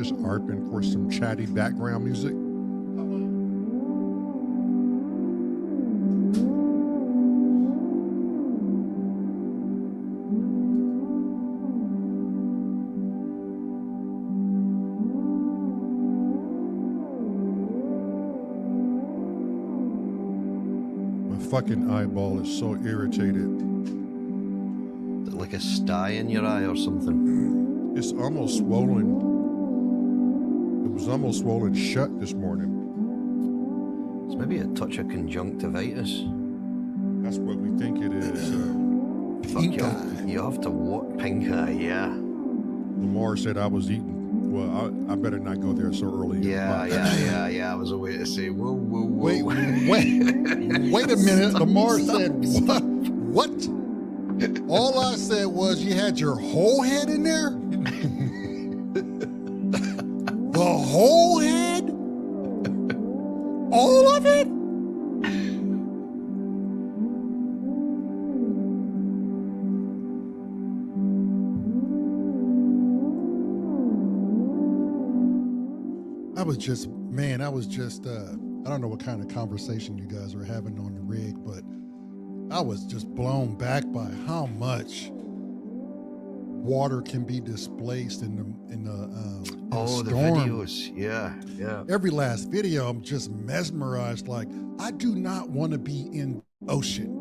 just ARPing for some chatty background music. My fucking eyeball is so irritated. Is it like a sty in your eye or something? It's almost swollen. It was almost swollen shut this morning. It's maybe a touch of conjunctivitis. That's what we think it is. Pink eye. You have to what? Pink eye, yeah. Lamar said I was eating. Well, I better not go there so early. Yeah. I was a way to say, whoa. Wait a minute. Lamar said, what? All I said was you had your whole head in there? The whole head? All of it? I don't know what kind of conversation you guys were having on the rig, but I was just blown back by how much water can be displaced in the storm. The videos, yeah. Every last video, I'm just mesmerized. Like, I do not want to be in ocean.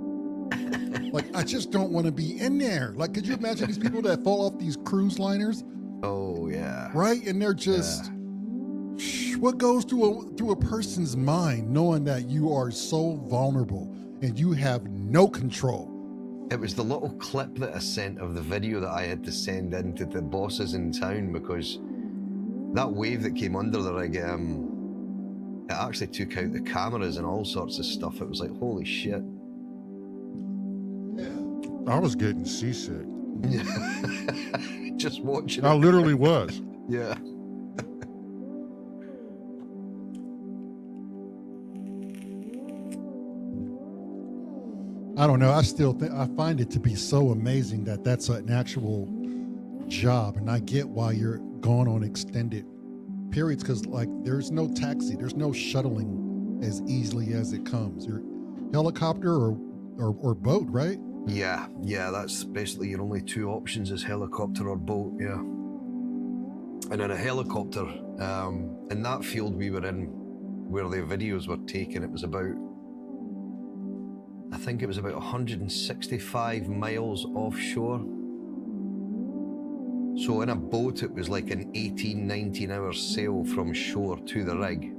Like, I just don't want to be in there. Like, could you imagine these people that fall off these cruise liners? Oh yeah. Right, and they're just. Yeah. What goes through a person's mind knowing that you are so vulnerable and you have no control? It was the little clip that I sent of the video that I had to send in to the bosses in town, because that wave that came under the rig, it actually took out the cameras and all sorts of stuff. It was like, holy shit. Yeah. I was getting seasick. Just watching I literally was. Yeah. I don't know. I still I find it to be so amazing that that's an actual job, and I get why you're going on extended periods, because like there's no taxi, there's no shuttling as easily as it comes. You're helicopter or boat, right? Yeah. That's basically your only two options is helicopter or boat. Yeah. And in a helicopter, in that field we were in, where the videos were taken, it was about. I think it was about 165 miles offshore. So in a boat, it was like an 18, 19 hour sail from shore to the rig.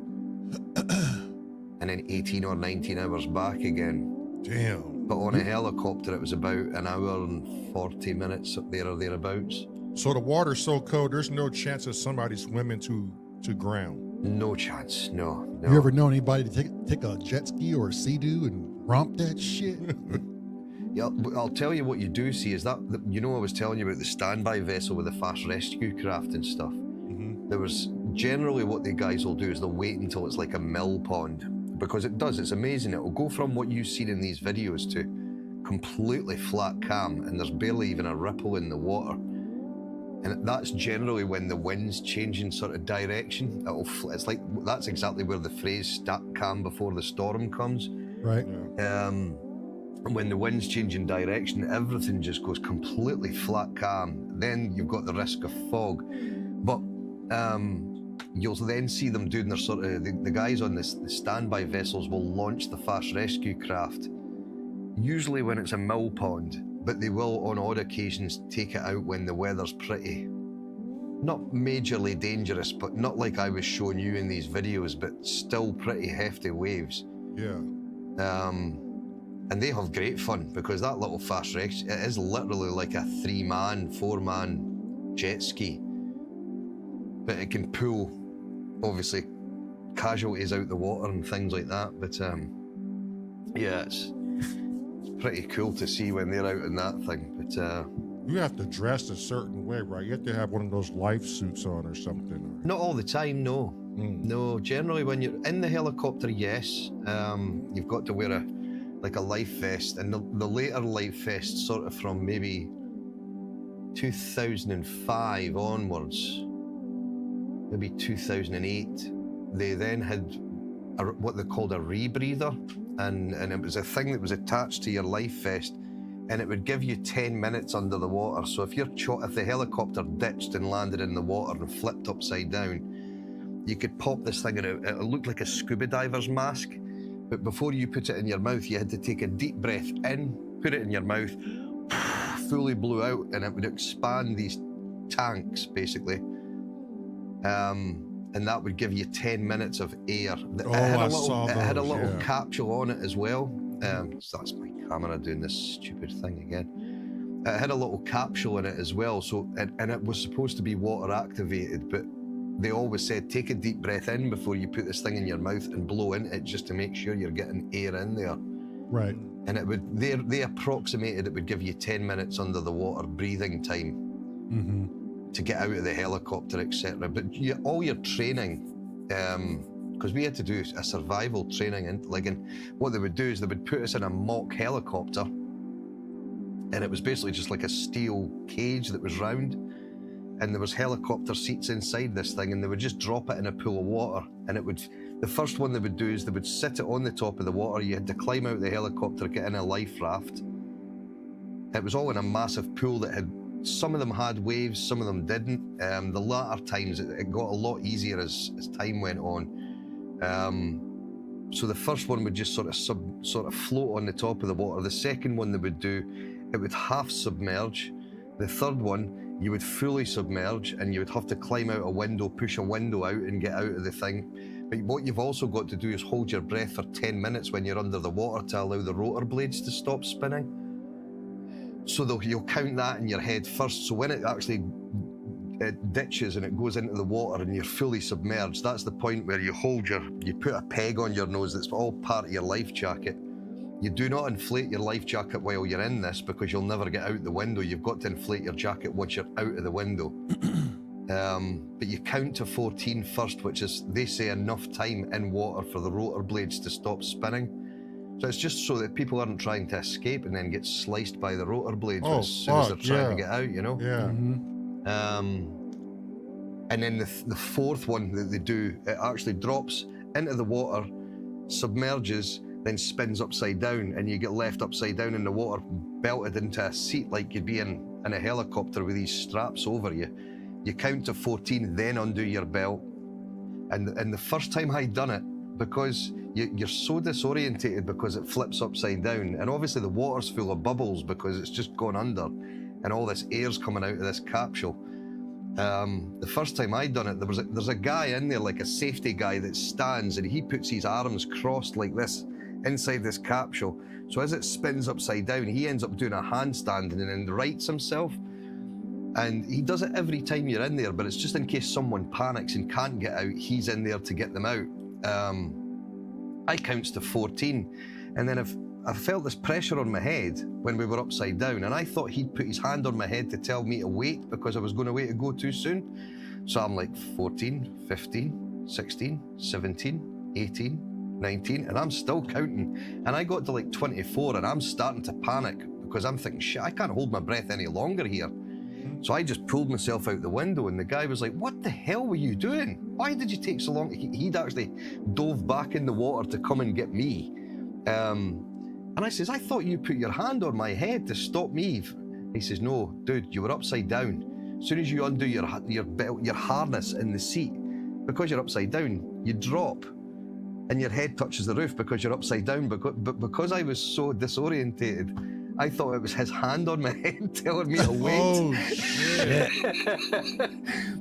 And then 18 or 19 hours back again. Damn. But on a helicopter, it was about an hour and 40 minutes up there or thereabouts. So the water's so cold, there's no chance of somebody swimming to ground? No chance, no. You ever known anybody to take a jet ski or a sea-doo and romp that shit? Yeah, I'll tell you what you do see is that, I was telling you about the standby vessel with the fast rescue craft and stuff. Mm-hmm. There was generally what the guys will do is they'll wait until it's like a mill pond, because it's amazing. It'll go from what you've seen in these videos to completely flat calm, and there's barely even a ripple in the water. And that's generally when the wind's changing sort of direction. It's like, that's exactly where the phrase "stop calm before the storm" comes. Right. And when the wind's changing direction, everything just goes completely flat calm. Then you've got the risk of fog. But you'll then see them doing their sort of, the guys on the standby vessels will launch the fast rescue craft, usually when it's a mill pond. But they will, on odd occasions, take it out when the weather's pretty. Not majorly dangerous, but not like I was showing you in these videos, but still pretty hefty waves. Yeah. And they have great fun, because that little fast rescue, it is literally like a 3-man, 4-man jet ski. But it can pull, obviously, casualties out the water and things like that. But yeah, it's pretty cool to see when they're out in that thing. But you have to dress a certain way, right? You have to have one of those life suits on or something. Not all the time, no. No, generally when you're in the helicopter, yes. You've got to wear a life vest, and the later life vests, sort of from maybe 2005 onwards, maybe 2008, they then had what they called a rebreather, and it was a thing that was attached to your life vest, and it would give you 10 minutes under the water. So if the helicopter ditched and landed in the water and flipped upside down, you could pop this thing, and it looked like a scuba diver's mask. But before you put it in your mouth, you had to take a deep breath in, put it in your mouth, fully blew out, and it would expand these tanks, basically. And that would give you 10 minutes of air. It had a little capsule on it as well. So that's my camera doing this stupid thing again. It had a little capsule in it as well. So, and it was supposed to be water activated, but they always said, take a deep breath in before you put this thing in your mouth and blow into it, just to make sure you're getting air in there. Right. And it would, they approximated it would give you 10 minutes under the water breathing time to get out of the helicopter, etc. But all your training, because we had to do a survival training, and what they would do is they would put us in a mock helicopter, and it was basically just like a steel cage that was round, and there was helicopter seats inside this thing, and they would just drop it in a pool of water, and the first one they would do is they would sit it on the top of the water. You had to climb out of the helicopter, get in a life raft. It was all in a massive pool that had, some of them had waves, some of them didn't. The latter times it got a lot easier as time went on. So the first one would just sort of float on the top of the water. The second one they would do, it would half submerge. The third one, you would fully submerge, and you would have to climb out a window, push a window out and get out of the thing. But what you've also got to do is hold your breath for 10 minutes when you're under the water to allow the rotor blades to stop spinning. So you'll count that in your head first. So when it actually ditches and it goes into the water and you're fully submerged, that's the point where you put a peg on your nose. That's all part of your life jacket. You do not inflate your life jacket while you're in this, because you'll never get out the window. You've got to inflate your jacket once you're out of the window. But you count to 14 first, which is, they say, enough time in water for the rotor blades to stop spinning. So it's just so that people aren't trying to escape and then get sliced by the rotor blades as soon as they're trying to get out, you know? Yeah. And then the fourth one that they do, it actually drops into the water, submerges, then spins upside down, and you get left upside down in the water, belted into a seat like you'd be in a helicopter with these straps over you. You count to 14, then undo your belt. And the first time I'd done it, because you're so disorientated because it flips upside down, and obviously the water's full of bubbles because it's just gone under, and all this air's coming out of this capsule. The first time I'd done it, there's a guy in there, like a safety guy, that stands and he puts his arms crossed like this inside this capsule. So as it spins upside down, he ends up doing a handstand and then rights himself. And he does it every time you're in there, but it's just in case someone panics and can't get out, he's in there to get them out. I counts to 14, and then I felt this pressure on my head when we were upside down, and I thought he'd put his hand on my head to tell me to wait because I was going to go too soon. So I'm like 14, 15, 16, 17, 18, 19, and I'm still counting. And I got to like 24, and I'm starting to panic because I'm thinking, shit, I can't hold my breath any longer here. So I just pulled myself out the window, and the guy was like, what the hell were you doing? Why did you take so long? He'd actually dove back in the water to come and get me. And I says, I thought you put your hand on my head to stop me. He says, no, dude, you were upside down. As soon as you undo your belt, your harness in the seat, because you're upside down, you drop and your head touches the roof because you're upside down. But because I was so disorientated, I thought it was his hand on my head telling me to wait. Oh, shit.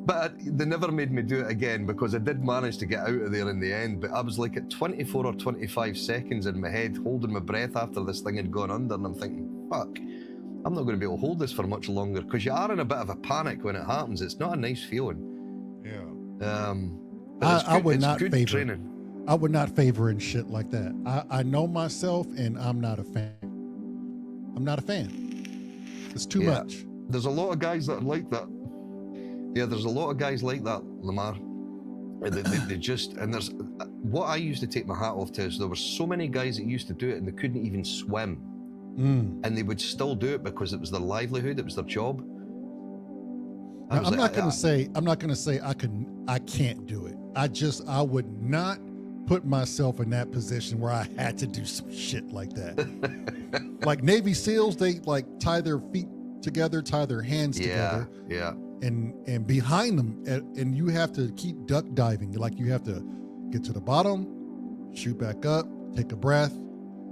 But they never made me do it again, because I did manage to get out of there in the end. But I was like at 24 or 25 seconds in my head, holding my breath after this thing had gone under, and I'm thinking, fuck, I'm not going to be able to hold this for much longer, because you are in a bit of a panic when it happens. It's not a nice feeling. Yeah. I would not favor training. I would not favor in shit like that. I know myself, and I'm not a fan. I'm not a fan. It's too much. There's a lot of guys that are like that. Yeah, there's a lot of guys like that, Lamar. They just, and there's, what I used to take my hat off to is there were so many guys that used to do it and they couldn't even swim. And they would still do it because it was their livelihood, it was their job. Now, was I'm like, not gonna say I can't do it. I would not put myself in that position where I had to do some shit like that. Like Navy SEALs, they like tie their feet together, tie their hands together, yeah. and behind them, and you have to keep duck diving. Like you have to get to the bottom, shoot back up, take a breath.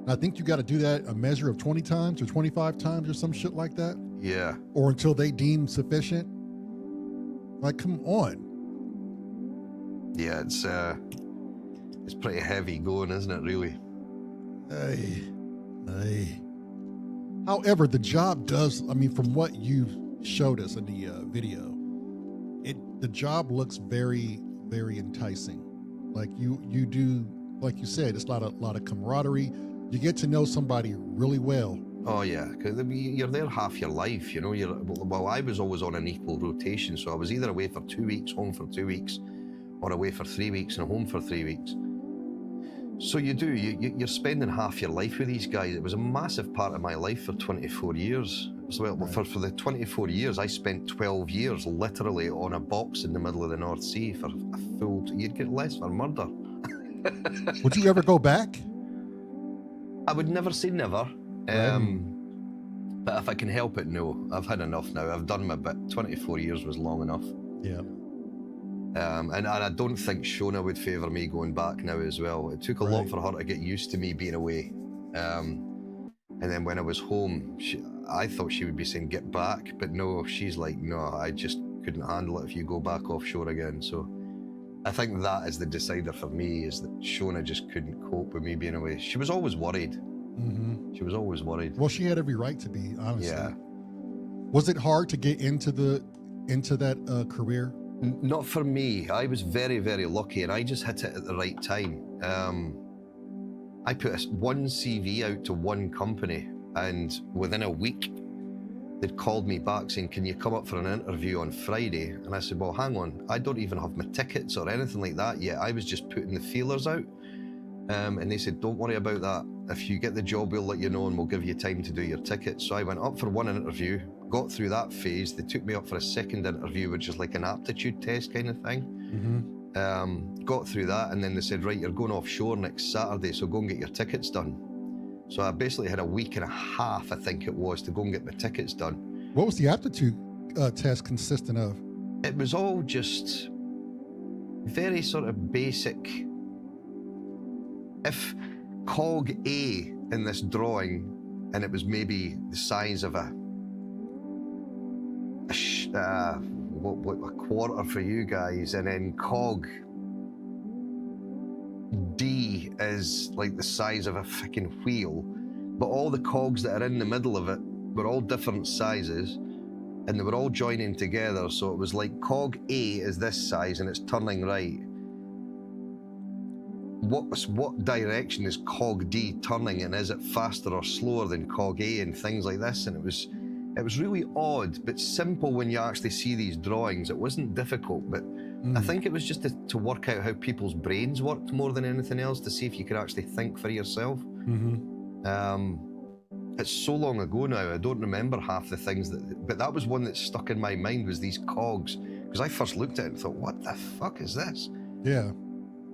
I think you got to do that a measure of 20 times or 25 times or some shit like that. Yeah. Or until they deem sufficient. Like, come on. Yeah, it's pretty heavy going, isn't it, really? Hey. However, the job does, I mean, from what you showed us in the video, the job looks very, very enticing. Like you do, like you said, it's a lot of camaraderie. You get to know somebody really well. Oh yeah, because you're there half your life, you know. Well, I was always on an equal rotation, so I was either away for 2 weeks, home for 2 weeks, or away for 3 weeks and home for 3 weeks. So you're spending half your life with these guys. It was a massive part of my life for 24 years. So Right. for the 24 years, I spent 12 years literally on a box in the middle of the North Sea for a full. You'd get less for murder. Would you ever go back? I would never say never. Right. But if I can help it, no. I've had enough now. I've done my bit. 24 years was long enough. Yeah. And I don't think Shona would favour me going back now as well. It took a lot Right. for her to get used to me being away. And then when I was home, I thought she would be saying, get back. But no, she's like, no, I just couldn't handle it if you go back offshore again. So I think that is the decider for me, is that Shona just couldn't cope with me being away. She was always worried. Mm-hmm. She was always worried. Well, she had every right to be, honestly. Yeah. Was it hard to get into that career? Not for me. I was very, very lucky, and I just hit it at the right time. I put one CV out to one company, and within a week, they'd called me back saying, can you come up for an interview on Friday? And I said, well, hang on, I don't even have my tickets or anything like that yet. I was just putting the feelers out. And they said, don't worry about that. If you get the job, we'll let you know and we'll give you time to do your tickets. So I went up for one interview, got through that phase. They took me up for a second interview, which is like an aptitude test kind of thing. Mm-hmm. Got through that, and then they said, right, you're going offshore next Saturday, so go and get your tickets done. So I basically had a week and a half, I think it was, to go and get my tickets done. What was the aptitude test consistent of? It was all just very sort of basic. If cog A in this drawing, and it was maybe the size of a quarter for you guys, and then cog D is like the size of a fucking wheel, but all the cogs that are in the middle of it were all different sizes, and they were all joining together, so it was like cog A is this size and it's turning right. What direction is cog D turning, and is it faster or slower than cog A, and things like this? And it was really odd, but simple when you actually see these drawings. It wasn't difficult, but I think it was just to work out how people's brains worked more than anything else, to see if you could actually think for yourself. Mm-hmm. It's so long ago now, I don't remember half the things but that was one that stuck in my mind, was these cogs, because I first looked at it and thought, what the fuck is this? Yeah.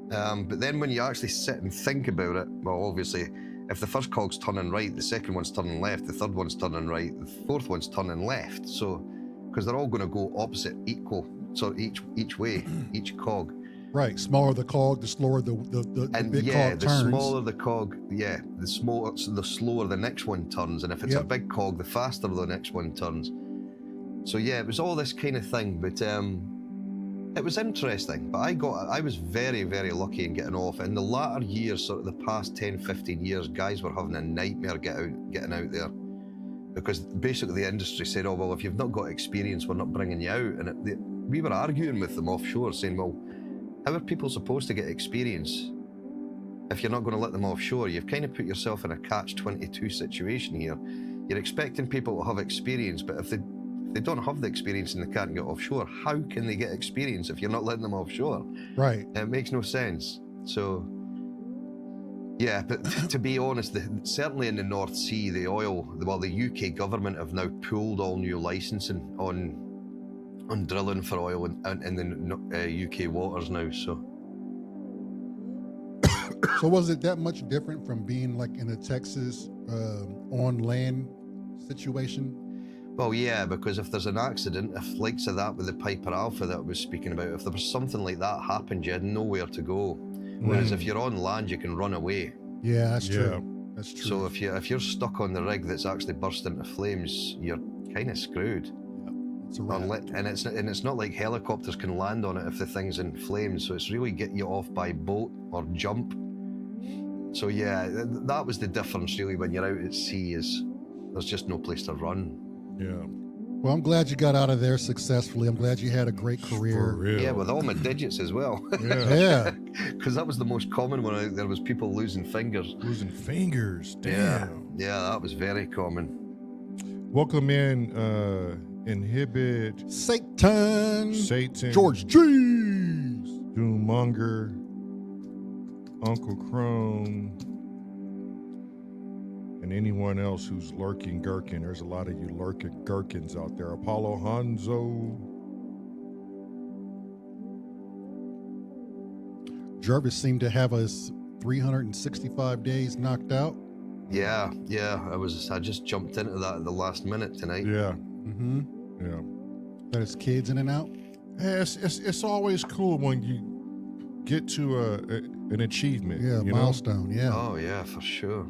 But then when you actually sit and think about it, well, obviously, if the first cog's turning right, the second one's turning left, the third one's turning right, the fourth one's turning left. So, because they're all going to go opposite, equal, so each way, each cog. Right. Smaller the cog, the slower the big cog turns. The smaller the cog, the slower the next one turns, and if it's a big cog, the faster the next one turns. So yeah, it was all this kind of thing, but it was interesting. But I was very, very lucky in getting off. In the latter years, sort of the past 10, 15 years, guys were having a nightmare getting out there, because basically the industry said, oh well, if you've not got experience, we're not bringing you out. And we were arguing with them offshore, saying, well, how are people supposed to get experience if you're not going to let them offshore? You've kind of put yourself in a catch-22 situation here. You're expecting people to have experience, but if they don't have the experience and they can't get offshore, how can they get experience if you're not letting them offshore? Right. It makes no sense. So, yeah, but to be honest, certainly in the North Sea, the UK government have now pulled all new licensing on on drilling for oil in the UK waters now. So was it that much different from being like in a Texas on land situation? well, yeah, because if there's an accident, if likes of that with the Piper Alpha that I was speaking about, if there was something like that happened, you had nowhere to go. Whereas if you're on land, you can run away. Yeah, that's true. That's true. So if you're stuck on the rig that's actually burst into flames, you're kind of screwed. It's a wrap. And it's not like helicopters can land on it if the thing's in flames. So it's really get you off by boat or jump. So yeah, that was the difference really when you're out at sea, is there's just no place to run. Yeah. Well, I'm glad you got out of there successfully. I'm glad you had a great career. For real. Yeah, with all my digits as well. Yeah. Yeah. Because that was the most common one out there, was people losing fingers. Losing fingers. Damn. Yeah, that was very common. Welcome in, Inhibit, Satan. George G. Doommonger, Uncle Chrome, and anyone else who's lurking gherkin. There's a lot of you lurking gherkins out there. Apollo Hanzo. Jervis seemed to have us 365 days knocked out. Yeah, I just jumped into that at the last minute tonight. Yeah. Mm-hmm. Yeah. Got his kids in and out. Yeah, it's always cool when you get to an achievement. Yeah, you milestone. Yeah. Oh yeah, for sure.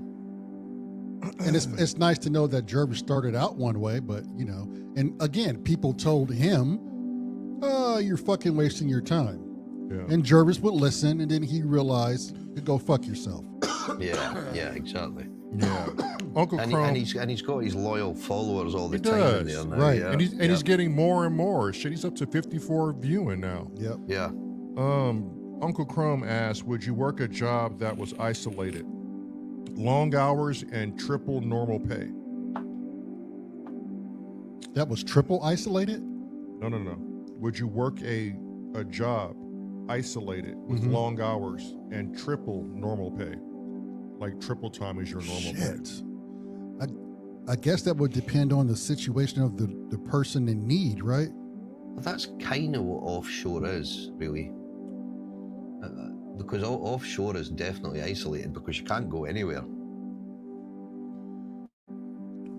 And it's nice to know that Jervis started out one way, but and again, people told him, "Oh, you're fucking wasting your time." Yeah. And Jervis would listen, and then he realized to go fuck yourself. Yeah, exactly. Yeah. Uncle And, Chrome. he's got his loyal followers all the He time in does, there now. right. Yeah, And he's getting more and more. Shit, he's up to 54 viewing now. Yep. yeah. Uncle Chrome asked, would you work a job that was isolated? Long hours and triple normal pay. That was triple isolated? No. Would you work a job isolated with long hours and triple normal pay? Like triple time is your normal pay. Shit. I guess that would depend on the situation of the person in need, right? Well, that's kind of what offshore is, really. Because offshore is definitely isolated because you can't go anywhere.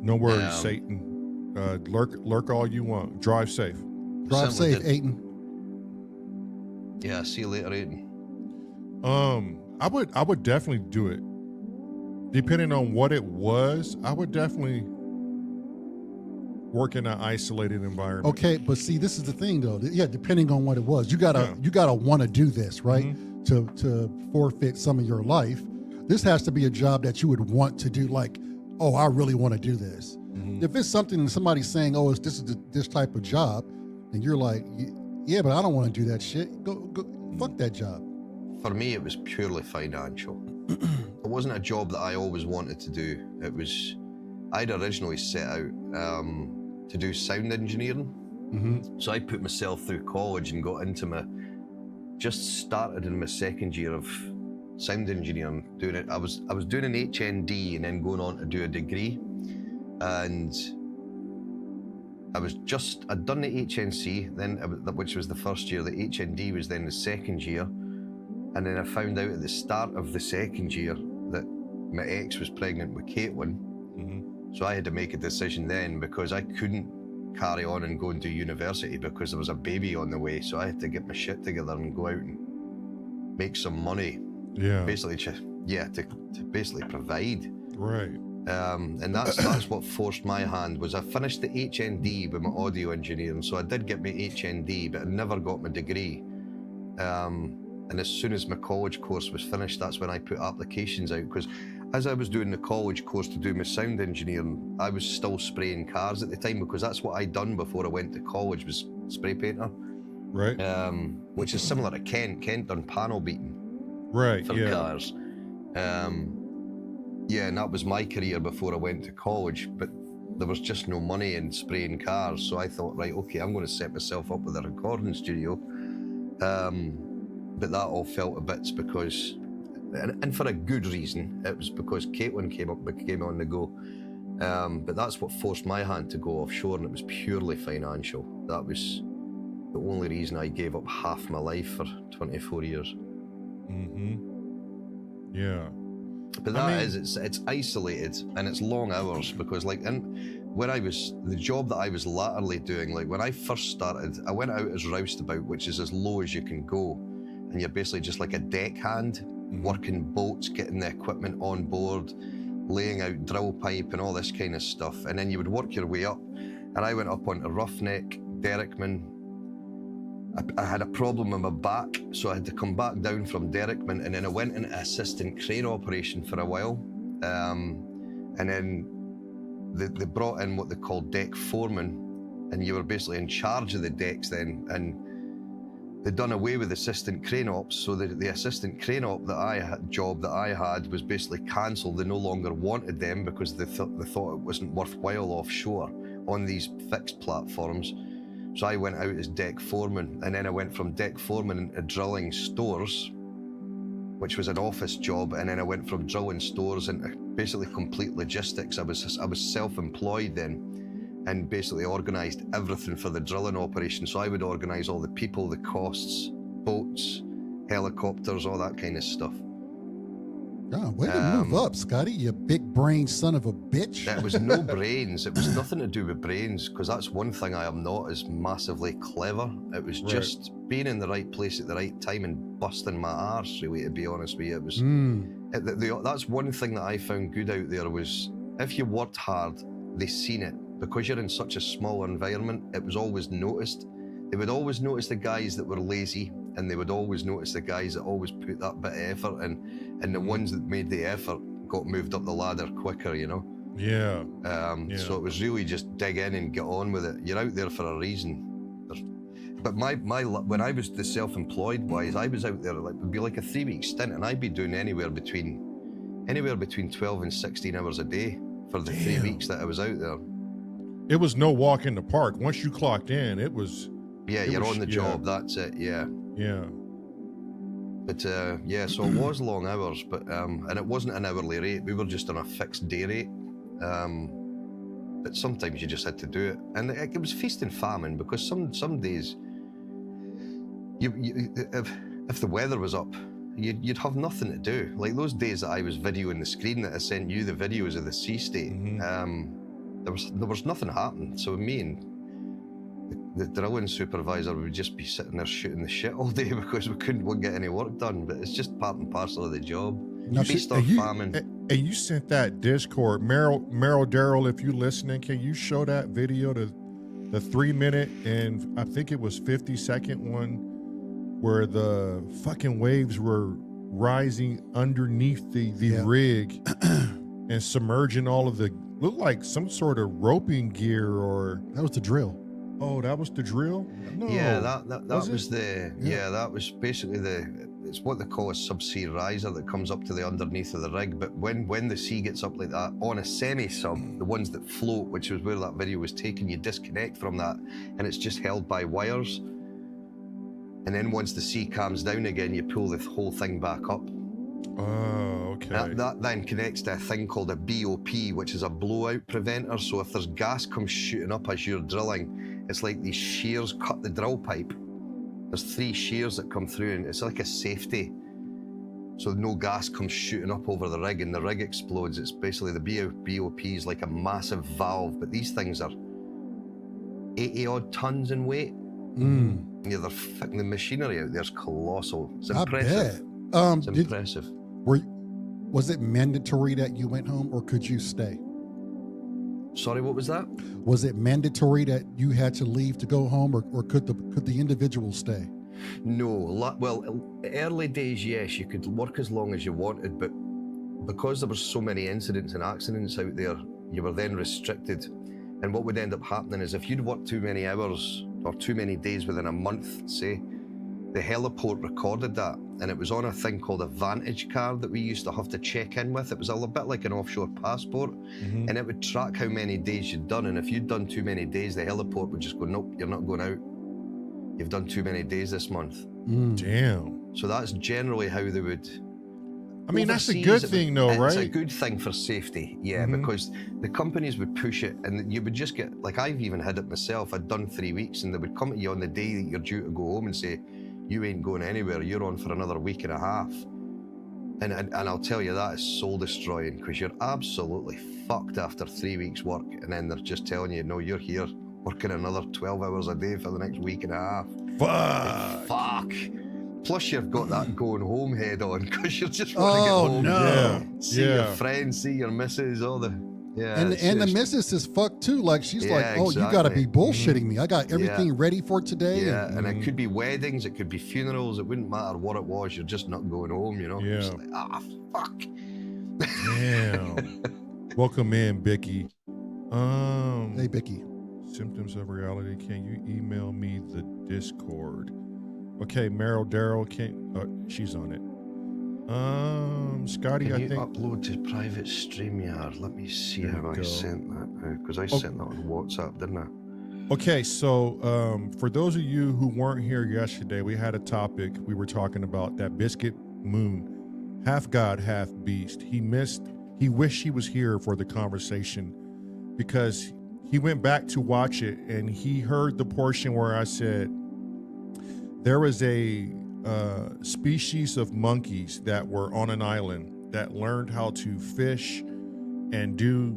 No worries, Satan. Lurk all you want. Drive safe. Drive Simply safe, Aiton. Yeah, see you later, Aiden. I would definitely do it. Depending on what it was, I would definitely work in an isolated environment. Okay, but see, this is the thing, though. Yeah, depending on what it was, you gotta want to do this, right? To forfeit some of your life. This has to be a job that you would want to do. Like, oh, I really want to do this. If it's something somebody's saying, oh, this is this type of job, and you're like, yeah, but I don't want to do that shit. Go, fuck that job. For me, it was purely financial. It wasn't a job that I always wanted to do. It was, I'd originally set out to do sound engineering. So I put myself through college and got into just started in my second year of sound engineering, doing it. I was doing an HND and then going on to do a degree. And I'd done the HNC, then which was the first year. The HND was then the second year. And then I found out at the start of the second year that my ex was pregnant with Caitlin. So I had to make a decision then because I couldn't carry on and go and do university because there was a baby on the way. So I had to get my shit together and go out and make some money. Yeah. Basically, to basically provide. Right. And that's what forced my hand. Was I finished the HND with my audio engineering, so I did get my HND, but I never got my degree. And as soon as my college course was finished, that's when I put applications out, because as I was doing the college course to do my sound engineering, I was still spraying cars at the time, because that's what I'd done before I went to college, was spray painter. Right. Which is similar to Kent. Kent done panel beating Right. for Yeah. cars. Yeah, and that was my career before I went to college, but there was just no money in spraying cars, so I thought, right, okay, I'm going to set myself up with a recording studio. But that all fell to bits because, and for a good reason, it was because Caitlin came on the go. But that's what forced my hand to go offshore, and it was purely financial. That was the only reason I gave up half my life for 24 years. Yeah. But it's isolated and it's long hours because the job that I was latterly doing, like when I first started, I went out as roustabout, which is as low as you can go. And you're basically just like a deckhand, working boats, getting the equipment on board, laying out drill pipe and all this kind of stuff. And then you would work your way up. And I went up onto roughneck, derrickman. I had a problem with my back, so I had to come back down from derrickman, and then I went into assistant crane operation for a while. And then they brought in what they called deck foreman, and you were basically in charge of the decks then. And they'd done away with assistant crane ops, so the assistant crane op job that I had was basically cancelled. They no longer wanted them because they thought it wasn't worthwhile offshore on these fixed platforms. So I went out as deck foreman, and then I went from deck foreman into drilling stores, which was an office job, and then I went from drilling stores into basically complete logistics. I was self-employed then, and basically organised everything for the drilling operation. So I would organise all the people, the costs, boats, helicopters, all that kind of stuff. God, way to move up, Scotty, you big brain son of a bitch. It was no brains. It was nothing to do with brains, because that's one thing I am not, is massively clever. It was just being in the right place at the right time and busting my arse, really, to be honest with you. It was that's one thing that I found good out there, was if you worked hard, they seen it. Because you're in such a small environment, it was always noticed. They would always notice the guys that were lazy, and they would always notice the guys that always put that bit of effort in, and the ones that made the effort got moved up the ladder quicker, you know? Yeah. So it was really just dig in and get on with it. You're out there for a reason. But my when I was the self-employed wise, I was out there, like, it'd be like a 3-week stint, and I'd be doing anywhere between 12 and 16 hours a day for the 3 weeks that I was out there. It was no walk in the park. Once you clocked in, it was... Yeah, you're on the job, that's it, yeah. Yeah. But so it was long hours, but and it wasn't an hourly rate. We were just on a fixed day rate. But sometimes you just had to do it, and it was feast and famine, because some days, if the weather was up, you'd have nothing to do. Like those days that I was videoing the screen that I sent you the videos of the sea state, there was nothing happening. So me and the drilling supervisor would just be sitting there shooting the shit all day because we wouldn't get any work done. But it's just part and parcel of the job. Feast or famine. And you sent that Discord, Meryl Darrell, if you're listening, can you show that video, the 3-minute and I think it was 50-second one, where the fucking waves were rising underneath the rig and submerging all of the, looked like some sort of roping gear, or that was the drill. Oh, that was the drill? No. Yeah, that was basically it's what they call a subsea riser that comes up to the underneath of the rig. But when the sea gets up like that on a semi-sub, the ones that float, which was where that video was taken, you disconnect from that, and it's just held by wires. And then once the sea calms down again, you pull the whole thing back up. Oh, okay. That then connects to a thing called a BOP, which is a blowout preventer. So if there's gas comes shooting up as you're drilling, it's like these shears cut the drill pipe. There's 3 shears that come through, and it's like a safety. So no gas comes shooting up over the rig and the rig explodes. It's basically the BOP is like a massive valve, but these things are 80 odd tons in weight. Yeah, the machinery out there's colossal. It's impressive. It's impressive. Was it mandatory that you went home, or could you stay? Sorry, what was that? Was it mandatory that you had to leave to go home, or could the individual stay? No. Well, early days, yes, you could work as long as you wanted, but because there were so many incidents and accidents out there, you were then restricted. And what would end up happening is if you'd worked too many hours or too many days within a month, say, the heliport recorded that, and it was on a thing called a Vantage card that we used to have to check in with. It was a little bit like an offshore passport, and it would track how many days you'd done, and if you'd done too many days, the heliport would just go, nope, you're not going out. You've done too many days this month. Damn. So that's generally how they would I mean, that's a overseas, good it thing, though, It's a right? good thing for safety, yeah, because the companies would push it, and you would just get, like, I've even had it myself. I'd done 3 weeks, and they would come to you on the day that you're due to go home and say, you ain't going anywhere, you're on for another week and a half. And I'll tell you, that is soul destroying, because you're absolutely fucked after 3 weeks work, and then they're just telling you, no, you're here working another 12 hours a day for the next week and a half. Fuck. Plus you've got that going home head on, because you're just want to get home. No. See your friends, see your missus, all the... Yeah, and the missus is fucked too. Like, she's Yeah, like, oh, you got to be exactly. bullshitting me. I got everything ready for today. Yeah, and it could be weddings, it could be funerals, it wouldn't matter what it was, you're just not going home, you know? Yeah. It's like, fuck. Damn. Welcome in, Bicky. Hey, Bicky. Symptoms of reality. Can you email me the Discord? Okay, Meryl Darrell she's on it. Scotty, Can I you think upload to private Streamyard? Let me see There how we I go. sent that, because I sent that on WhatsApp, didn't I? Okay, so for those of you who weren't here yesterday, we had a topic. We were talking about that Biscuit Moon, half god, half beast. He wished he was here for the conversation, because he went back to watch it and he heard the portion where I said there was a species of monkeys that were on an island that learned how to fish and do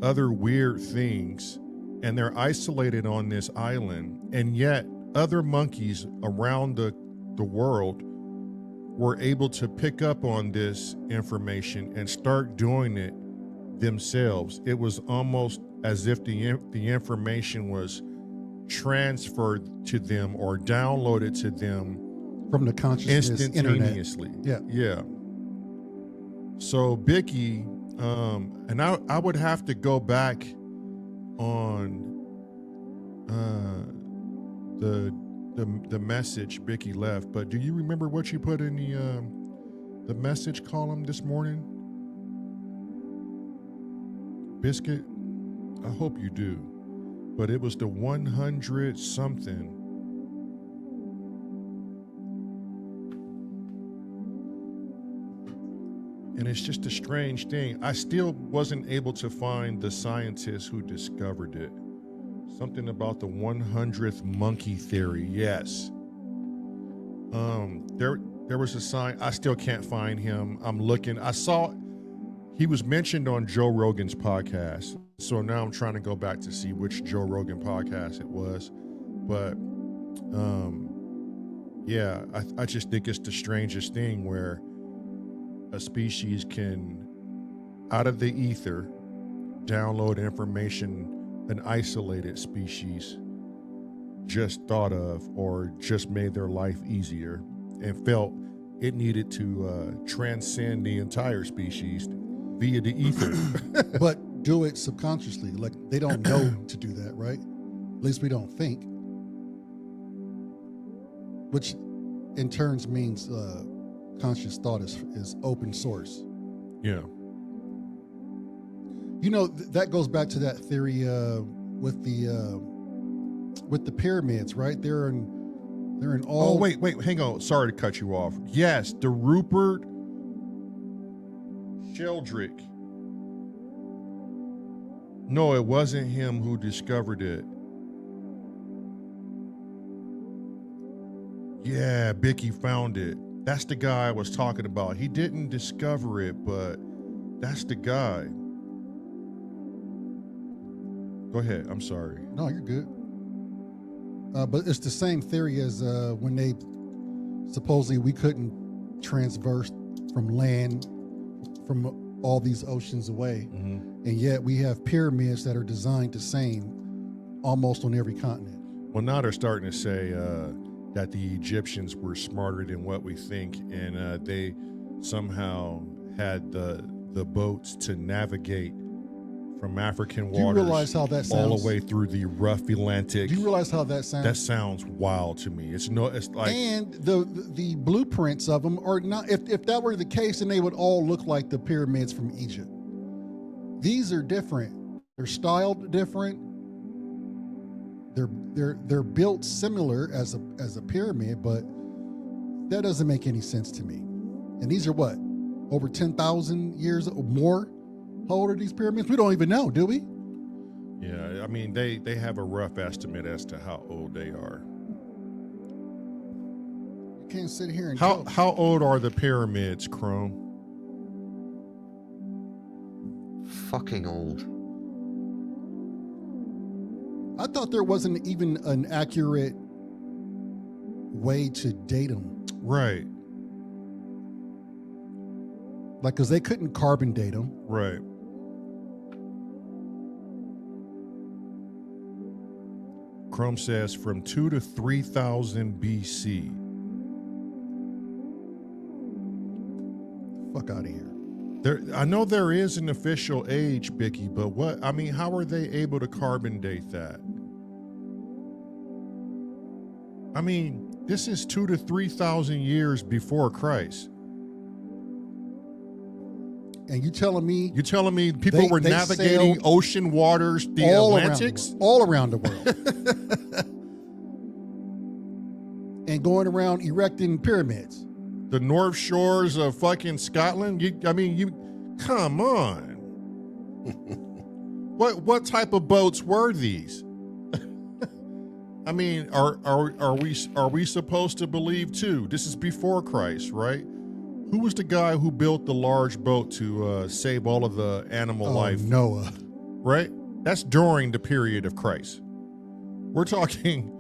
other weird things, and they're isolated on this island, and yet other monkeys around the world were able to pick up on this information and start doing it themselves. It was almost as if the information was transferred to them or downloaded to them From the consciousness internet. instantaneously. Yeah. So Bicky, and I would have to go back on the message Bicky left, but do you remember what you put in the message column this morning, Biscuit? I hope you do. But it was the 100 something. And it's just a strange thing. I still wasn't able to find the scientist who discovered it. Something about the 100th monkey theory. Yes. There was a sign. I still can't find him. I'm looking. I saw he was mentioned on Joe Rogan's podcast. So now I'm trying to go back to see which Joe Rogan podcast it was. But yeah, I just think it's the strangest thing where a species can, out of the ether, download information an isolated species just thought of or just made their life easier and felt it needed to transcend the entire species via the ether. But do it subconsciously. Like, they don't know to do that, right? At least we don't think. Which in turns means conscious thought is open source. Yeah. You know, that goes back to that theory with the pyramids, right? They're in all. Oh, wait, hang on. Sorry to cut you off. Yes, the Rupert Sheldrake. No, it wasn't him who discovered it. Yeah, Bicky found it. That's the guy I was talking about. He didn't discover it, but that's the guy. Go ahead. I'm sorry. No, you're good. But it's the same theory as when they supposedly we couldn't transverse from land from all these oceans away, and yet we have pyramids that are designed the same almost on every continent. Well, now they're starting to say that the Egyptians were smarter than what we think, and they somehow had the boats to navigate from African waters. Do you realize how that sounds? All the way through the rough Atlantic. Do you realize how that sounds? That sounds wild to me. It's like, and the blueprints of them are not. If that were the case, then they would all look like the pyramids from Egypt. These are different. They're styled different. They're built similar as a pyramid, but that doesn't make any sense to me. And these are what, over 10,000 years or more. How old are these pyramids? We don't even know, do we? Yeah, I mean, they have a rough estimate as to how old they are. You can't sit here and How old are the pyramids, Chrome? Fucking old. I thought there wasn't even an accurate way to date them. Right. Like, because they couldn't carbon date them. Right. Chrome says from 2 to 3,000 BC. Fuck out of here. I know there is an official age, Bicky, but how are they able to carbon date that? I mean, this is 2 to 3,000 years before Christ. And you telling me people were navigating ocean waters, the Atlantics? All around the world. And going around erecting pyramids. The North Shores of fucking Scotland? Come on. What type of boats were these? I mean, are we supposed to believe too? This is before Christ, right? Who was the guy who built the large boat to save all of the animal life? Noah. Right? That's during the period of Christ. We're talking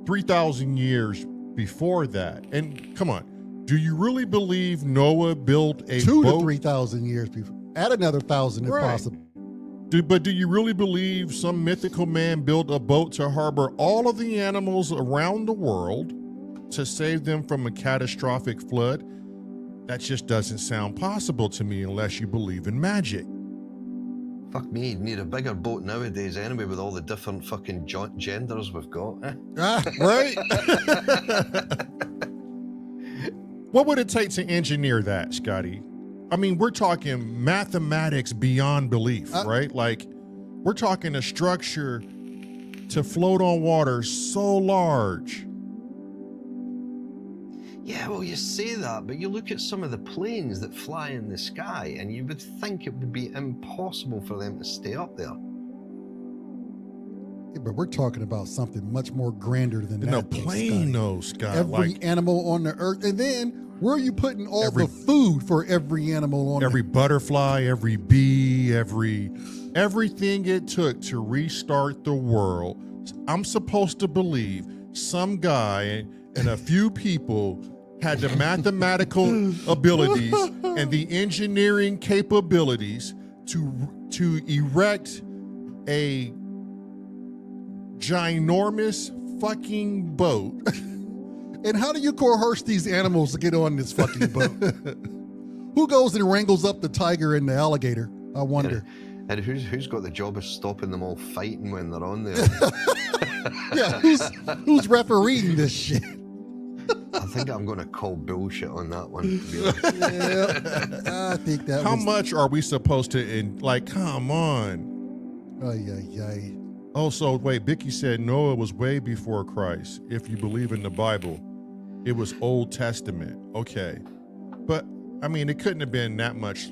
3,000 years before that. And come on, do you really believe Noah built a 2 boat? to 3,000 years before? Add another 1,000 if possible. But do you really believe some mythical man built a boat to harbor all of the animals around the world to save them from a catastrophic flood? That just doesn't sound possible to me unless you believe in magic. Fuck me, you'd need a bigger boat nowadays anyway with all the different fucking genders we've got. Right? What would it take to engineer that, Scotty? I mean, we're talking mathematics beyond belief, right? Like, we're talking a structure to float on water so large. Yeah, well, you say that, but you look at some of the planes that fly in the sky, and you would think it would be impossible for them to stay up there. Yeah, but we're talking about something much more grander than that. No plane, no, Scott. Every animal on the earth, and then where are you putting all the food for every animal on every butterfly, every bee, everything it took to restart the world? I'm supposed to believe some guy and a few people had the mathematical abilities and the engineering capabilities to erect a ginormous fucking boat. And how do you coerce these animals to get on this fucking boat? Who goes and wrangles up the tiger and the alligator? I wonder. And who's got the job of stopping them all fighting when they're on there? Yeah, who's refereeing this shit? I think I'm going to call bullshit on that one, to be honest. Yeah, I think that. How much are we supposed to come on? Ay. Oh, so wait, Bicky said Noah was way before Christ. If you believe in the Bible, it was Old Testament. Okay. But, I mean, it couldn't have been that much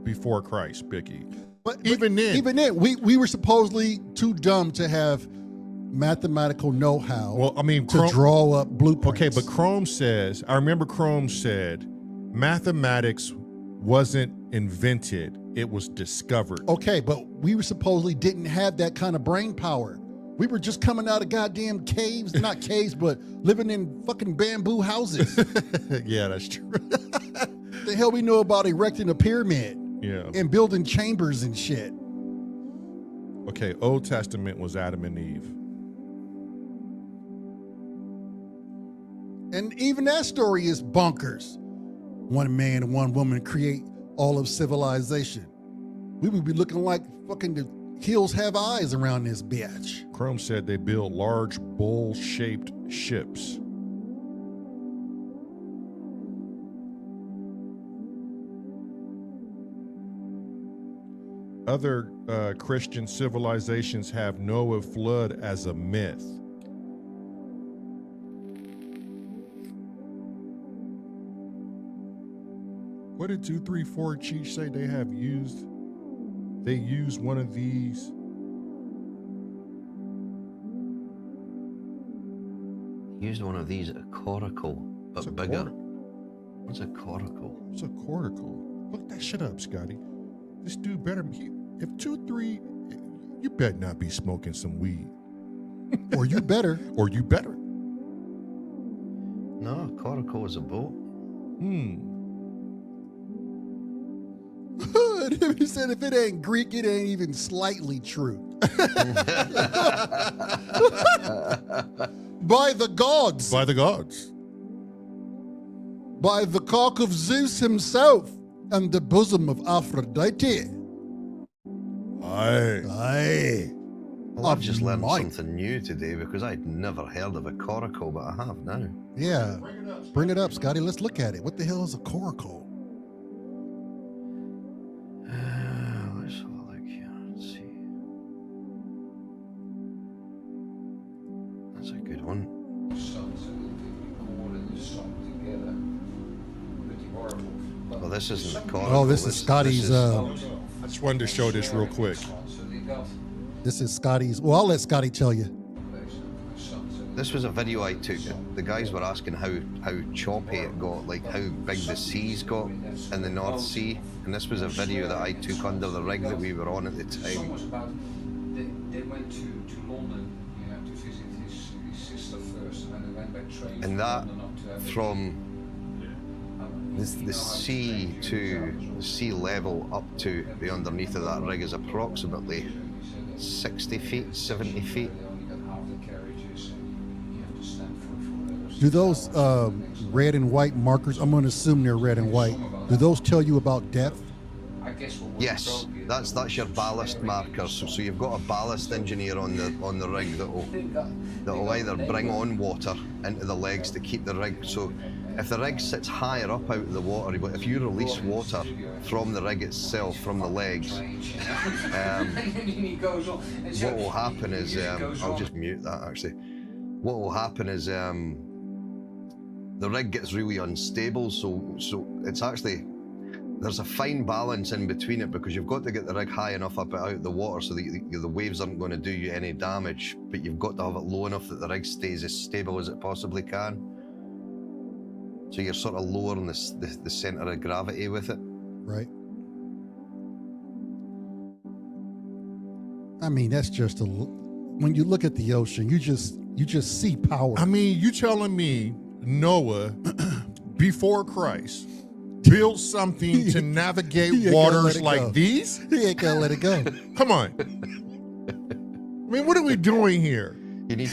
before Christ, Bicky. But even then, we were supposedly too dumb to have mathematical know-how. Well, I mean, to draw up blueprints. Okay, but Chrome says, I remember Chrome said, mathematics wasn't invented, it was discovered. Okay, but we were supposedly didn't have that kind of brain power. We were just coming out of goddamn caves, not caves, but living in fucking bamboo houses. Yeah, that's true. The hell we know about erecting a pyramid? Yeah. And building chambers and shit. Okay, Old Testament was Adam and Eve. And even that story is bonkers. One man and one woman create all of civilization. We would be looking like fucking the hills have eyes around this bitch. Chrome said they build large bowl-shaped ships. Other Christian civilizations have Noah flood as a myth. What did 234 Cheech say they have used? They used one of these. Used one of these at a coracle, What's a but bigger. cor- What's a coracle? It's a cortical. Look that shit up, Scotty. This dude better be. If 2-3, you better not be smoking some weed. Or you better. Or you better. No, a coracle is a boat. He said if it ain't Greek, it ain't even slightly true. By the gods. By the gods. By the cock of Zeus himself and the bosom of Aphrodite. Aye. Aye. Well, I've just learned Might. something new today because I'd never heard of a coracle, but I have now. Yeah. Bring it up, Scotty. Let's look at it. What the hell is a coracle? Let's have a look here. Let's see. That's a good one. Well, this isn't a coracle. Oh, this is Scotty's. I just wanted to show this real quick. This is Scotty's. Well, I'll let Scotty tell you. This was a video I took. The guys were asking how choppy it got, like how big the seas got in the North Sea. And this was a video that I took under the rig that we were on at the time. They went to London, to visit his sister first, and then they went by train And from that London up to from the sea level up to the underneath of that rig is approximately 60 feet, 70 feet. They only got half the carriages, and you have to stand for Do those red and white markers, I'm going to assume they're red and white, do those tell you about depth? I guess what was Yes, appropriate. that's your ballast markers. So you've got a ballast engineer on the rig that'll either bring on water into the legs to keep the rig. So if the rig sits higher up out of the water, but if you release water from the rig itself, from the legs, what will happen is I'll just mute that actually. What will happen is the rig gets really unstable. So it's actually, there's a fine balance in between it because you've got to get the rig high enough up out of the water so that the waves aren't going to do you any damage, but you've got to have it low enough that the rig stays as stable as it possibly can. So you're sort of lowering the center of gravity with it. Right. I mean, that's just when you look at the ocean, you just see power. I mean, you telling me Noah, before Christ, built something to navigate He ain't gonna let waters it like go. these? He ain't gonna let it go. Come on. I mean, what are we doing here? You need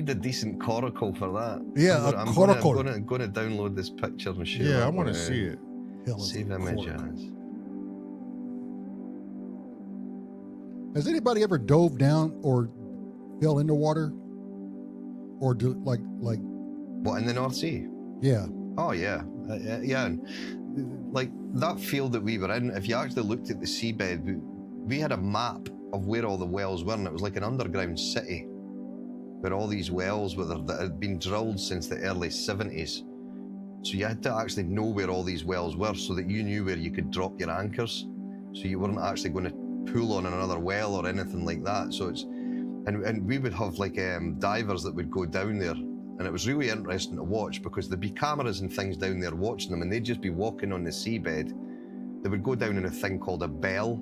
a decent coracle for that. Yeah, a coracle. I'm gonna download this picture and share. Yeah, it I want to with, see it. Hell is Save a image coracle. as. Has anybody ever dove down or fell into water? Or do like What, in the North Sea? yeah. Oh yeah, yeah. And, like that field that we were in, if you actually looked at the seabed, we had a map of where all the wells were, and it was like an underground city, where all these wells were that had been drilled since the early 70s. So you had to actually know where all these wells were, so that you knew where you could drop your anchors, so you weren't actually going to pull on another well or anything like that. So it's, and we would have like divers that would go down there. And it was really interesting to watch because there'd be cameras and things down there watching them, and they'd just be walking on the seabed. They would go down in a thing called a bell.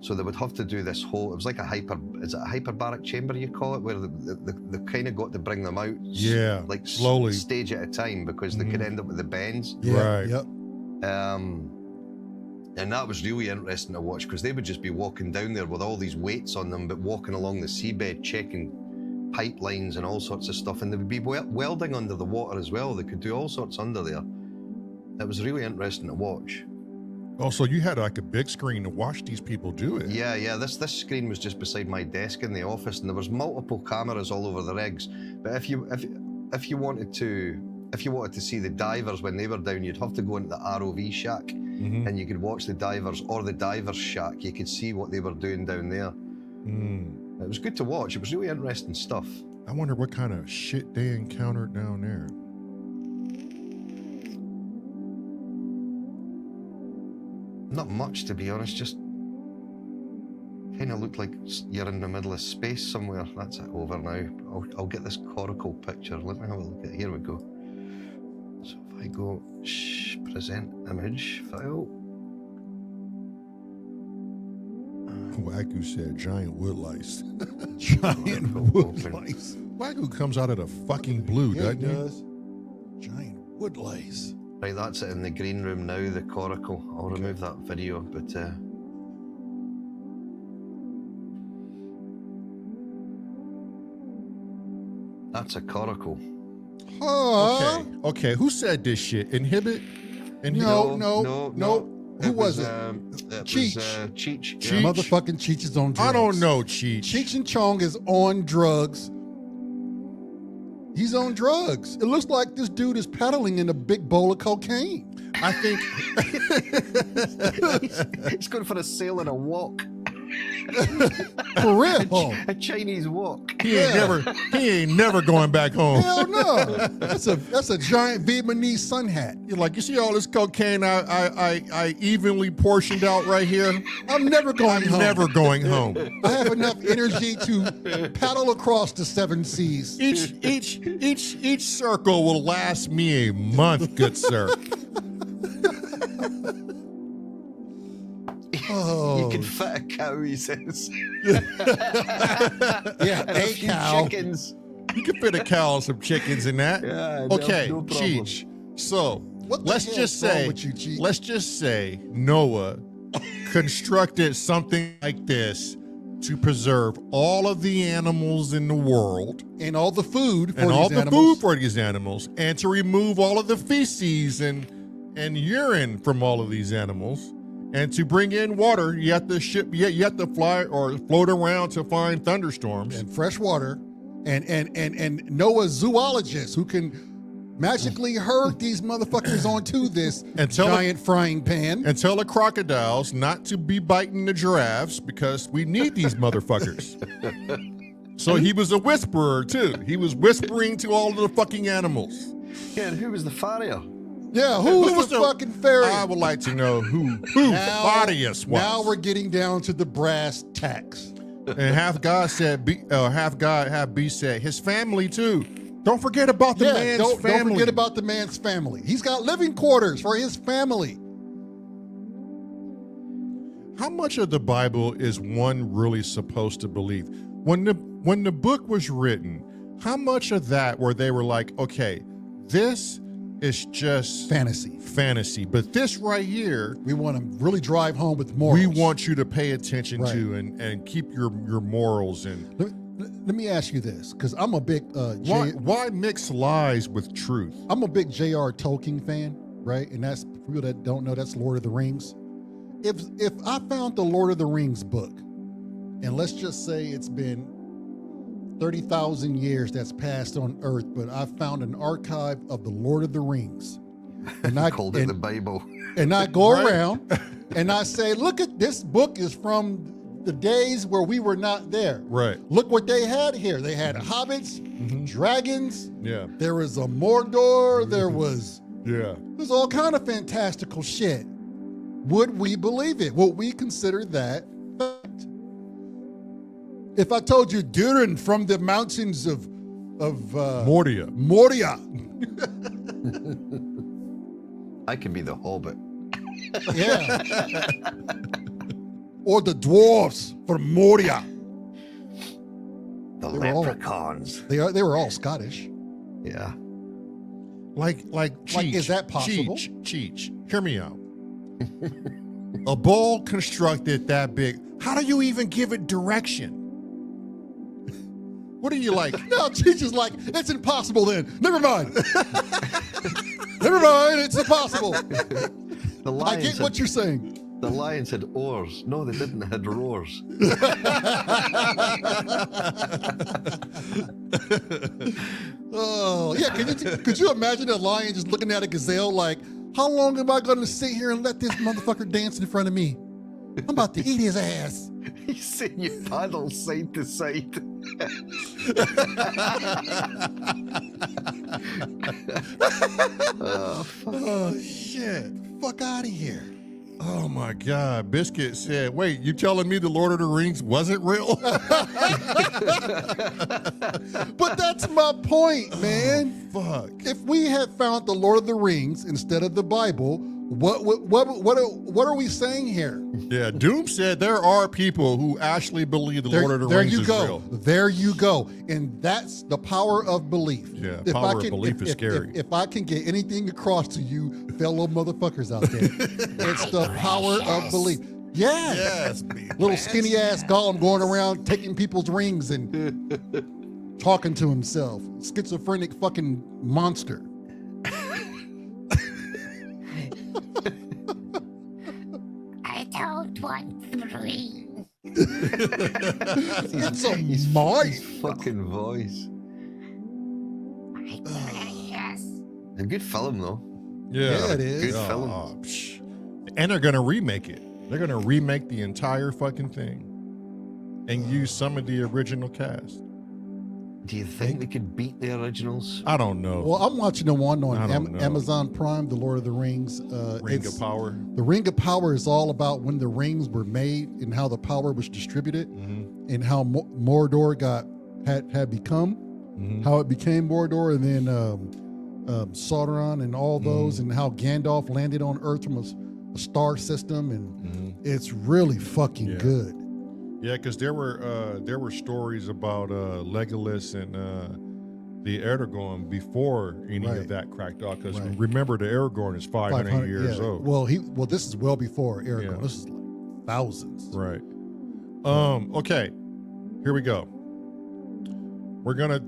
So they would have to do this whole, it was like is it a hyperbaric chamber you call it, where they kind of got to bring them out like slowly, stage at a time, because they could end up with the bends. Yeah. Right. Yep. And that was really interesting to watch because they would just be walking down there with all these weights on them, but walking along the seabed, checking pipelines and all sorts of stuff, and they would be welding under the water as well. They could do all sorts under there. It was really interesting to watch. Oh, so you had like a big screen to watch these people do it? Yeah. This screen was just beside my desk in the office, and there was multiple cameras all over the rigs. But if you wanted to see the divers when they were down, you'd have to go into the ROV shack, and you could watch the divers, or the divers shack. You could see what they were doing down there. It was good to watch. It was really interesting stuff. I wonder what kind of shit they encountered down there. Not much, to be honest. Just kind of look like you're in the middle of space somewhere. That's it. Over now. I'll get this coracle picture. Let me have a look at it. Here we go. So if I go present image file. Wagyu said giant wood lice. Giant wood Open. lice. Wagyu comes out of the fucking blue, Yeah, he doesn't he? does. Giant wood lice. Right, that's it in the green room now, the coracle. I'll remove that video, but that's a coracle. Huh? Okay. Who said this shit? Inhibit? No. Who It was it? Cheech. Cheech. Yeah. Motherfucking Cheech is on drugs. I don't know, Cheech. Cheech and Chong is on drugs. He's on drugs. It looks like this dude is peddling in a big bowl of cocaine. I think He's going for a sail and a walk. For real. A Chinese walk. he ain't never going back home. Hell no. That's a giant Vietnamese sun hat. You're like, you see all this cocaine I evenly portioned out right here? I'm never going home. Never going home. I have enough energy to paddle across the 7 seas. Each circle will last me a month, good sir. Oh. You can fit a cow, he says. Yeah, And a a few cow. chickens. You can fit a cow and some chickens in that. Yeah, Okay, no problem. Cheech. So What the let's hell's just wrong say, with you, Cheech? let's just say Noah constructed something like this to preserve all of the animals in the world And all the food for and these all the animals. food for these animals, and to remove all of the feces and urine from all of these animals. And to bring in water, you have to you have to fly or float around to find thunderstorms. And fresh water. And Noah's zoologist who can magically herd these motherfuckers onto this giant frying pan. And tell the crocodiles not to be biting the giraffes because we need these motherfuckers. So he was a whisperer too. He was whispering to all of the fucking animals. Yeah, and who was the farrier? Yeah, who was the fucking fairy? I would like to know who Thaddeus was. Now we're getting down to the brass tacks. And half God said, half God, half beast said, his family too. Don't forget about the man's family. Don't forget about the man's family. He's got living quarters for his family. How much of the Bible is one really supposed to believe? When the book was written, how much of that where they were like, okay, this is just fantasy, but this right here, we want to really drive home with morals. We want you to pay attention to and keep your morals. And let me ask you this, because I'm a big why mix lies with truth? I'm a big J.R. Tolkien fan, right? And that's, for people that don't know, that's Lord of the Rings. If I found the Lord of the Rings book, and let's just say it's been 30,000 years that's passed on Earth, but I found an archive of the Lord of the Rings. And I called it the Bible. And I go around and I say, look at this book is from the days where we were not there. Right. Look what they had here. They had hobbits, dragons. Yeah. There was a Mordor. There was all kind of fantastical shit. Would we believe it? Would we consider that fact? If I told you Durin from the mountains of Moria. I could be the Hobbit. Yeah. Or the dwarves from Moria. The leprechauns. They were all Scottish. Yeah. Like Cheech. Is that possible? Cheech, hear me out. A ball constructed that big. How do you even give it direction? What are you like? No, Cheech is like, it's impossible then. Never mind. Never mind, it's impossible. I get what you're saying. The lions had oars. No, they didn't. They had roars. Oh, yeah. Could you imagine a lion just looking at a gazelle like, how long am I going to sit here and let this motherfucker dance in front of me? I'm about to eat his ass. He's seeing you paddle side to side. Oh, shit. Fuck out of here. Oh my God. Biscuit said, wait, you telling me the Lord of the Rings wasn't real? But that's my point, man. Oh, fuck. If we had found the Lord of the Rings instead of the Bible, what are we saying here? Yeah, Doom said there are people who actually believe the Lord of the Rings is real. There you go. And that's the power of belief. Yeah, power of belief is scary. If I can get anything across to you, fellow motherfuckers out there, it's the power of belief. Yeah. Yes. Little skinny ass Gollum going around taking people's rings and talking to himself. Schizophrenic fucking monster. I don't want the ring. It's a His mind. fucking voice. My precious. A good film though. Yeah, it is. Good film. Psh. And they're gonna remake it. They're gonna remake the entire fucking thing and use some of the original cast. Do you think they could beat the originals? I don't know. Well, I'm watching the one I on don't know. Amazon Prime, The Lord of the Rings. Ring It's- of Power. The Ring of Power is all about when the rings were made and how the power was distributed, and how Mordor had become, how it became Mordor, and then Sauron and all those, and how Gandalf landed on Earth from a star system, and it's really fucking good. Yeah, because there were stories about Legolas and the Aragorn before any of that cracked off. Because remember, the Aragorn is 500 years old. Well, this is well before Aragorn. Yeah. This is like thousands. Right. Okay. Here we go. We're gonna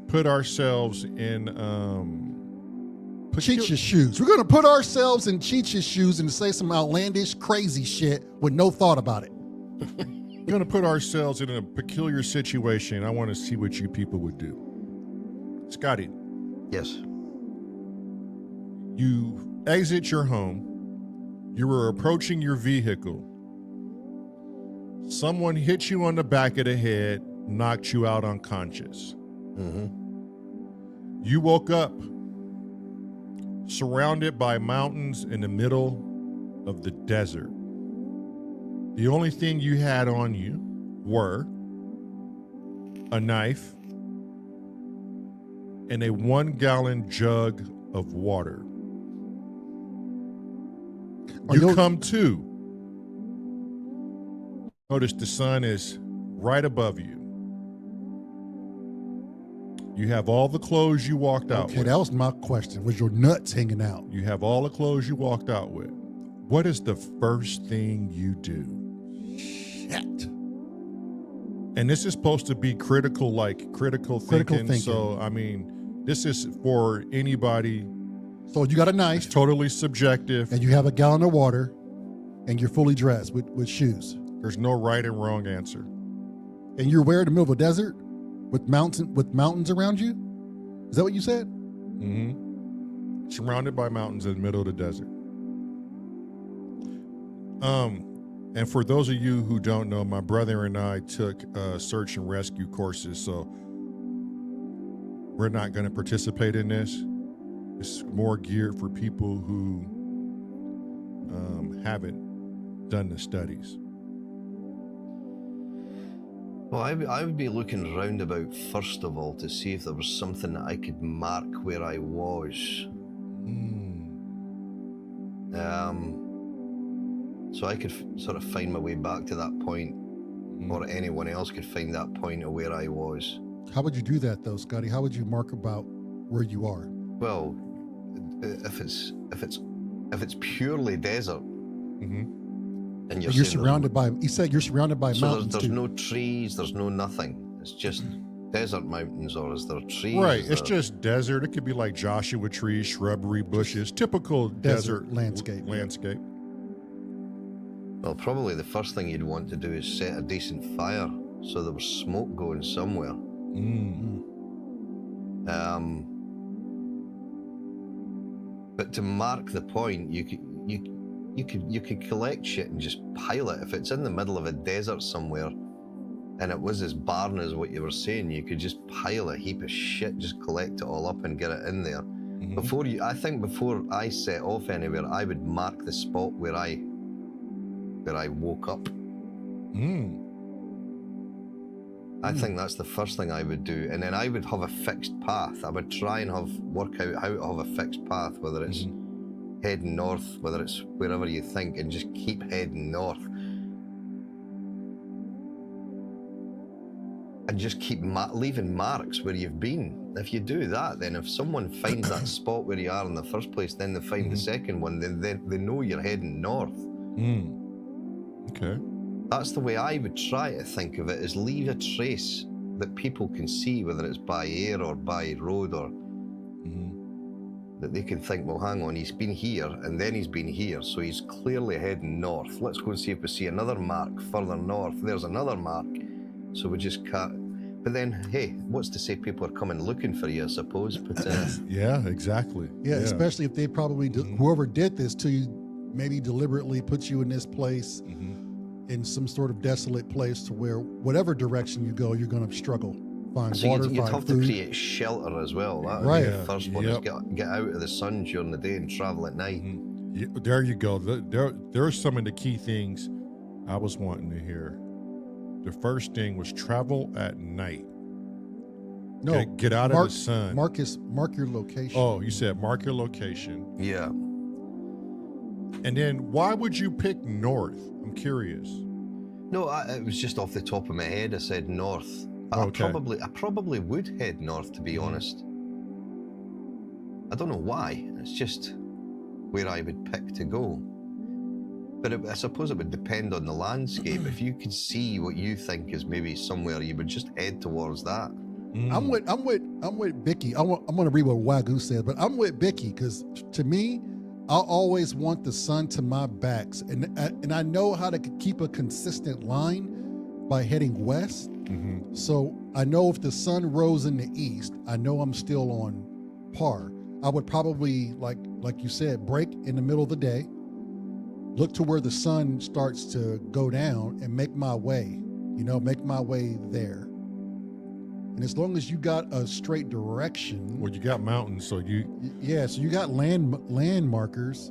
put ourselves in Cheech's shoes. We're gonna put ourselves in Cheech's shoes and say some outlandish, crazy shit with no thought about it. We're gonna put ourselves in a peculiar situation. I want to see what you people would do. Scotty, Yes. you exit your home. You were approaching your vehicle. Someone hit you on the back of the head, knocked you out unconscious. You woke up surrounded by mountains in the middle of the desert. The only thing you had on you were a knife and a 1-gallon jug of water. You come to. Notice the sun is right above you. You have all the clothes you walked out Okay, with. that was my question. Was your nuts hanging out? You have all the clothes you walked out with. What is the first thing you do? Shit. And this is supposed to be critical thinking. So, I mean, this is for anybody. So you got a It's knife, totally subjective. and you have a gallon of water, and you're fully dressed with shoes. There's no right and wrong answer. And you're where in the middle of a desert with mountains around you? Is that what you said? Surrounded by mountains in the middle of the desert. And for those of you who don't know, my brother and I took search and rescue courses, so we're not going to participate in this. It's more geared for people who haven't done the studies. Well, I would be looking roundabout first of all to see if there was something that I could mark where I was. So I could sort of find my way back to that point, or anyone else could find that point of where I was. How would you do that though, Scotty? How would you mark about where you are? Well, if it's purely desert, and you're You're saying surrounded by. You said you're surrounded by so mountains. there's too. no trees, there's no nothing. It's just desert mountains, or is there trees? Right, Is it's there- just desert. It could be like Joshua trees, shrubbery, bushes, typical desert landscape. landscape. Well, probably the first thing you'd want to do is set a decent fire so there was smoke going somewhere. But to mark the point, you could collect shit and just pile it. If it's in the middle of a desert somewhere, and it was as barren as what you were saying, you could just pile a heap of shit, just collect it all up and get it in there. I think before I set off anywhere, I would mark the spot where I woke up. I think that's the first thing I would do, and then I would have a fixed path. I would try and work out how to have a fixed path, whether it's heading north, whether it's wherever you think, and just keep heading north. And just keep leaving marks where you've been. If you do that, then if someone finds that spot where you are in the first place, then they find the second one, then they know you're heading north. Okay. That's the way I would try to think of it, is leave a trace that people can see, whether it's by air or by road, or that they can think, well, hang on, he's been here and then he's been here, so he's clearly heading north. Let's go and see if we see another mark further north. There's another mark. So we just cut. But then, hey, what's to say people are coming looking for you, I suppose. But yeah, exactly. Yeah, especially if they probably, whoever did this to you, maybe deliberately put you in this place, in some sort of desolate place, to where whatever direction you go, you're going to struggle. Find so water, you'd find have food. to create shelter as well. That would Right. be the first one, is get out of the sun during the day and travel at night. There you go. There are some of the key things I was wanting to hear. The first thing was travel at night. No, get out of the sun. Mark your location. Oh, you said mark your location. Yeah. And then why would you pick north? I'm curious. No, it was just off the top of my head. I said north. I probably would head north, to be honest. I don't know why. It's just where I would pick to go. But I suppose it would depend on the landscape. If you could see what you think is maybe somewhere, you would just head towards that. I'm with Bicky. I'm going to read what Wagyu said, but I'm with Bicky, because to me, I always want the sun to my backs, and I know how to keep a consistent line by heading west. So I know if the sun rose in the east, I know I'm still on par. I would probably, like you said, break in the middle of the day, look to where the sun starts to go down, and make my way there. And as long as you got a straight direction. Well, you got mountains, so you. Yeah, so you got land markers.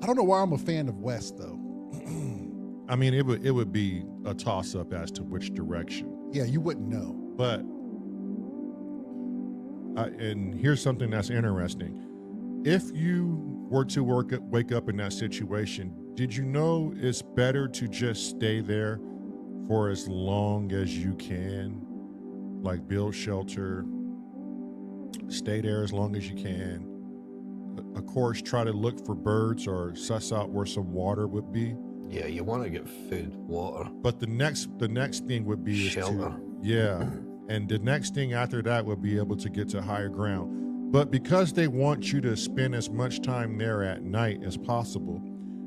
I don't know why I'm a fan of west, though. I mean, it would be a toss up as to which direction. Yeah, you wouldn't know. But, and here's something that's interesting. If you were to wake up in that situation, did you know it's better to just stay there for as long as you can? Like build shelter, stay there as long as you can. Of course, try to look for birds or suss out where some water would be. Yeah, you want to get food, water. But the next thing would be shelter. And the next thing after that would be able to get to higher ground. But because they want you to spend as much time there at night as possible,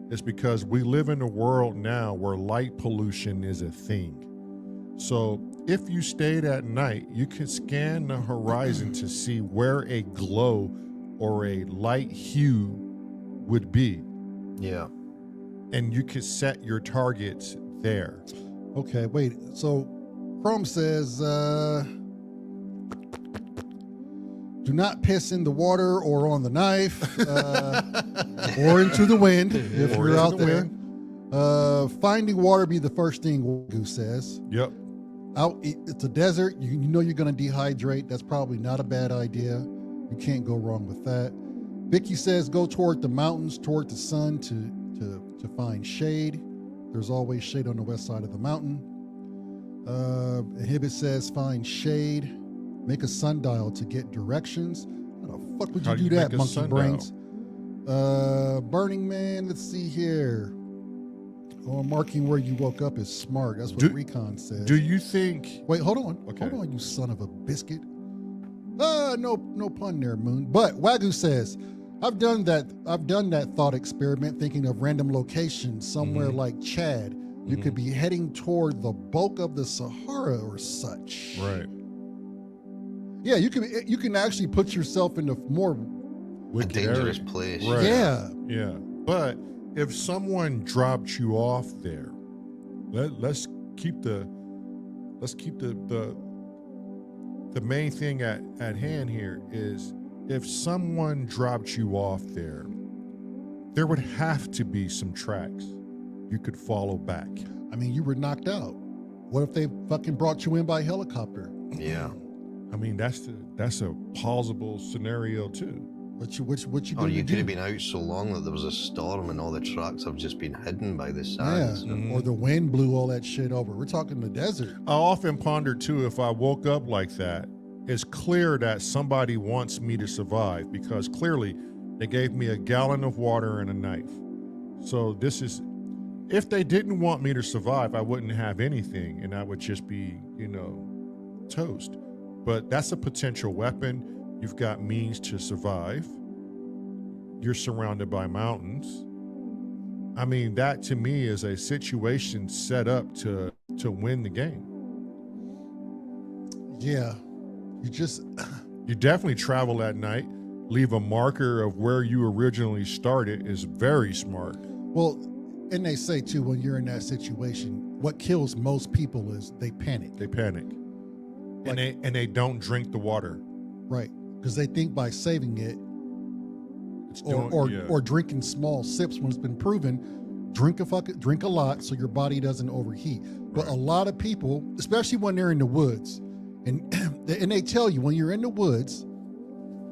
it's because we live in a world now where light pollution is a thing. So if you stayed at night, you can scan the horizon to see where a glow or a light hue would be. Yeah. And you could set your targets there. Okay, wait. So Chrome says, do not piss in the water or on the knife or into the wind if you're out there. Finding water be the first thing Wagyu says. Yep. It's a desert. You know you're going to dehydrate. That's probably not a bad idea. You can't go wrong with that. Vicky says go toward the mountains, toward the sun to find shade. There's always shade on the west side of the mountain. Hibbit says find shade. Make a sundial to get directions. How the fuck would you do that, monkey brains? Burning Man, let's see here. Oh, marking where you woke up is smart. That's what Recon says. Do you think... Wait, hold on. Okay. Hold on, you son of a biscuit. No pun there, Moon. But Wagyu says, I've done that thought experiment thinking of random locations somewhere like Chad. You could be heading toward the bulk of the Sahara or such. Right. Yeah, you can actually put yourself in a more dangerous place. Right. Yeah. Yeah. But if someone dropped you off there, let's keep the main thing at hand here is if someone dropped you off there, there would have to be some tracks you could follow back. I mean, you were knocked out. What if they fucking brought you in by helicopter? Yeah. I mean, that's a plausible scenario too. What you Or you gonna could have do? been out so long that there was a storm and all the tracks have just been hidden by the sand. Yeah, or the wind blew all that shit over. We're talking the desert. I often ponder too, if I woke up like that, it's clear that somebody wants me to survive, because clearly they gave me a gallon of water and a knife. So this is, if they didn't want me to survive, I wouldn't have anything and I would just be, toast. But that's a potential weapon. You've got means to survive. You're surrounded by mountains. I mean, that to me is a situation set up to win the game. Yeah, You definitely travel at night, leave a marker of where you originally started is very smart. well, and they say too, when you're in that situation, what kills most people is they panic, They panic. Like- And they don't drink the water. right? Because they think by saving it It's or doing, or drinking small sips, when it's been proven, drink a lot so your body doesn't overheat. But Right. a lot of people, especially when they're in the woods, and and they tell you when you're in the woods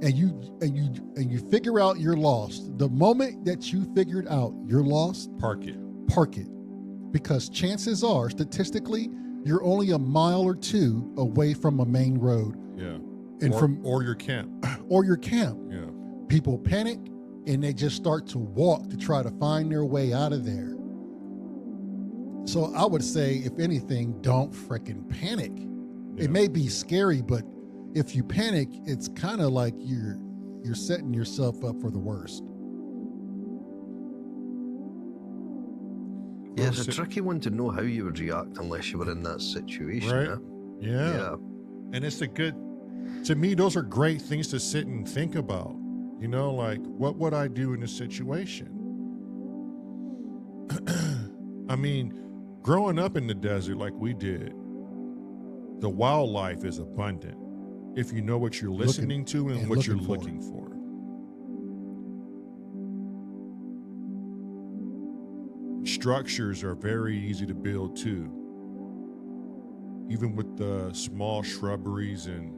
and you figure out you're lost, the moment that you figured out you're lost, park it. park it, because chances are, statistically, you're only a mile or two away from a main road Yeah. and or your camp. or your camp. Yeah. People panic and they just start to walk to try to find their way out of there. So I would say, if anything, don't frickin' panic. Yeah. It may be scary, but if you panic, it's kind of like you're setting yourself up for the worst. Yeah, it's a So- tricky one to know how you would react unless you were in that situation. Right. eh? Yeah. And it's to me, those are great things to sit and think about. Like, what would I do in this situation? I mean, growing up in the desert like we did, the wildlife is abundant if you know what you're listening to and what you're looking for. Structures are very easy to build too, even with the small shrubberies and,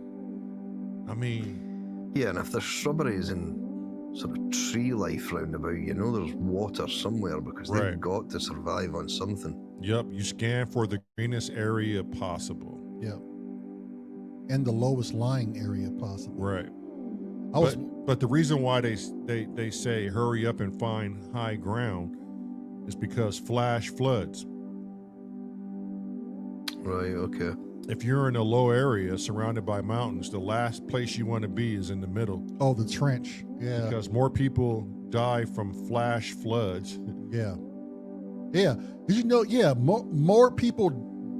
I mean, Yeah, and if there's shrubberies and sort of tree life round about, there's water somewhere because Right. they've got to survive on something. yep, you scan for the greenest area possible. Yeah. And the lowest lying area possible. Right. I was But the reason why they say hurry up and find high ground is because flash floods. Right, okay. If you're in a low area surrounded by mountains, the last place you want to be is in the middle, the trench. Yeah. because more people die from flash floods. Yeah. Yeah. Did you know? Yeah. More people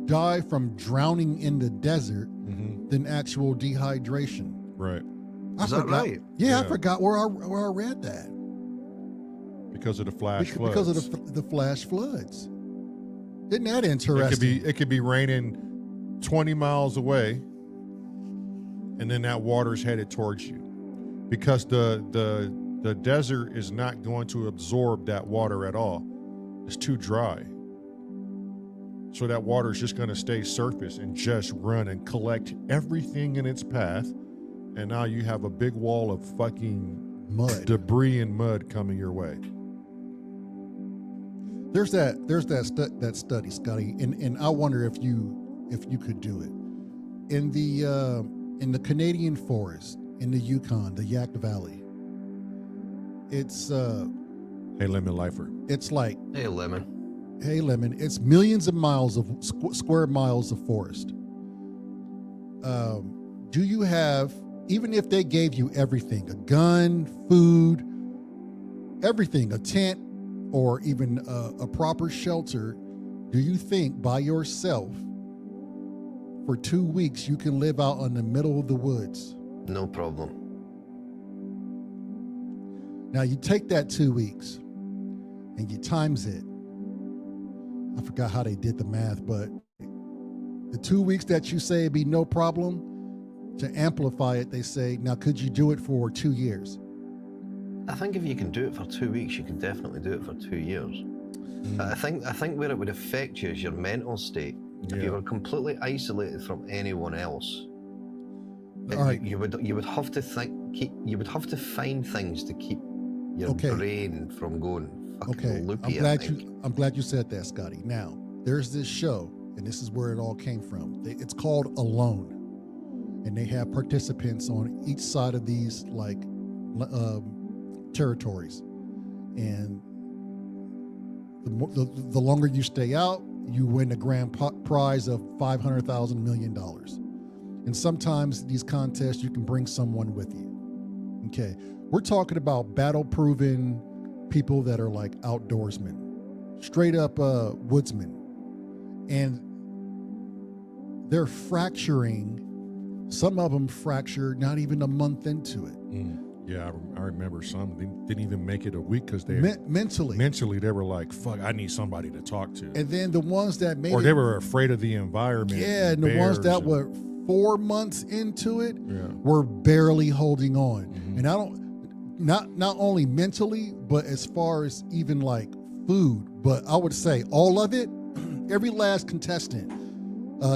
die from drowning in the desert than actual dehydration. Right. Is that right? Yeah, I Yeah. forgot where I read that. Because of the flash floods. Because of the flash floods. Isn't that interesting? It could be raining 20 miles away, and then that water's headed towards you, because the desert is not going to absorb that water at all. It's too dry. So that water is just going to stay surface and just run and collect everything in its path, and now you have a big wall of fucking Mud. debris and mud coming your way. There's that study, Scotty, and I wonder if you could do it in the Canadian forest, in the Yukon, the Yak Valley. It's Hey, Lemon Lifer. it's like, Hey, Lemon. hey Lemon, it's millions of miles of square miles of forest. Do you have, even if they gave you everything, a gun, food, everything, a tent, or even a proper shelter, do you think by yourself for 2 weeks you can live out in the middle of the woods? No problem. Now you take that 2 weeks and you times it. I forgot how they did the math, but the 2 weeks that you say it'd be no problem, to amplify it, they say, now could you do it for 2 years? I think if you can do it for 2 weeks, you can definitely do it for 2 years. I think where it would affect you is your mental state. If you were completely isolated from anyone else, All right. you would have to you would have to find things to keep your brain from going fucking loopy. I'm glad you said that, Scotty. Now, there's this show, and this is where it all came from. It's called Alone, and they have participants on each side of these like territories, and the longer you stay out, you win the grand prize of $500,000 million. And sometimes these contests, you can bring someone with you. Okay, we're talking about battle-proven people that are like outdoorsmen, straight up woodsmen, and they're fracturing. Some of them fractured not even a month into it. Yeah, I remember some. They didn't even make it a week because they mentally they were like, "Fuck, I need somebody to talk to." And then the ones that made they were afraid of the environment. Yeah, and the ones that were 4 months into it were barely holding on. And I don't, not only mentally, but as far as even like food, but I would say all of it. Every last contestant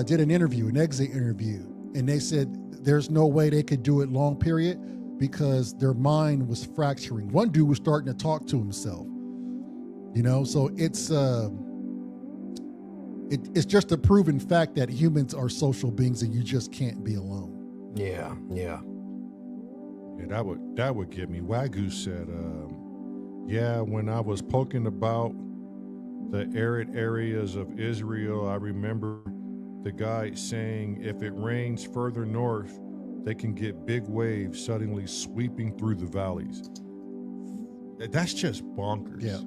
did an exit interview, and they said there's no way they could do it long period, because their mind was fracturing. One dude was starting to talk to himself, so it's just a proven fact that humans are social beings and you just can't be alone. Yeah. That would get me. Wagyu said, when I was poking about the arid areas of Israel, I remember the guide saying if it rains further north, they can get big waves suddenly sweeping through the valleys. That's just bonkers. Yeah.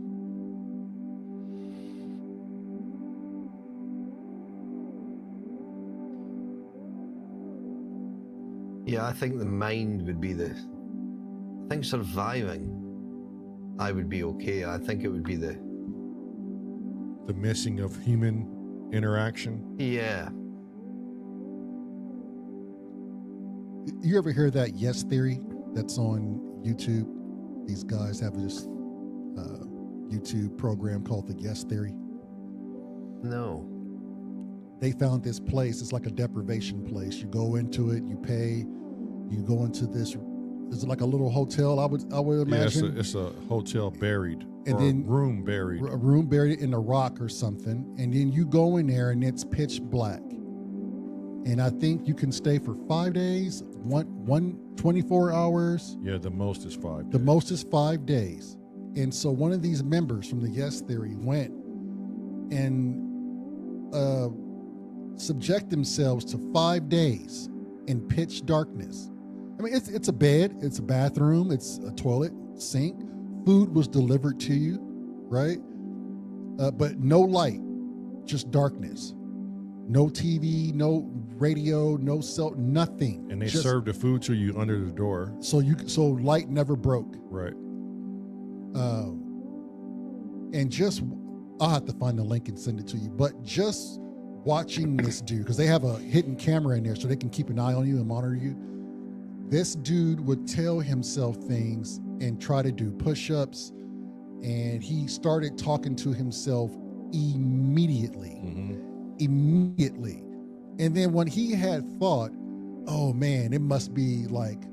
Yeah, I think the mind would be I think surviving, I would be okay. I think it would be the missing of human interaction. Yeah. You ever hear that yes theory that's on YouTube? These guys have this YouTube program called the Yes Theory. No. They found this place. It's like a deprivation place. You go into it, you pay, you go into this. Is it like a little hotel? I would imagine. Yeah, it's a hotel buried, and then room buried, a room buried in a rock or something. And then you go in there, and it's pitch black. And I think you can stay for 5 days, 24 hours. Yeah, the most is 5 days. The most is 5 days. And so one of these members from the Yes Theory went and subject themselves to 5 days in pitch darkness. I mean, it's a bed, it's a bathroom, it's a toilet, sink. Food was delivered to you, right? But no light, just darkness. No TV, no radio, no cell, nothing. And they served the food to you under the door. So light never broke. Right. And I'll have to find the link and send it to you. But just watching this dude, because they have a hidden camera in there so they can keep an eye on you and monitor you. This dude would tell himself things and try to do push-ups, and he started talking to himself immediately. Immediately. And then when he had thought, oh man, it must be like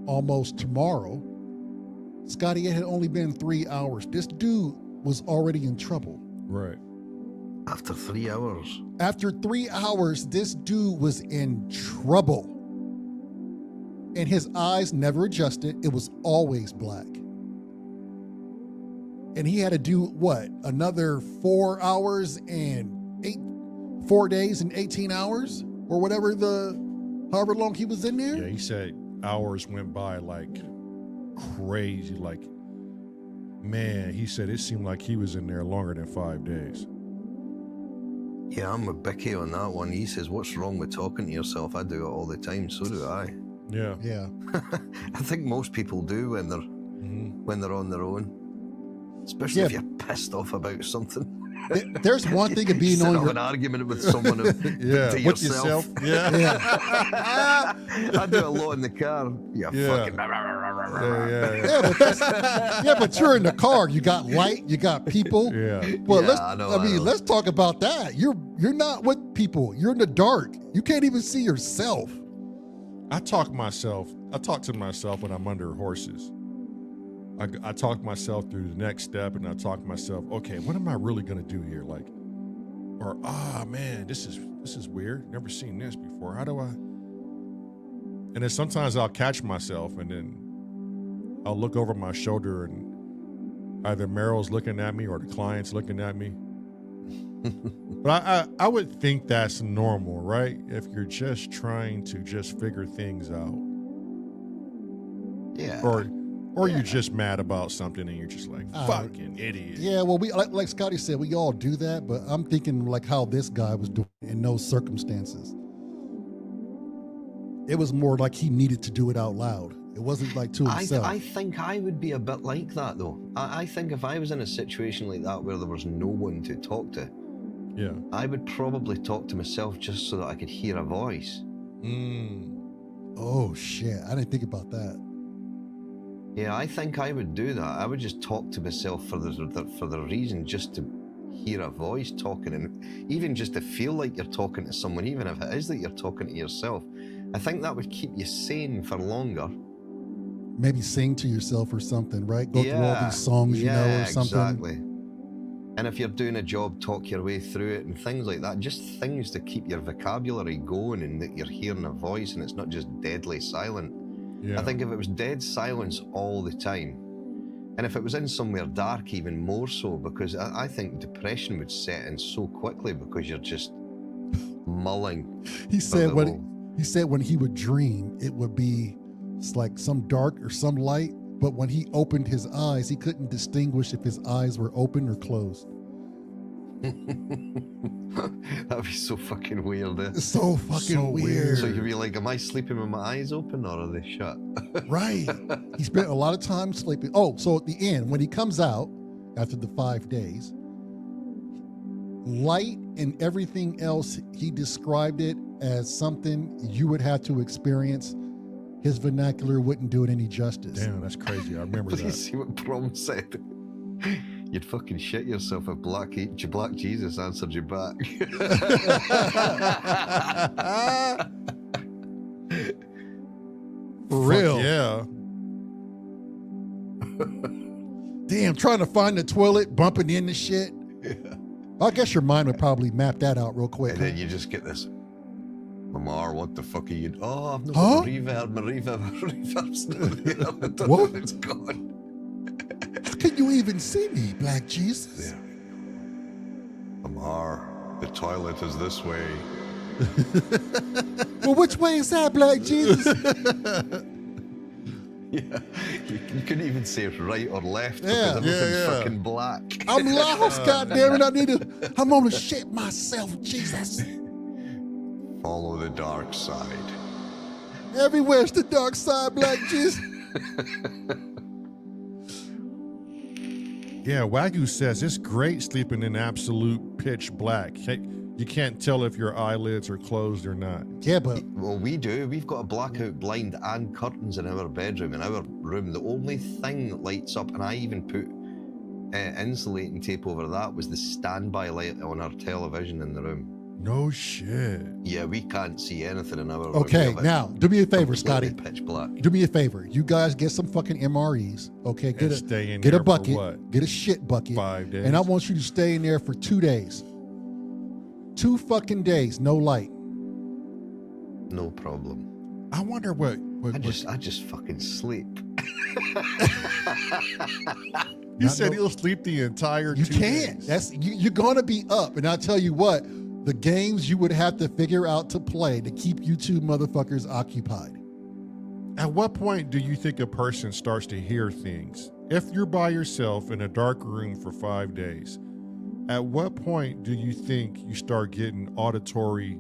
almost tomorrow, Scotty, it had only been 3 hours. This dude was already in trouble. Right. After 3 hours. After 3 hours, this dude was in trouble. And his eyes never adjusted. It was always black. And he had to do what? Another 4 hours and 4 days and 18 hours? Or whatever however long he was in there? Yeah, he said hours went by like crazy. Like, man, he said it seemed like he was in there longer than 5 days. Yeah, I'm with Bicky on that one. He says, what's wrong with talking to yourself? I do it all the time. So do I. Yeah. Yeah. I think most people do when they're on their own. Especially if you're pissed off about something. There's one thing of being Set on up your an argument with someone to with yourself. yourself. Yeah. yeah. I do it a lot in the car. Yeah, Yeah. fucking. But you're in the car. You got light. You got people. Yeah. Well, Yeah, I know. let's talk about that. You're not with people. You're in the dark. You can't even see yourself. I talk to myself when I'm under horses. I talk myself through the next step, and I talk to myself, okay, what am I really gonna do here? Like, or man, this is weird. Never seen this before. How do I? And then sometimes I'll catch myself, and then I'll look over my shoulder, and either Meryl's looking at me or the client's looking at me. But I would think that's normal, right? If you're just trying to just figure things out. Yeah. Or you're just mad about something and you're just like, fucking idiot. Yeah, well, we like Scotty said, we all do that, but I'm thinking like how this guy was doing in those circumstances. It was more like he needed to do it out loud. It wasn't like to himself. I think I would be a bit like that, though. I think if I was in a situation like that where there was no one to talk to, Yeah. I would probably talk to myself just so that I could hear a voice. Oh, shit. I didn't think about that. Yeah, I think I would do that. I would just talk to myself for the reason just to hear a voice talking, and even just to feel like you're talking to someone, even if it is that you're talking to yourself. I think that would keep you sane for longer. Maybe sing to yourself or something, right? Go through all these songs you know or something. Exactly. And if you're doing a job, talk your way through it and things like that. Just things to keep your vocabulary going and that you're hearing a voice and it's not just deadly silent. Yeah. I think if it was dead silence all the time, and if it was in somewhere dark even more so, because I think depression would set in so quickly because you're just mulling. He said when he would dream, it would be like some dark or some light, but when he opened his eyes, he couldn't distinguish if his eyes were open or closed. That'd be so fucking weird. It's so fucking weird. So you'd be like, am I sleeping with my eyes open or are they shut? Right. He spent a lot of time sleeping. Oh, so at the end, when he comes out after the 5 days, light and everything else, he described it as something you would have to experience. His vernacular wouldn't do it any justice. Damn, that's crazy. I remember Did you that. see what Prom said? You'd fucking shit yourself if Black Jesus answered you back. For real. Fuck yeah. Damn, trying to find the toilet, bumping into shit. Yeah. I guess your mind would probably map that out real quick. And then you just get this, Lamar, what the fuck are you? Oh, I've not Huh? got reverb. My reverb's not there. What? It's gone. How can you even see me, Black Jesus? Yeah. Lamar, the toilet is this way. Well, which way is that, Black Jesus? Yeah, you couldn't even say right or left Yeah. because everything's Yeah. fucking black. I'm lost, goddammit. I'm gonna shit myself, Jesus. Follow the dark side. Everywhere's the dark side, Black Jesus. Yeah, Wagyu says it's great sleeping in absolute pitch black. You can't tell if your eyelids are closed or not. Yeah, but Well, we do. We've got a blackout blind and curtains in our bedroom. In our room, the only thing that lights up, and I even put insulating tape over that, was the standby light on our television in the room. No shit. Yeah, we can't see anything in our room. okay, We have it now do me a favor, completely Scotty. Pitch black. Do me a favor. You guys get some fucking MREs. Okay, And stay in get there a for bucket. what? Get a shit bucket. 5 days. And I want you to stay in there for 2 days. 2 fucking days, no light. No problem. I wonder what I just fucking sleep. he said he'll sleep the entire You 2 can't. days. That's you're gonna be up. And I'll tell you what, the games you would have to figure out to play to keep you two motherfuckers occupied. At what point do you think a person starts to hear things? If you're by yourself in a dark room for 5 days, at what point do you think you start getting auditory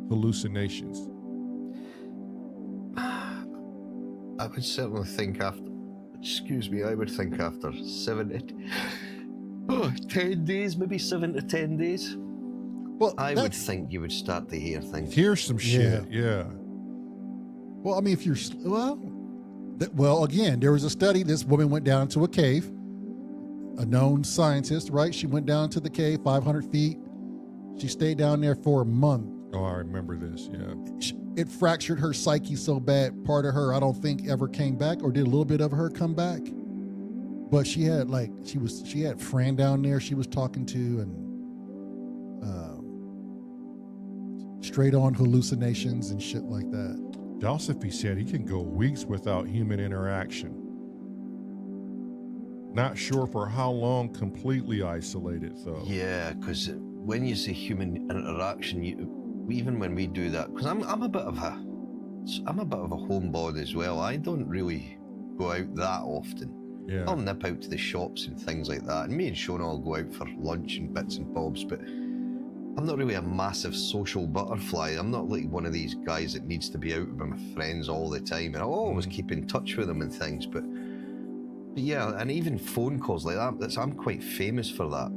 hallucinations? I would certainly think after, I would think after 7 to 10 days, maybe 7 to 10 days. Well, I would think you would start to hear things. Here's some shit. Yeah. Well, I mean, if you're well, again, there was a study. This woman went down to a cave. A known scientist, right? She went down to the cave, 500 feet. She stayed down there for a month. Oh, I remember this. Yeah. It fractured her psyche so bad. Part of her, I don't think, ever came back, or did a little bit of her come back. But she had she had Fran down there she was talking to, and straight on hallucinations and shit like that. Dalsify said he can go weeks without human interaction. Not sure for how long completely isolated, though. Yeah, because when you say human interaction, even when we do that, because I'm a bit of a homebody as well. I don't really go out that often. Yeah. I'll nip out to the shops and things like that, and me and Shona will go out for lunch and bits and bobs, but I'm not really a massive social butterfly. I'm not like one of these guys that needs to be out with my friends all the time, and I'll always keep in touch with them and things, but yeah, and even phone calls like that, I'm quite famous for that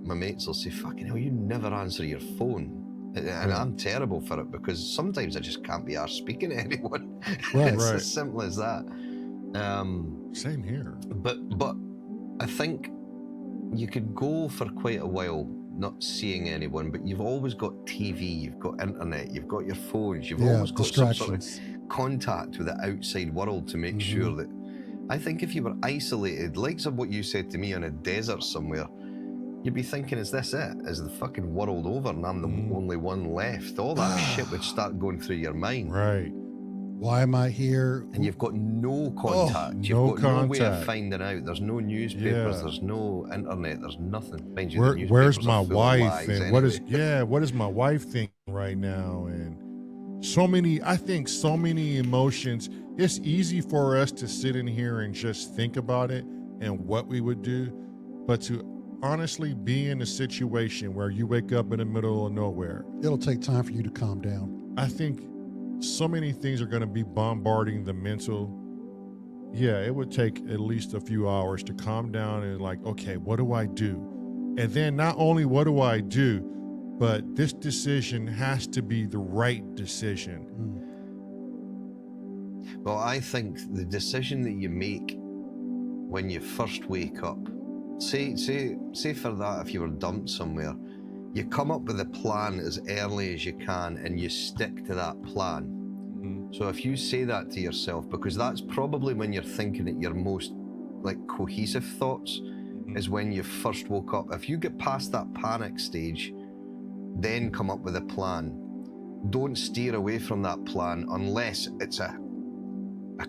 my mates will say, fucking hell, you never answer your phone. And I'm terrible for it, because sometimes I just can't be arsed speaking to anyone. Right, It's as simple as that. Same here. But I think you could go for quite a while not seeing anyone, but you've always got TV, you've got internet, you've got your phones, you've always got some sort of contact with the outside world to make sure that. I think if you were isolated, like what you said to me, on a desert somewhere, you'd be thinking, is this it? Is the fucking world over and I'm the only one left? All that shit would start going through your mind. Right. Why am I here? And you've got no contact. You've got no way of finding out. There's no newspapers. There's no internet. There's nothing. Mind you, where's my wife? And anyway. what is my wife thinking right now? And so many emotions. It's easy for us to sit in here and just think about it and what we would do, but to honestly be in a situation where you wake up in the middle of nowhere, it'll take time for you to calm down. I think so many things are going to be bombarding the mental. Yeah, it would take at least a few hours to calm down and like, okay, what do I do? And then not only what do I do, but this decision has to be the right decision. Well, I think the decision that you make when you first wake up, say for that, if you were dumped somewhere, you come up with a plan as early as you can and you stick to that plan. So if you say that to yourself, because that's probably when you're thinking at your most like cohesive thoughts, is when you first woke up. If you get past that panic stage, then come up with a plan. Don't steer away from that plan unless it's a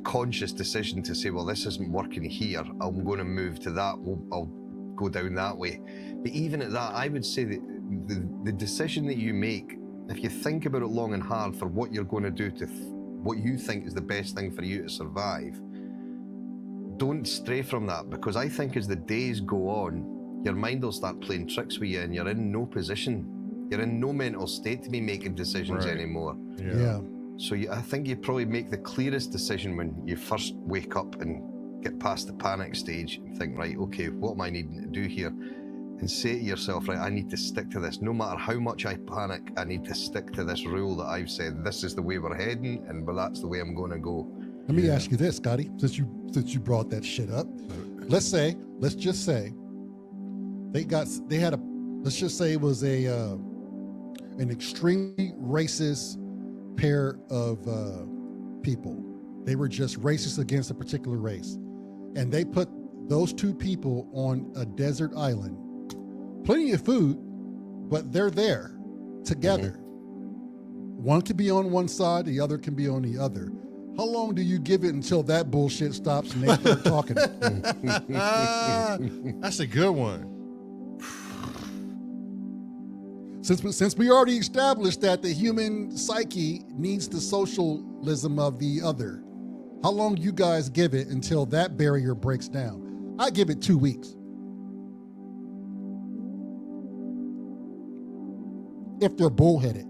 conscious decision to say, well, this isn't working here, I'm going to move to that, I'll go down that way. But even at that, I would say that the decision that you make, if you think about it long and hard for what you're going to do to what you think is the best thing for you to survive, don't stray from that, because I think as the days go on, your mind will start playing tricks with you and you're in no position, you're in no mental state to be making decisions anymore. Yeah. So I think you probably make the clearest decision when you first wake up and get past the panic stage and think, right, okay, what am I needing to do here? And say to yourself, right, I need to stick to this. No matter how much I panic, I need to stick to this rule that I've said. This is the way we're heading, and that's the way I'm going to go. Let me ask you this, Scotty, since you brought that shit up. Let's just say let's just say it was an extremely racist pair of people. They were just racist against a particular race, and they put those two people on a desert island. Plenty of food, but they're there together. One can be on one side, the other can be on the other. How long do you give it until that bullshit stops and they start talking? That's a good one. Since we already established that the human psyche needs the socialism of the other, how long do you guys give it until that barrier breaks down? I give it 2 weeks. If they're bullheaded.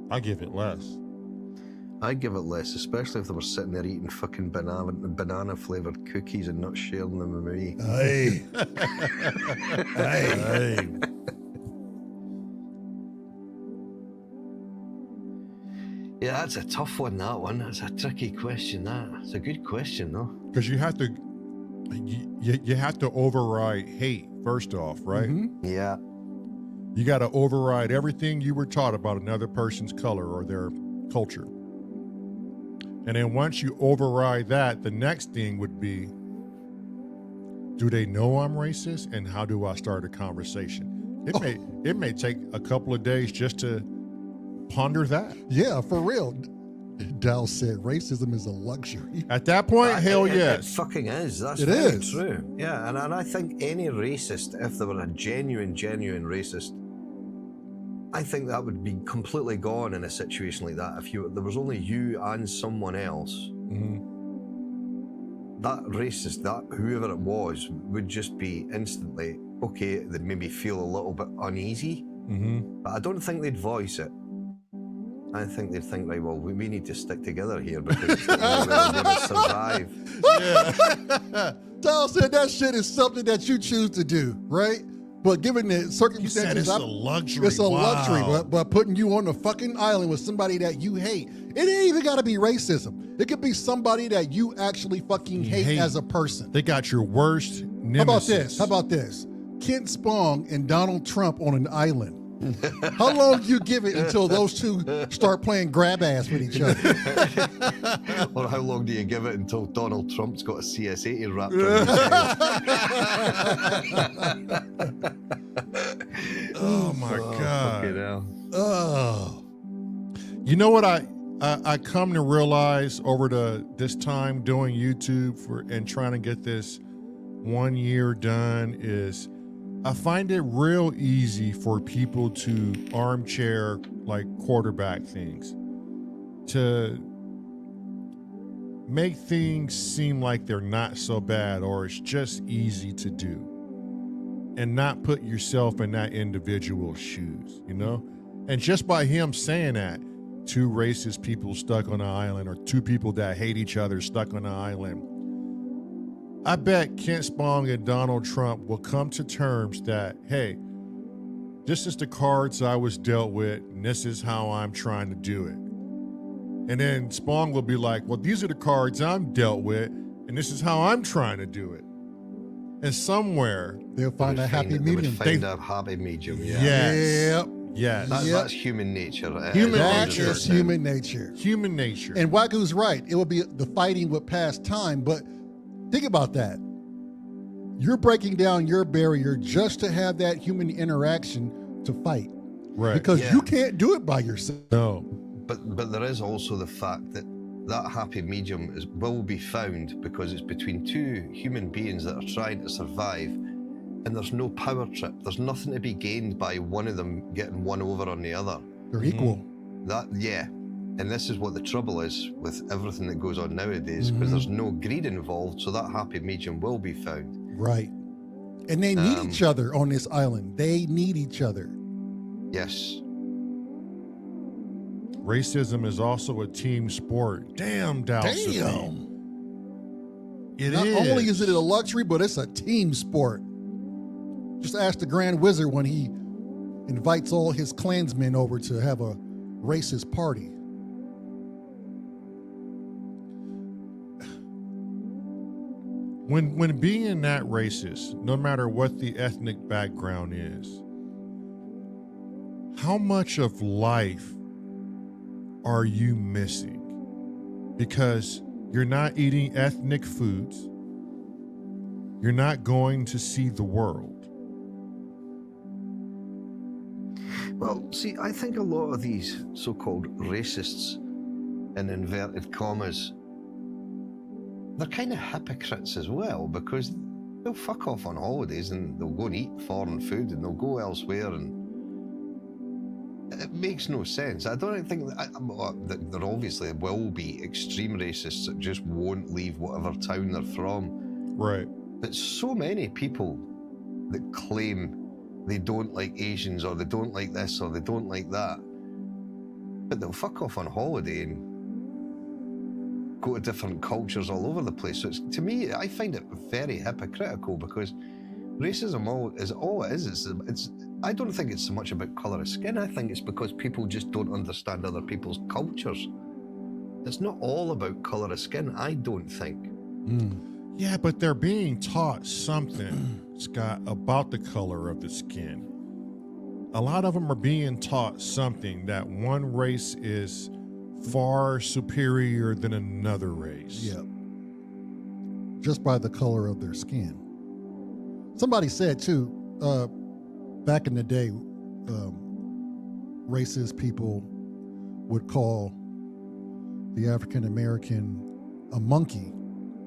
I give it less. I'd give it less, especially if they were sitting there eating fucking banana flavored cookies and not sharing them with me. Hey. Hey. Yeah, that's a tough one, that one. That's a tricky question, that. It's a good question, though. Because you have to override hate first off, right? Mm-hmm. Yeah. You got to override everything you were taught about another person's color or their culture. And then once you override that, the next thing would be, do they know I'm racist? And how do I start a conversation? It may take a couple of days just to ponder that. Yeah, for real. Dow said racism is a luxury. At that point, hell yes. It fucking is. That's It very is. true. Yeah, and I think any racist, if they were a genuine racist, I think that would be completely gone in a situation like that. If there was only you and someone else, Mm-hmm. that racist, that whoever it was, would just be instantly, okay, they'd maybe feel a little bit uneasy, Mm-hmm. but I don't think they'd voice it. I think they'd think, right, well, we need to stick together here because it's the only way we're going to survive. Yeah. Dow said that shit is something that you choose to do, right? But given the You circumstances, said it's a luxury. it's a luxury. Wow. But putting you on a fucking island with somebody that you hate, it ain't even got to be racism. It could be somebody that you actually fucking hate as a person. They got your worst nemesis. How about this? Kent Spong and Donald Trump on an island. How long do you give it until those two start playing grab ass with each other? Or how long do you give it until Donald Trump's got a CS-80 wrapped around his head? Oh my God. Fucking hell. Oh, You know what I come to realize over this time doing YouTube and trying to get this 1 year done is I find it real easy for people to armchair like quarterback things, to make things seem like they're not so bad or it's just easy to do, and not put yourself in that individual's shoes, you know? And just by him saying that, two racist people stuck on an island or two people that hate each other stuck on an island, I bet Kent Spong and Donald Trump will come to terms that, hey, this is the cards I was dealt with, and this is how I'm trying to do it. And then Spong will be like, well, these are the cards I'm dealt with, and this is how I'm trying to do it. And somewhere, they'll find a happy They would medium. find a happy medium, yeah. yes, Yep. yes, That's human nature. Human That nature. is human nature. human nature. And Wagu's right. It will be the fighting would pass time, but think about that. You're breaking down your barrier just to have that human interaction to fight. Right. Because Yeah. you can't do it by yourself. No. But there is also the fact that that happy medium will be found because it's between two human beings that are trying to survive, and there's no power trip. There's nothing to be gained by one of them getting one over on the other. They're equal. And this is what the trouble is with everything that goes on nowadays, because there's no greed involved, so that happy medium will be found. Right. And they need each other on this island. They need each other. Yes. Racism is also a team sport. Damn, Dallas. Damn. It Not is. only is it a luxury, but it's a team sport. Just ask the Grand Wizard when he invites all his clansmen over to have a racist party. When being that racist, no matter what the ethnic background is, how much of life are you missing? Because you're not eating ethnic foods. You're not going to see the world. Well, see, I think a lot of these so-called racists, in inverted commas, they're kind of hypocrites as well, because they'll fuck off on holidays and they'll go and eat foreign food and they'll go elsewhere, and it makes no sense. I don't think that there obviously will be extreme racists that just won't leave whatever town they're from. Right. But so many people that claim they don't like Asians, or they don't like this, or they don't like that, but they'll fuck off on holiday and go to different cultures all over the place. So to me, I find it very hypocritical because racism is all it is. It's I don't think it's so much about colour of skin. I think it's because people just don't understand other people's cultures. It's not all about colour of skin, I don't think. Yeah, but they're being taught something, Scott, about the color of the skin. A lot of them are being taught something, that one race is far superior than another race. Yeah. Just by the color of their skin. Somebody said too, back in the day, racist people would call the African American a monkey.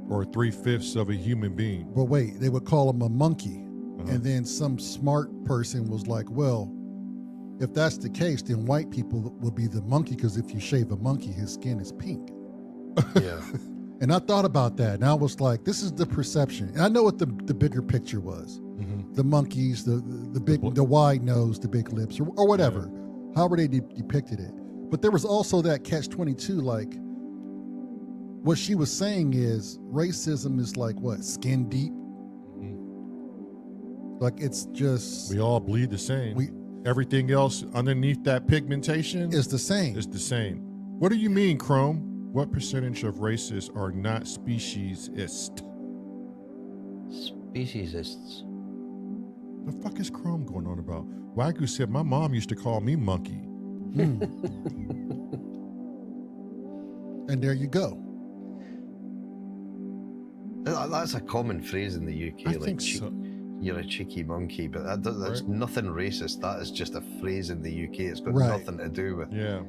Or 3/5 of a human being. But wait, they would call him a monkey. And then some smart person was like, well, if that's the case, then white people will be the monkey, because if you shave a monkey, his skin is pink. Yeah. And I thought about that, and I was like, this is the perception. And I know what the bigger picture was. The monkeys, the big, the wide nose, the big lips, or whatever, however they depicted it. But there was also that catch-22, like, what she was saying is racism is like what, skin deep? Like it's just, we all bleed the same. Everything else underneath that pigmentation is the same. It's the same. What do you mean, Chrome? What percentage of races are not speciesist? Speciesists. The fuck is Chrome going on about? Wagyu said my mom used to call me monkey. And there you go. That's a common phrase in the UK. I think so. You're a cheeky monkey, but that's nothing racist. That is just a phrase in the UK. It's got Right. nothing to do with. Yeah.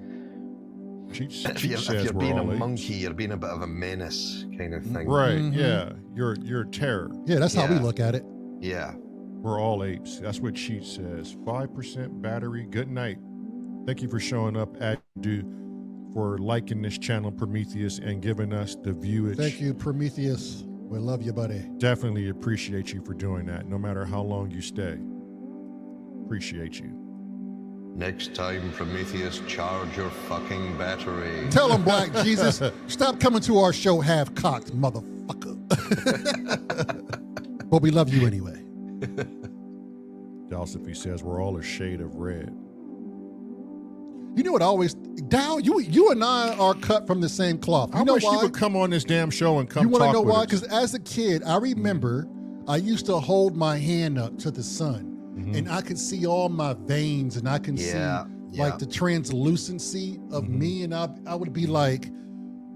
If you're being a monkey, you're being a bit of a menace, kind of thing. Right. Yeah. You're a terror. Yeah, that's how we look at it. Yeah. We're all apes. That's what Cheat says. 5% battery. Good night. Thank you for showing up, Adu, for liking this channel, Prometheus, and giving us the viewage. Thank you, Prometheus. We love you, buddy. Definitely appreciate you for doing that, no matter how long you stay. Appreciate you. Next time, Prometheus, charge your fucking battery. Tell him, Black Jesus, stop coming to our show half-cocked, motherfucker. But we love you anyway. Dalsophy says we're all a shade of red. You know what I always, Dow, you and I are cut from the same cloth. You I know wish why? you would come on this damn show and come You want to talk know with why? us. Because as a kid, I remember I used to hold my hand up to the sun, and I could see all my veins, and I can see like the translucency of me, and I would be like,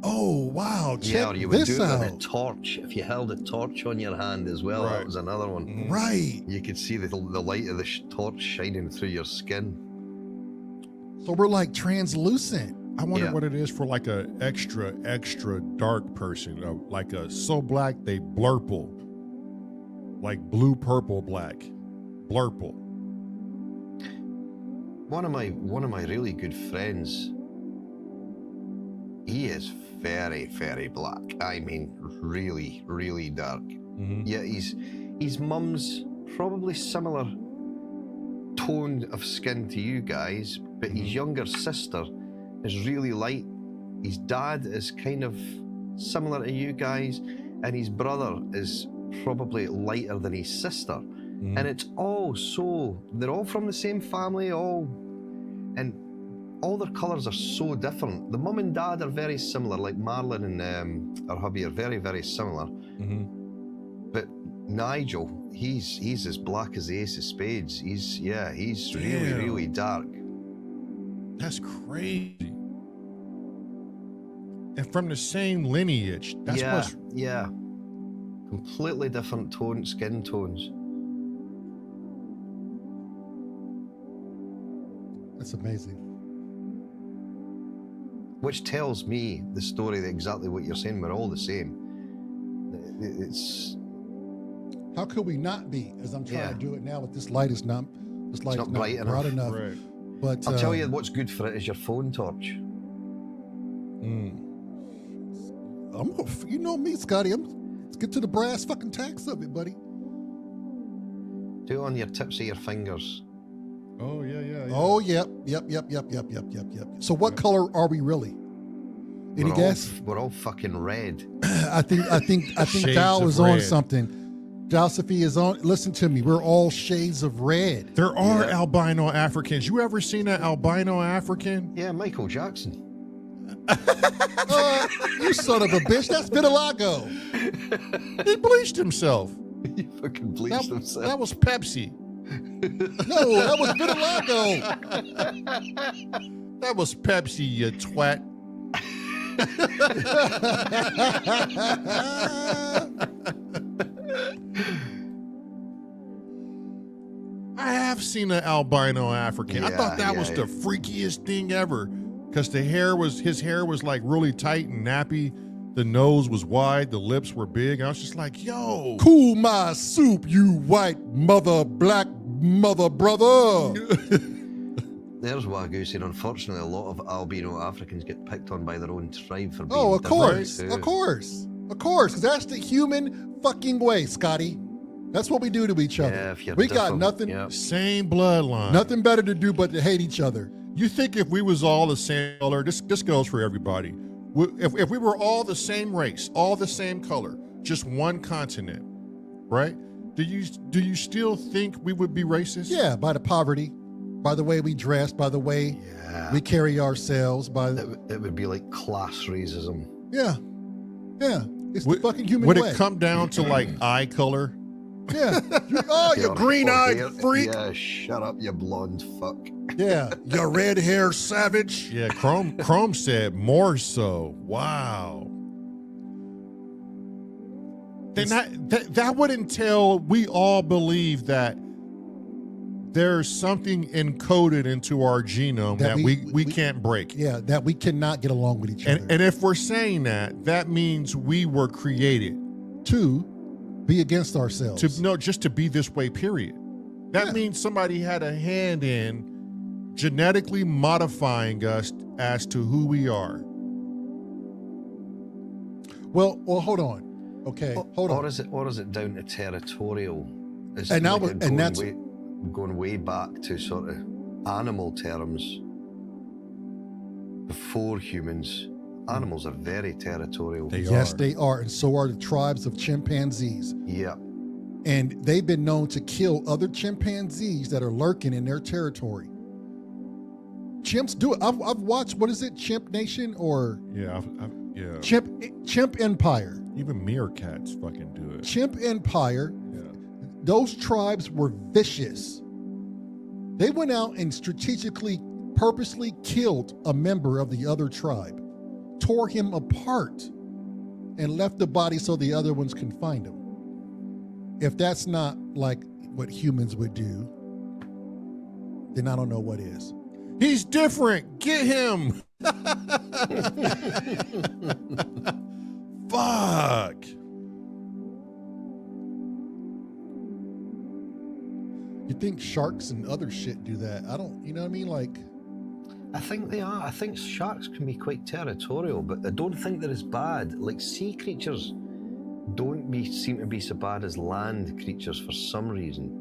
oh wow, check or you would this do it out. with a torch. If you held a torch on your hand as well, that was another one. Right. You could see the light of the torch shining through your skin. So we're like translucent. I wonder what it is for like a extra dark person, like a so black they blurple, like blue, purple, black, blurple. One of my really good friends, he is very, very black. I mean, really, really dark. Yeah, his mum's probably similar tone of skin to you guys, but his younger sister is really light. His dad is kind of similar to you guys, and his brother is probably lighter than his sister. And it's all they're all from the same family, and all their colours are so different. The mum and dad are very similar, like Marlon and her hubby are very, very similar. But Nigel, he's as black as the ace of spades. He's really, really dark. That's crazy. And from the same lineage. That's completely different skin tones. That's amazing. Which tells me the story that exactly what you're saying. We're all the same. It's how could we not be? As I'm trying to do it now, with this light is not bright enough. Right. But I'll tell you what's good for it is your phone torch. You know me, Scotty. Let's get to the brass fucking tacks of it, buddy. Do it on your tips of your fingers. Oh yeah. Oh yep. So what color are we really? Any guess? We're all fucking red. I think Shades Dal of is on red. something. Dalsophy is on. Listen to me. We're all shades of red. There are Yeah. albino Africans. You ever seen an albino African? Yeah, Michael Jackson. You son of a bitch. That's vitiligo. He bleached himself. He fucking bleached himself. That was Pepsi. No, that was vitiligo. That was Pepsi, you twat. I have seen an albino African. I thought that was the freakiest thing ever, because his hair was like really tight and nappy. The nose was wide, the lips were big. I was just like, yo. Cool my soup, you white mother, black mother brother. There's Wagyu saying, unfortunately, a lot of albino Africans get picked on by their own tribe for being Oh, of different course. too. Of course. Of course. Because that's the human fucking way, Scotty. That's what we do to each other. Yeah, if you're We got different, nothing, yeah. Same bloodline. nothing better to do but to hate each other. You think if we was all the same color, this goes for everybody. If we were all the same race, all the same color, just one continent, right? Do you still think we would be racist? Yeah, by the poverty, by the way we dress, by the way we carry ourselves, by It would be like class racism. yeah. It's the fucking human Would way. it come down to like eye color? Yeah. Oh, you Yeah, green-eyed hair- freak. Yeah, shut up, you blonde fuck. Yeah. You red hair savage. Yeah, Chrome said more so. Wow. Then that would entail we all believe that there's something encoded into our genome that we can't break. Yeah, that we cannot get along with each other. And if we're saying that means we were created to be against ourselves. just to be this way, period. That means somebody had a hand in genetically modifying us as to who we are. Well, hold on. Okay, hold on. Or is it down to territorial? Is And it now- like and that's- going way back to sort of animal terms. Before humans, animals are very territorial. Yes, they are, and so are the tribes of chimpanzees. Yeah. And they've been known to kill other chimpanzees that are lurking in their territory. Chimps do it. I've watched, what is it, Chimp Nation or Yeah. Chimp Empire? Even meerkats fucking do it. Chimp Empire. Yeah. Those tribes were vicious. They went out and strategically, purposely killed a member of the other tribe, tore him apart, and left the body so the other ones can find him. If that's not like what humans would do, then I don't know what is. He's different. Get him. Fuck. You think sharks and other shit do that? I don't, you know what I mean? Like, I think they are. I think sharks can be quite territorial, but I don't think they're as bad. Like sea creatures seem to be so bad as land creatures for some reason.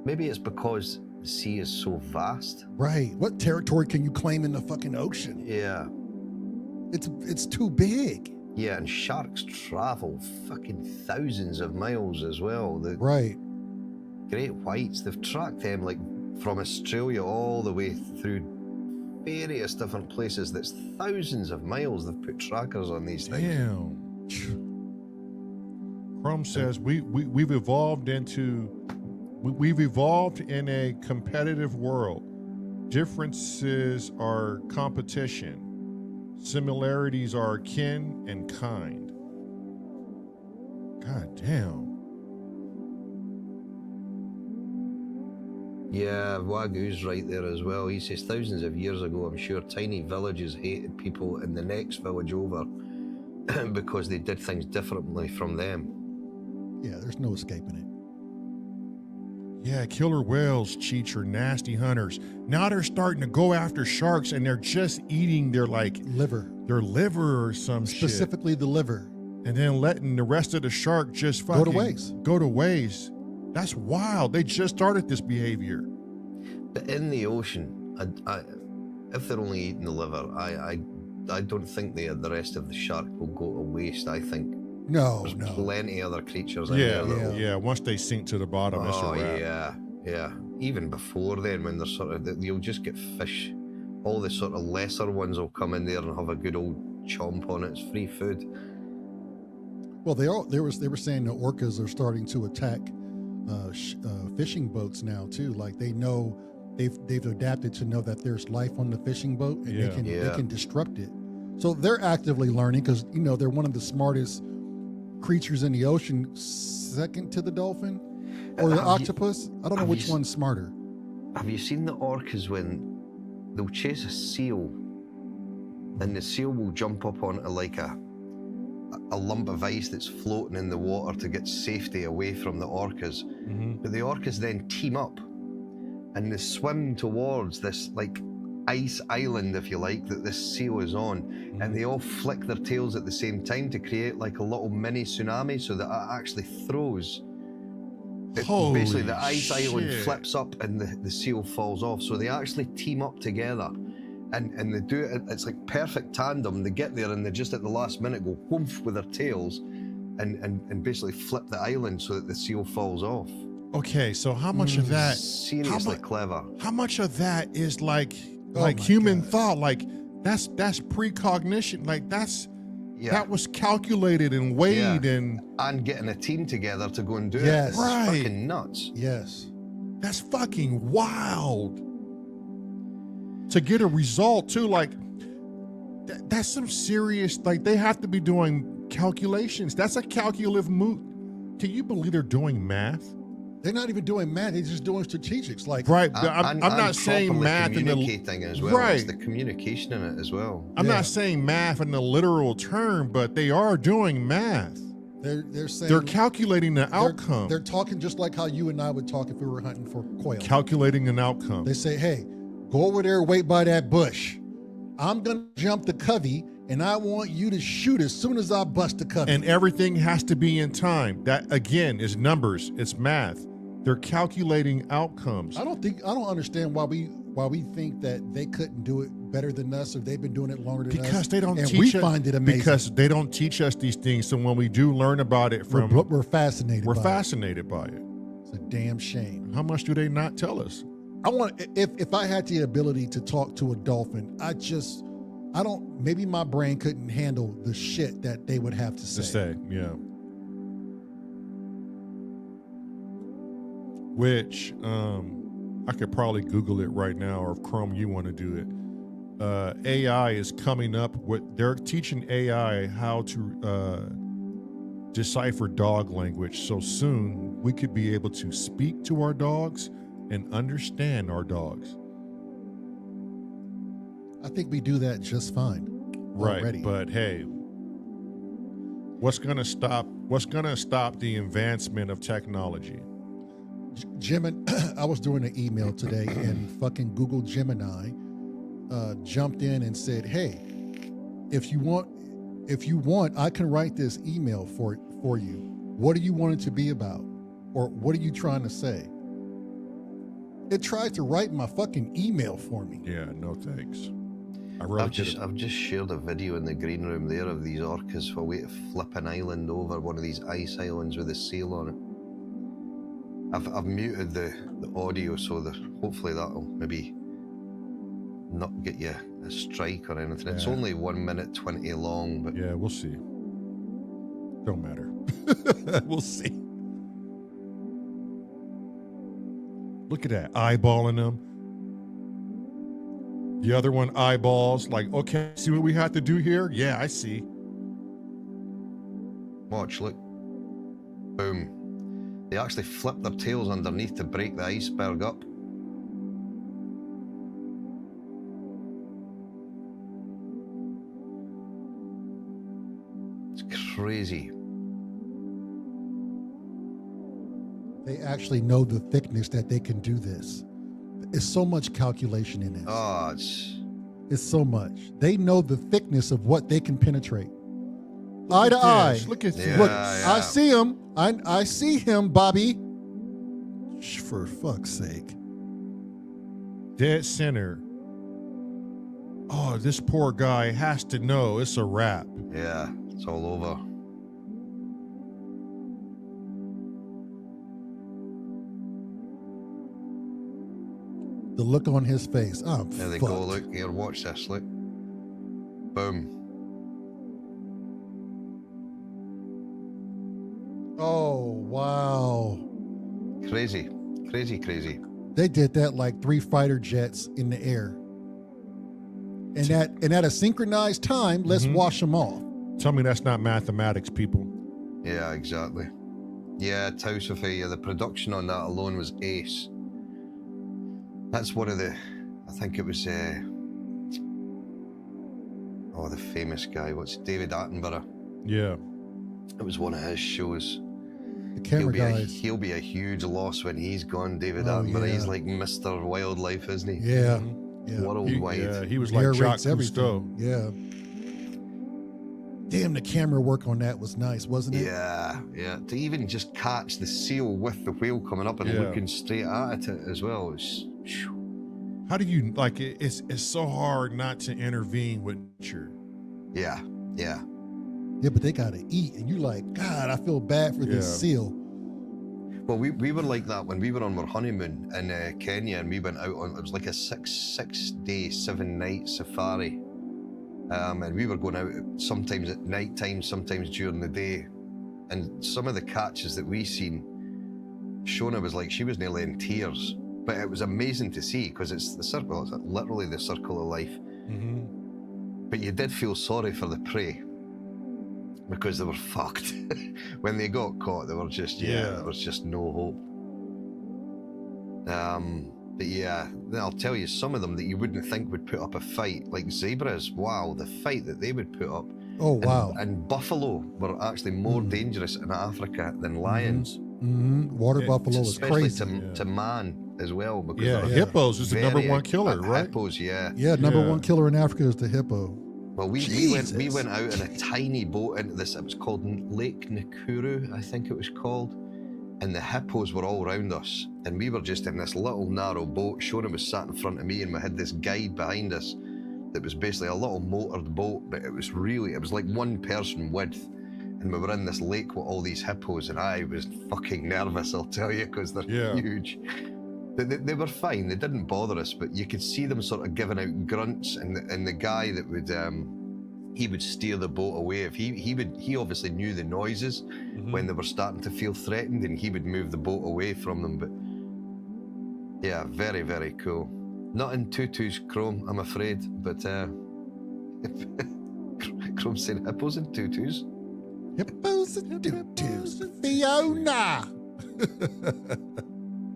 Maybe it's because the sea is so vast. right. What territory can you claim in the fucking ocean? Yeah. It's too big. Yeah, and sharks travel fucking thousands of miles as well. The Right. great whites, they've tracked them like from Australia all the way through various different places. That's thousands of miles. They've put trackers on these things. Damn. Chrome says we've evolved in a competitive world. Differences are competition. Similarities are kin and kind. God damn. Yeah, Wagyu's right there as well. He says thousands of years ago, I'm sure tiny villages hated people in the next village over because they did things differently from them. Yeah, there's no escaping it. Yeah, killer whales, Cheech, are nasty hunters. Now they're starting to go after sharks and they're just eating their Liver. liver or some shit. Specifically the liver. And then letting the rest of the shark just Go fucking to waste. Go to waste. That's wild. They just started this behavior. But in the ocean, if they're only eating the liver, I I don't think the rest of the shark will go to waste. I think No, there's no. plenty other creatures in Yeah, there. yeah. Once they sink to the bottom, it's a Oh wrap. yeah. Even before then, when they're sort of, you'll just get fish. All the sort of lesser ones will come in there and have a good old chomp on it. It's free food. Well, they were saying the orcas are starting to attack fishing boats now too. Like they know they've adapted to know that there's life on the fishing boat, and they can disrupt it. So they're actively learning because they're one of the smartest creatures in the ocean, second to the dolphin or the octopus. I don't know which one's smarter. Have you seen the orcas when they'll chase a seal, and the seal will jump up onto like a lump of ice that's floating in the water to get safety away from the orcas. But the orcas then team up and they swim towards this like ice island, if you like, that this seal is on, and they all flick their tails at the same time to create like a little mini tsunami, so that it actually throws. Basically, the ice island flips up and the seal falls off. So they actually team up together, and they do it. It's like perfect tandem. They get there and they just at the last minute go whoomph with their tails, and basically flip the island so that the seal falls off. Okay, so how much of that? Seriously clever. How much of that is like my human God. thought? Like that's precognition. Like Yeah. that was calculated and weighed and getting a team together to go and do Yes. it. It's Right. fucking nuts. Yes. that's fucking wild. To get a result too, like that's some serious. Like they have to be doing calculations. That's a calculative move. Can you believe they're doing math? They're not even doing math. They're just doing strategics. Like Right, but I'm And not saying properly math in the communicating as well. right. It's the communication in it as well. I'm Yeah. not saying math in the literal term, but they are doing math. they're saying They're calculating the outcome. They're talking just like how you and I would talk if we were hunting for quail. Calculating an outcome. They say, "Hey, go over there, wait by that bush. I'm gonna jump the covey, and I want you to shoot as soon as I bust the covey." And everything has to be in time. That again is numbers. It's math. They're calculating outcomes. I don't understand why we think that they couldn't do it better than us, or they've been doing it longer than us. Because they don't and teach we us, find it amazing. Because they don't teach us these things. So when we do learn about it from, we're fascinated. we're by fascinated by it. it. It's a damn shame. How much do they not tell us? I want if I had the ability to talk to a dolphin, maybe my brain couldn't handle the shit that they would have to say. To say, yeah. Which I could probably Google it right now, or if Chrome, you want to do it. AI is coming up with, they're teaching AI how to decipher dog language. So soon we could be able to speak to our dogs and understand our dogs. I think we do that just fine. Right. Already. But hey, what's gonna stop the advancement of technology? Gemini, I was doing an email today, and fucking Google Gemini jumped in and said, "Hey, if you want, I can write this email for you. What do you want it to be about, or what are you trying to say?" It tried to write my fucking email for me. Yeah, no thanks. I've just shared a video in the green room there of these orcas for a way to flip an island over, one of these ice islands with a sail on it. I've muted the audio so that hopefully that'll maybe not get you a strike or anything. It's Yeah. only 1 minute 20 long, but Yeah, we'll see. Don't matter. We'll see. Look at that, eyeballing them. The other one eyeballs, like, okay, see what we have to do here? Yeah, I see. watch, look. Boom. They actually flip their tails underneath to break the iceberg up. It's crazy. They actually know the thickness that they can do this. It's so much calculation in this. Oh, It's so much. They know the thickness of what they can penetrate. Eye to eye. Look at Yeah, this. Look, yeah. I see him. I see him, Bobby. For fuck's sake. Dead center. oh, this poor guy has to know it's a wrap. Yeah, it's all over. The look on his face. I'm There they fucked. go. Look here. Watch this. Look. Boom. Oh, wow. Crazy. Crazy. Crazy. They did that like 3 fighter jets in the air. And at a synchronized time, let's wash them off. Tell me that's not mathematics, people. Yeah, exactly. Yeah, Tau Sophia, the production on that alone was ace. That's one of the, I think it was, the famous guy, what's David Attenborough? Yeah. It was one of his shows. The camera guys. He'll be a huge loss when he's gone, David Oh, Attenborough. yeah. He's like Mr. Wildlife, isn't he? Yeah. Yeah. Worldwide. He was He like narrates Jacques Cousteau. Yeah. Damn, the camera work on that was nice, wasn't it? Yeah, yeah. To even just catch the seal with the whale coming up and Yeah. looking straight at it as well. It's, How do you like it? It's so hard not to intervene with nature. yeah, yeah. Yeah, but they gotta eat, and you're like, God, I feel bad for this Yeah. seal. Well, we were like that when we were on our honeymoon in Kenya, and we went out on, it was like a six day, 7-night safari. And we were going out sometimes at night time, sometimes during the day. And some of the catches that we seen, Shona was like, she was nearly in tears. But it was amazing to see because it's the circle, it's literally the circle of life. But you did feel sorry for the prey because they were fucked. When they got caught, they were just, there was just no hope. But yeah, I'll tell you, some of them that you wouldn't think would put up a fight, like zebras, wow, the fight that they would put up. Oh, wow. And buffalo were actually more dangerous in Africa than lions. Water buffalo is Especially crazy. to man as well. Because Yeah, they're hippos is the number very- one killer, right? Hippos, yeah. Yeah, number Yeah. one killer in Africa is the hippo. Well, we Jesus. went out in a tiny boat into this, it was called Lake Nakuru, I think it was called. And the hippos were all around us. And we were just in this little narrow boat. Shona was sat in front of me and we had this guide behind us that was basically a little motored boat, but it was like 1 person width. And we were in this lake with all these hippos and I was fucking nervous, I'll tell you, because they're huge. They were fine, they didn't bother us, but you could see them sort of giving out grunts, and the guy that would he would steer the boat away. If he obviously knew the noises when they were starting to feel threatened, and he would move the boat away from them. But yeah, very, very cool. Not in tutus, Chrome, I'm afraid, but Chrome saying hippos in tutus. Hippos and tutus. Fiona.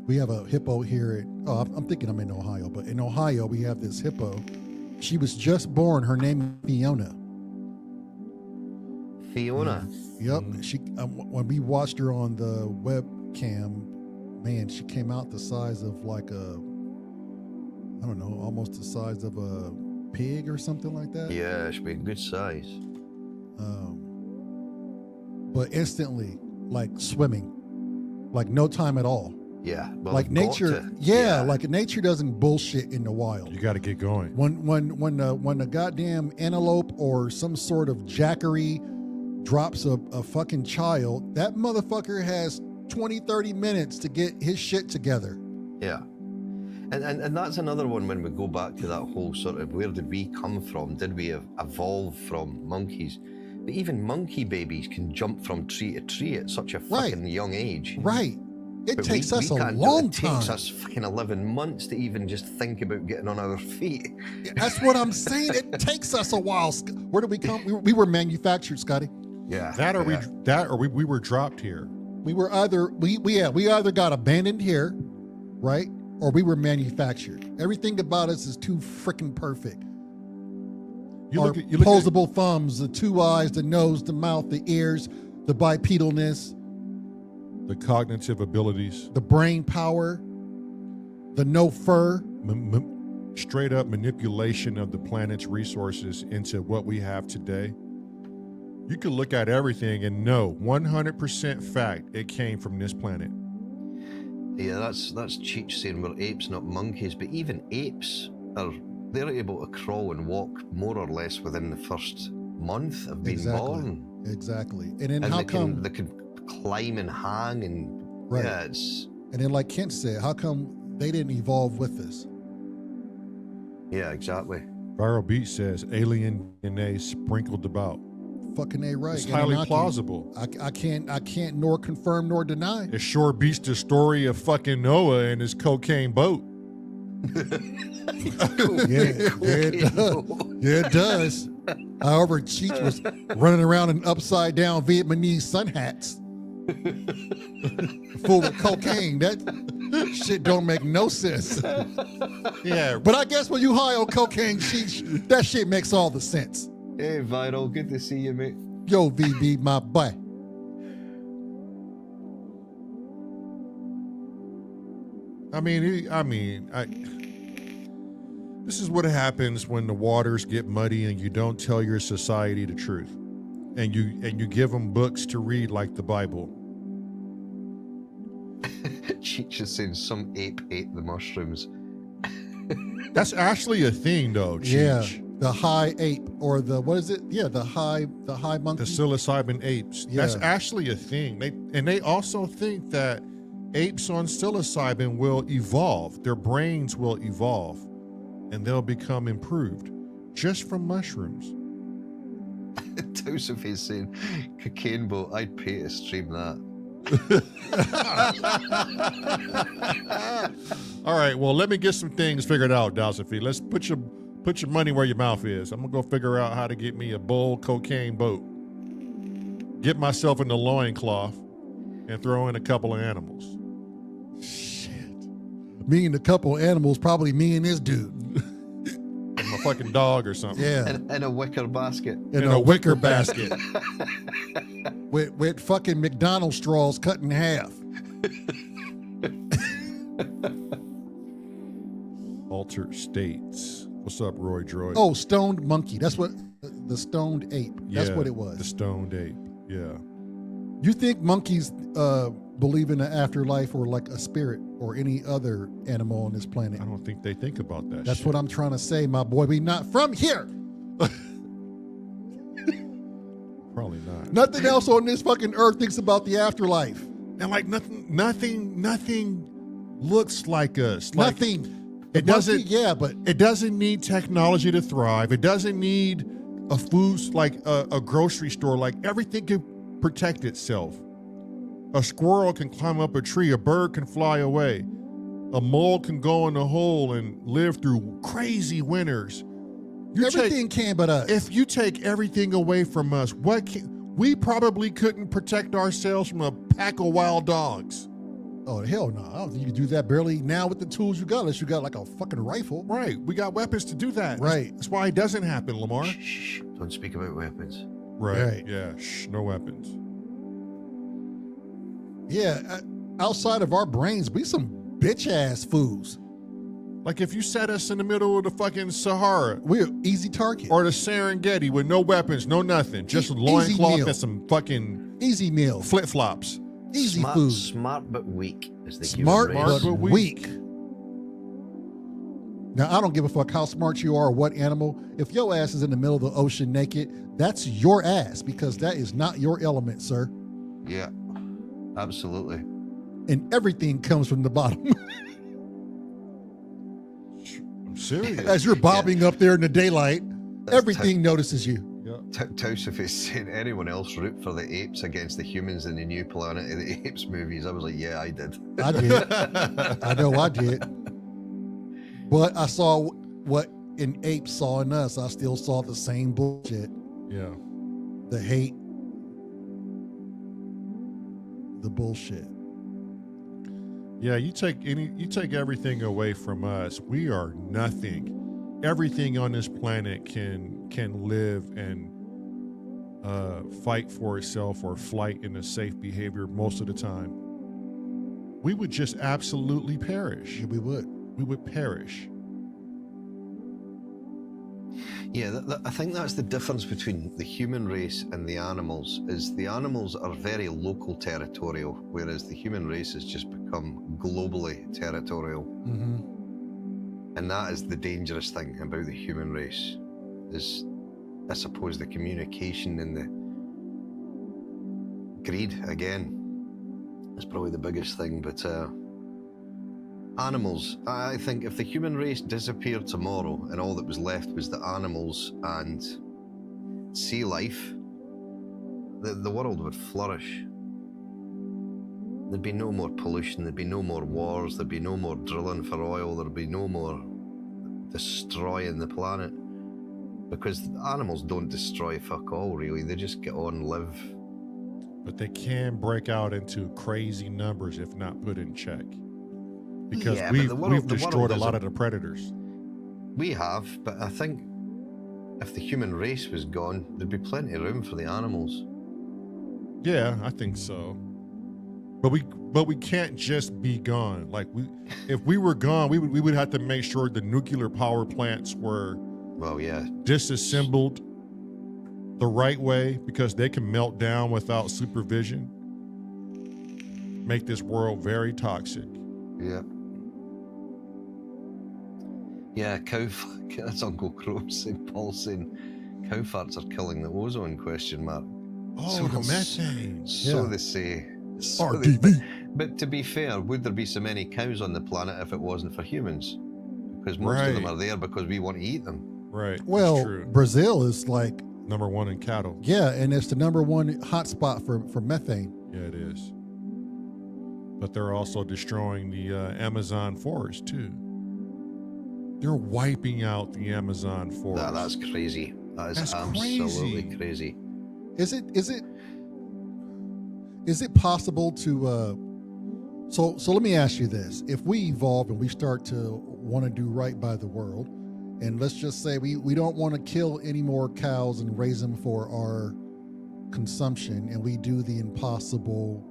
We have a hippo here I'm thinking I'm in Ohio, but in Ohio we have this hippo. She was just born. Her name is Fiona. Fiona. Yep. She when we watched her on the webcam, man, she came out the size of like I don't know, almost the size of a pig or something like that. Yeah, it should be a good size. But instantly, like swimming, like no time at all. Yeah. Well, Like they've got nature, to. like nature doesn't bullshit in the wild. You got to get going. When the goddamn antelope or some sort of jackery drops a fucking child, that motherfucker has 20-30 minutes to get his shit together. Yeah. And that's another one when we go back to that whole sort of where did we come from? Did we evolve from monkeys? But even monkey babies can jump from tree to tree at such a fucking young age. Right. It But takes we us a can't do it. long It takes time. us fucking 11 months to even just think about getting on our feet. That's what I'm saying. It takes us a while. Where did we come? We were manufactured, Scotty. Yeah. That or yeah. we were dropped here. We were either we either got abandoned here, right, or we were manufactured. Everything about us is too freaking perfect. You Our look at opposable thumbs, the 2 eyes, the nose, the mouth, the ears, the bipedalness, the cognitive abilities, the brain power, the no fur. straight up manipulation of the planet's resources into what we have today. You could look at everything and know 100% fact it came from this planet. Yeah, that's Cheech saying we're apes, not monkeys. But even apes are they're able to crawl and walk more or less within the first month of being born. Exactly. And then And how they come can climb and hang and Right. yeah, it's and then like Kent said, how come they didn't evolve with us? yeah, exactly. Viral Beach says alien DNA sprinkled about. Fucking A right. It's And highly then plausible. I can't nor confirm nor deny. It sure beats the story of fucking Noah and his cocaine boat. Yeah, it does. However, Cheech was running around in upside down Vietnamese sun hats full of cocaine. That shit don't make no sense. Yeah, But I guess when you high on cocaine, Cheech, that shit makes all the sense. Hey, Viral, good to see you, mate. Yo, VB, my boy. this is what happens when the waters get muddy and you don't tell your society the truth, and you give them books to read like the Bible. Cheech is saying some ape ate the mushrooms. That's actually a thing, though. Yeah, Cheech. the high ape or the what is it? Yeah, the high monkey. The psilocybin apes. Yeah. That's actually a thing. They also think that apes on psilocybin will evolve. Their brains will evolve, and they'll become improved just from mushrooms. Joseph is saying, cocaine boat, I'd pay to stream that. All right, well, let me get some things figured out, Dosophy. Let's put your money where your mouth is. I'm gonna go figure out how to get me a bull cocaine boat, get myself in the loincloth, and throw in a couple of animals. Shit. Me and a couple of animals, probably me and this dude. I'm a fucking dog or something. Yeah. In a wicker basket. In a wicker basket. with fucking McDonald's straws cut in half. Altered states. What's up, Roy Droid? Oh, stoned monkey. That's what the stoned ape. That's Yeah, what it was. The stoned ape. Yeah. You think monkeys believe in an afterlife or like a spirit or any other animal on this planet? I don't think they think about that. That's shit. what I'm trying to say, my boy. We not from here. Probably not. Nothing else on this fucking earth thinks about the afterlife. And like nothing looks like us. Like, Nothing. It The doesn't. monkey, yeah, but It doesn't need technology to thrive. It doesn't need a food like a grocery store. Like everything can protect itself. A squirrel can climb up a tree. A bird can fly away. A mole can go in a hole and live through crazy winters. everything can but us. If you take everything away from us, we probably couldn't protect ourselves from a pack of wild dogs. Oh, hell no. I don't think you can do that barely now with the tools you got, unless you got like a fucking rifle. Right. We got weapons to do that. Right. That's why it doesn't happen, Lamar. Shh, don't speak about weapons. Right. Yeah. Shh, no weapons. Yeah, outside of our brains, we some bitch ass fools. Like if you set us in the middle of the fucking Sahara We're easy target. or the Serengeti with no weapons, no nothing, just a Easy loincloth meal. and some fucking Easy meal. flip-flops. Easy smart, food. Smart but weak is the Smart human race. but weak. Now, I don't give a fuck how smart you are or what animal. If your ass is in the middle of the ocean naked, that's your ass because that is not your element, sir. Yeah, absolutely. And everything comes from the bottom. I'm serious. As you're bobbing up there in the daylight, everything notices you. Tausif is saying, anyone else root for the apes against the humans in the new Planet of the Apes movies? I was like, yeah, I did. I did. I know I did. But I saw what an ape saw in us. I still saw the same bullshit. Yeah. The hate. The bullshit. Yeah, you take everything away from us, we are nothing. Everything on this planet can live and fight for itself or flight in a safe behavior most of the time. We would just absolutely perish. Yeah, we would. We would perish. Yeah, I think that's the difference between the human race and the animals, is the animals are very local territorial, whereas the human race has just become globally territorial. Mm-hmm. And that is the dangerous thing about the human race, is, I suppose, the communication and the greed, again, is probably the biggest thing. But animals, I think if the human race disappeared tomorrow and all that was left was the animals and sea life, the world would flourish. There'd be no more pollution, there'd be no more wars, there'd be no more drilling for oil, there'd be no more destroying the planet. Because animals don't destroy fuck all, really. They just get on and live. But they can break out into crazy numbers if not put in check. Because Yeah, we've the world destroyed a lot isn't- of the predators. We have, but I think if the human race was gone, there'd be plenty of room for the animals. Yeah, I think so. But we can't just be gone. Like if we were gone, we would have to make sure the nuclear power plants were Well, yeah. disassembled the right way, because they can melt down without supervision. Make this world very toxic. Yeah. Yeah, that's Uncle Crow saying, Paul saying, cow farts are killing the ozone, question mark. Oh, the methane. So Yeah. they say. RDV. But to be fair, would there be so many cows on the planet if it wasn't for humans? Because most of them Right. are there because we want to eat them. Right. That's Well, true. Brazil is like, Number one in cattle. yeah, and it's the number one hotspot for methane. Yeah, it is. But they're also destroying the Amazon forest too. They're wiping out the Amazon forest. That's crazy. That is That's absolutely crazy. crazy. Is it possible to so let me ask you this. If we evolve and we start to want to do right by the world, and let's just say we don't want to kill any more cows and raise them for our consumption, and we do the impossible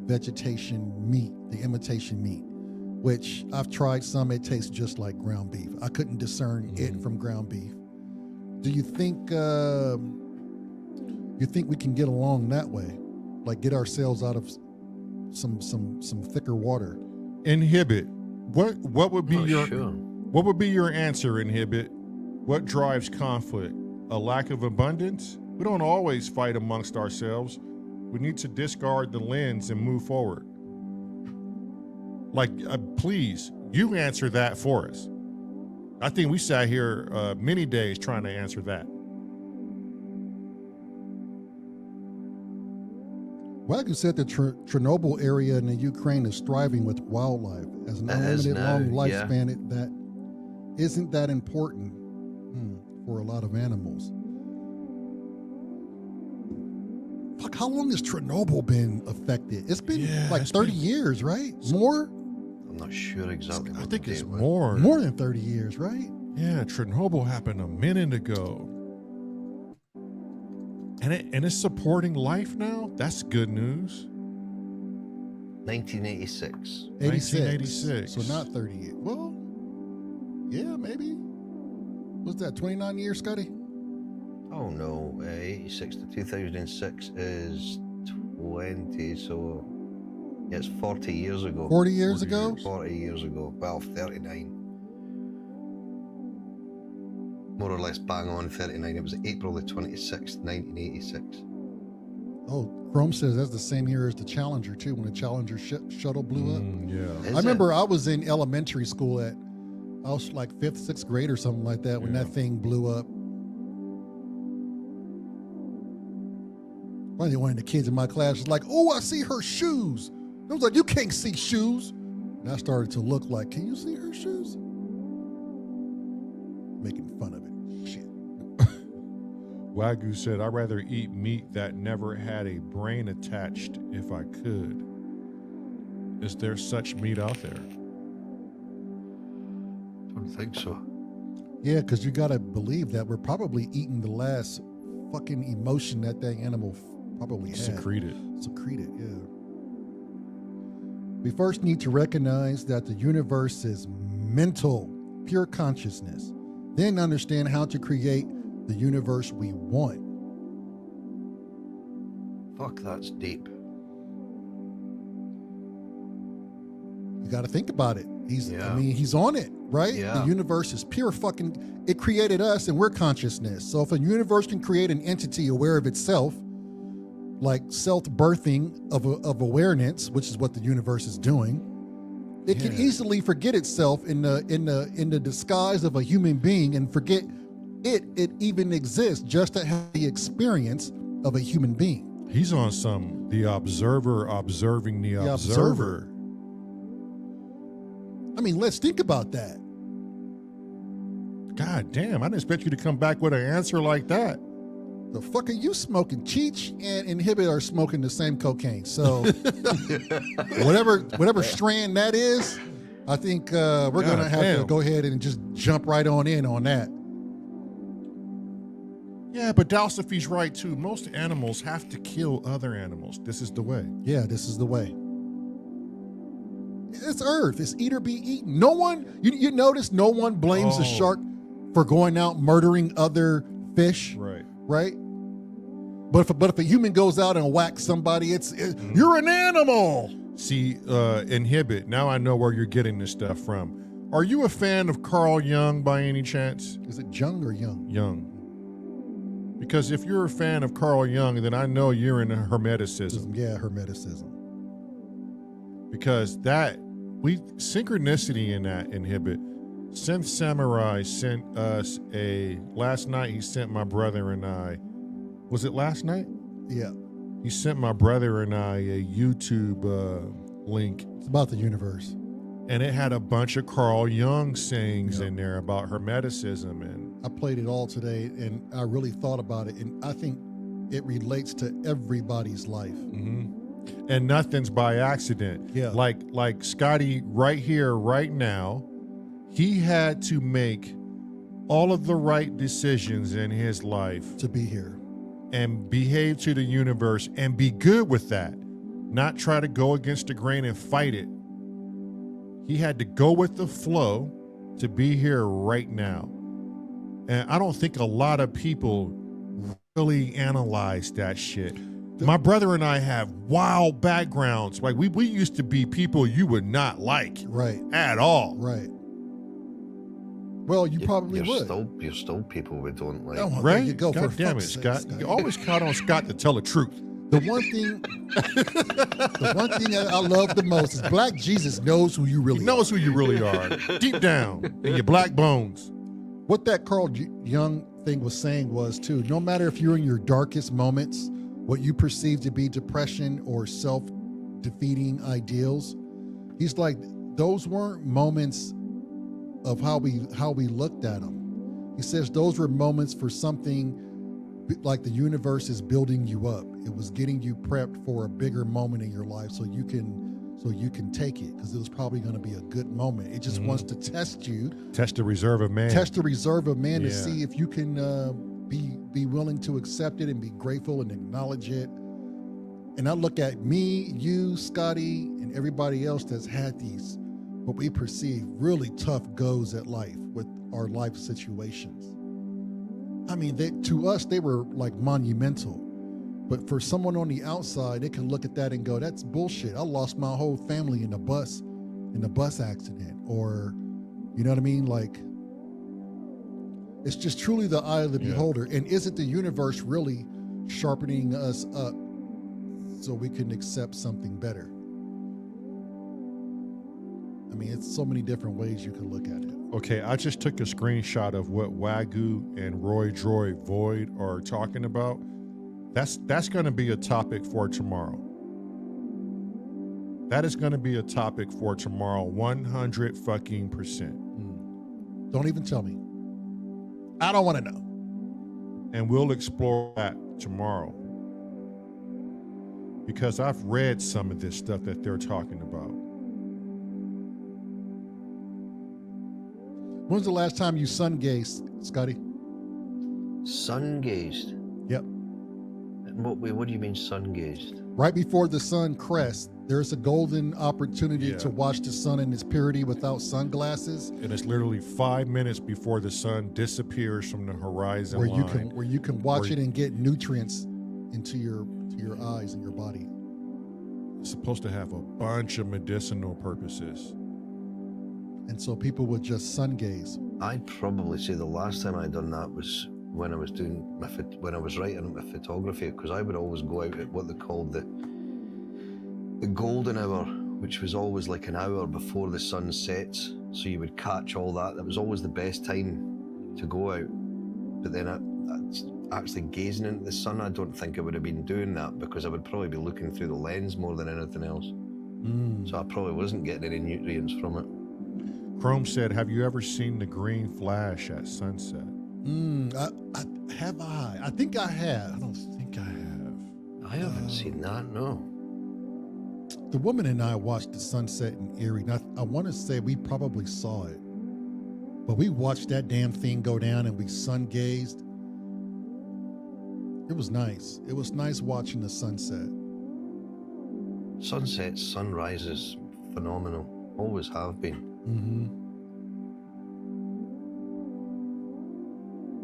vegetation meat, the imitation meat, which I've tried some, it tastes just like ground beef. I couldn't discern it from ground beef. Do you think we can get along that way? Like get ourselves out of some thicker water? Inhibit. What would be Not sure. what would be your answer, Inhibit? What drives conflict? A lack of abundance? We don't always fight amongst ourselves. We need to discard the lens and move forward. Like, please, you answer that for us. I think we sat here many days trying to answer that. Wagyu said the Chernobyl area in the Ukraine is thriving with wildlife. As an It is unlimited now, long yeah. lifespan, that isn't that important for a lot of animals. Fuck, how long has Chernobyl been affected? It's been like it's 30 been- years, right? More? I'm not sure exactly. I what think the it's date was. more. More than 30 years, right? Yeah, Chernobyl happened a minute ago. And it's supporting life now? That's good news. 1986. 86. 1986. So not 30 years. Well, yeah, maybe. What's that, 29 years, Scotty? Oh no, 86 to 2006 is 20, so yeah, it's 40 years ago. 40 years ago? 40 years ago. Well, 39. More or less bang on 39. It was April the 26th, 1986. Oh, Chrome says that's the same year as the Challenger, too, when the Challenger shuttle blew up. Yeah. Is I remember I was in elementary school I was like 5th, 6th grade or something like that when Yeah. that thing blew up. Finally, one of the kids in my class was like, "Oh, I see her shoes." I was like, "You can't see shoes." And I started to look like, "Can you see her shoes?" Making fun of it. Shit. Wagyu said, I'd rather eat meat that never had a brain attached if I could. Is there such meat out there? Don't think so. Yeah, because you got to believe that we're probably eating the last fucking emotion that animal probably had. Secreted. Secreted, yeah. We first need to recognize that the universe is mental, pure consciousness. Then understand how to create the universe we want. Fuck, that's deep. You got to think about it. Yeah. He's on it. right? Yeah. The universe is pure fucking, it created us and we're consciousness. So if a universe can create an entity aware of itself, like self-birthing of awareness, which is what the universe is doing, it can easily forget itself in the disguise of a human being and forget it even exists just to have the experience of a human being. He's on some the observer observing the observer. I mean, let's think about that. God damn, I didn't expect you to come back with an answer like that. The fuck are you smoking? Cheech and Inhibit are smoking the same cocaine. So whatever strand that is, I think we're going to have to go ahead and just jump right on in on that. Yeah, but Dalsophy's right too. Most animals have to kill other animals. This is the way. Yeah, this is the way. It's Earth. It's eat or be eaten. No one, you notice no one blames a shark for going out murdering other fish. Right? But if a human goes out and whacks somebody, you're an animal. See, Inhibit, now I know where you're getting this stuff from. Are you a fan of Carl Jung by any chance? Is it Jung or Young? Young. Because if you're a fan of Carl Jung, then I know you're into Hermeticism. Yeah, Hermeticism. Because synchronicity in that Inhibit. Synth Samurai sent us last night he sent my brother and I, was it last night? Yeah. He sent my brother and I a YouTube link. It's about the universe. And it had a bunch of Carl Jung sayings in there about Hermeticism. And I played it all today and I really thought about it. And I think it relates to everybody's life. Mm-hmm. And nothing's by accident. Yeah. Like Scotty right here, right now, he had to make all of the right decisions in his life to be here and behave to the universe and be good with that, not try to go against the grain and fight it. He had to go with the flow to be here right now. And I don't think a lot of people really analyze that shit. My brother and I have wild backgrounds. Like we used to be people you would not like. Right. At all. Right. Well, you probably would. You're still people we don't like. Oh, right? There you go. God damn it, Scott. You always count on Scott to tell the truth. The one thing that I love the most is Black Jesus knows who you really are. He knows who you really are. Deep down in your black bones. What that Carl Jung thing was saying was, too, no matter if you're in your darkest moments, what you perceive to be depression or self-defeating ideals, he's like, those weren't moments of how we looked at them. He says those were moments for something like the universe is building you up. It was getting you prepped for a bigger moment in your life so you can take it, because it was probably going to be a good moment. It just wants to test you. Test the reserve of man. Test the reserve of man to see if you can be willing to accept it and be grateful and acknowledge it. And I look at me, you, Scotty, and everybody else that's had these, what we perceive really tough goes at life with our life situations. I mean, to us, they were like monumental. But for someone on the outside, they can look at that and go, that's bullshit. I lost my whole family in a bus accident. Or, you know what I mean? Like, it's just truly the eye of the beholder. And isn't the universe really sharpening us up so we can accept something better? I mean, it's so many different ways you can look at it. Okay, I just took a screenshot of what Wagyu and Roy Droid Void are talking about. That's going to be a topic for tomorrow. That is going to be a topic for tomorrow, 100 fucking percent. Don't even tell me. I don't want to know. And we'll explore that tomorrow. Because I've read some of this stuff that they're talking about. When's the last time you sun gazed, Scotty? Sun gazed? Yep. What do you mean sun gazed? Right before the sun crests, there's a golden opportunity to watch the sun in its purity without sunglasses. And it's literally 5 minutes before the sun disappears from the horizon line. Where you can watch it and get nutrients into your eyes and your body. It's supposed to have a bunch of medicinal purposes. And so people would just sun gaze. I'd probably say the last time I'd done that was when I was doing when I was writing my photography, because I would always go out at what they called the golden hour, which was always like an hour before the sun sets. So you would catch all that. That was always the best time to go out. But then actually gazing into the sun, I don't think I would have been doing that, because I would probably be looking through the lens more than anything else. So I probably wasn't getting any nutrients from it. Chrome said, have you ever seen the green flash at sunset? I think I have. I don't think I have. I haven't seen that, no. The woman and I watched the sunset in Erie. Now, I want to say we probably saw it, but we watched that damn thing go down and we sun gazed. It was nice. It was nice watching the sunset. Sunsets, sunrises, phenomenal. Always have been.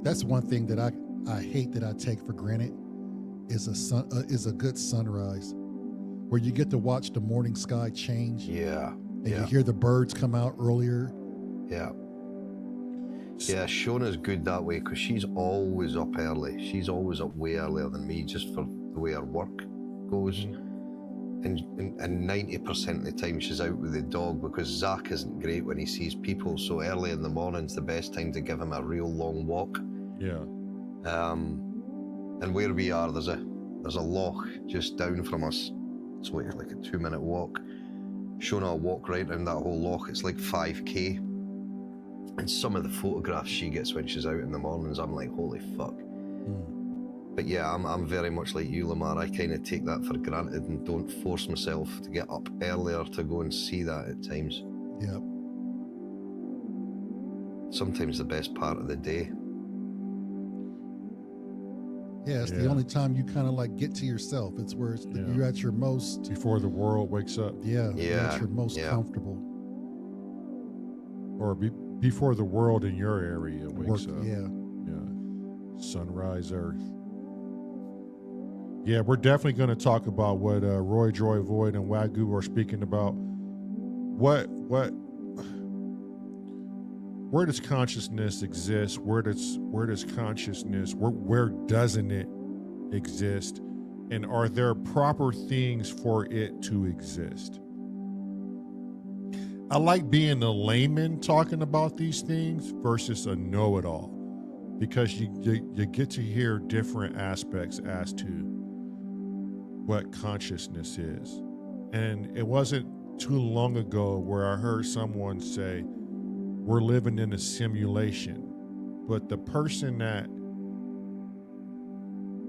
That's one thing that I hate that I take for granted is a good sunrise, where you get to watch the morning sky change. Yeah. And you hear the birds come out earlier. Yeah. Yeah, Shona's good that way, because she's always up early. She's always up way earlier than me, just for the way her work goes. And 90% of the time she's out with the dog, because Zach isn't great when he sees people, so early in the morning's the best time to give him a real long walk. Yeah. And where we are, there's a loch just down from us. It's like a 2-minute walk. Shona will walk right around that whole loch. It's like 5K. And some of the photographs she gets when she's out in the mornings, I'm like, holy fuck. But yeah, I'm very much like you, Lamar. I kind of take that for granted and don't force myself to get up earlier to go and see that at times. Yep. Sometimes the best part of the day. Yeah, it's the only time you kind of like get to yourself. It's where you're at your most... Before the world wakes up. You're at your most comfortable. Or before the world in your area wakes up. Yeah. Sunrise Earth. Yeah, we're definitely going to talk about what Roy Joy Void and Wagyu are speaking about. Where does consciousness exist? Where does consciousness, where doesn't it exist? And are there proper things for it to exist? I like being a layman talking about these things versus a know-it-all, because you get to hear different aspects as to what consciousness is. And it wasn't too long ago where I heard someone say, we're living in a simulation. But the person that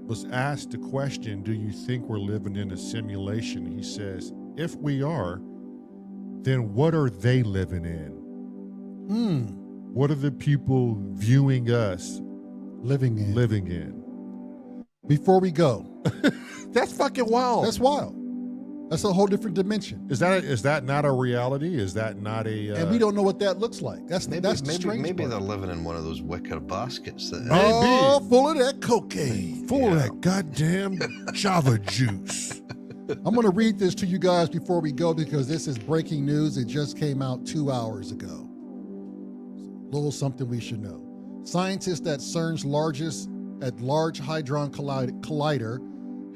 was asked the question, do you think we're living in a simulation? He says, if we are, then what are they living in? What are the people viewing us living in? Before we go. That's fucking wild. That's wild. That's a whole different dimension. Is that not a reality? Is that not a... And we don't know what that looks like. That's the strange Maybe part. they're living in one of those wicker baskets. That full of that cocaine. Full of that goddamn Java juice. I'm going to read this to you guys before we go, because this is breaking news. It just came out 2 hours ago. A little something we should know. Scientists at CERN's Large Hadron Collider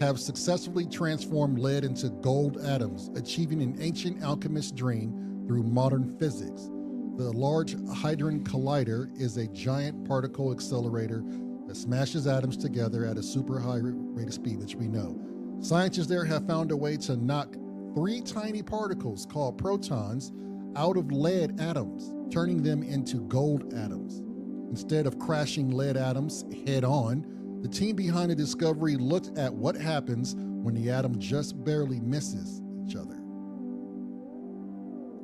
have successfully transformed lead into gold atoms, achieving an ancient alchemist's dream through modern physics. The Large Hadron Collider is a giant particle accelerator that smashes atoms together at a super high rate of speed, which we know. Scientists there have found a way to knock 3 tiny particles called protons out of lead atoms, turning them into gold atoms. Instead of crashing lead atoms head on, the team behind the discovery looked at what happens when the atom just barely misses each other.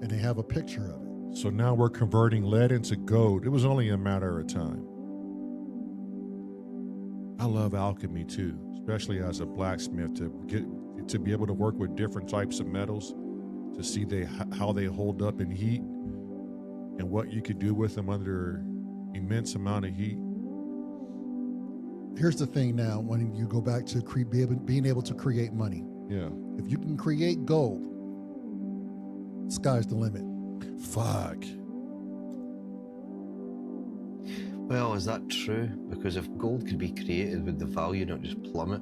And they have a picture of it. So now we're converting lead into gold. It was only a matter of time. I love alchemy too, especially as a blacksmith, to be able to work with different types of metals, to see how they hold up in heat and what you could do with them under immense amount of heat. Here's the thing now, when you go back to being able to create money. Yeah. If you can create gold, sky's the limit. Fuck. Well, is that true? Because if gold could be created, would the value not just plummet?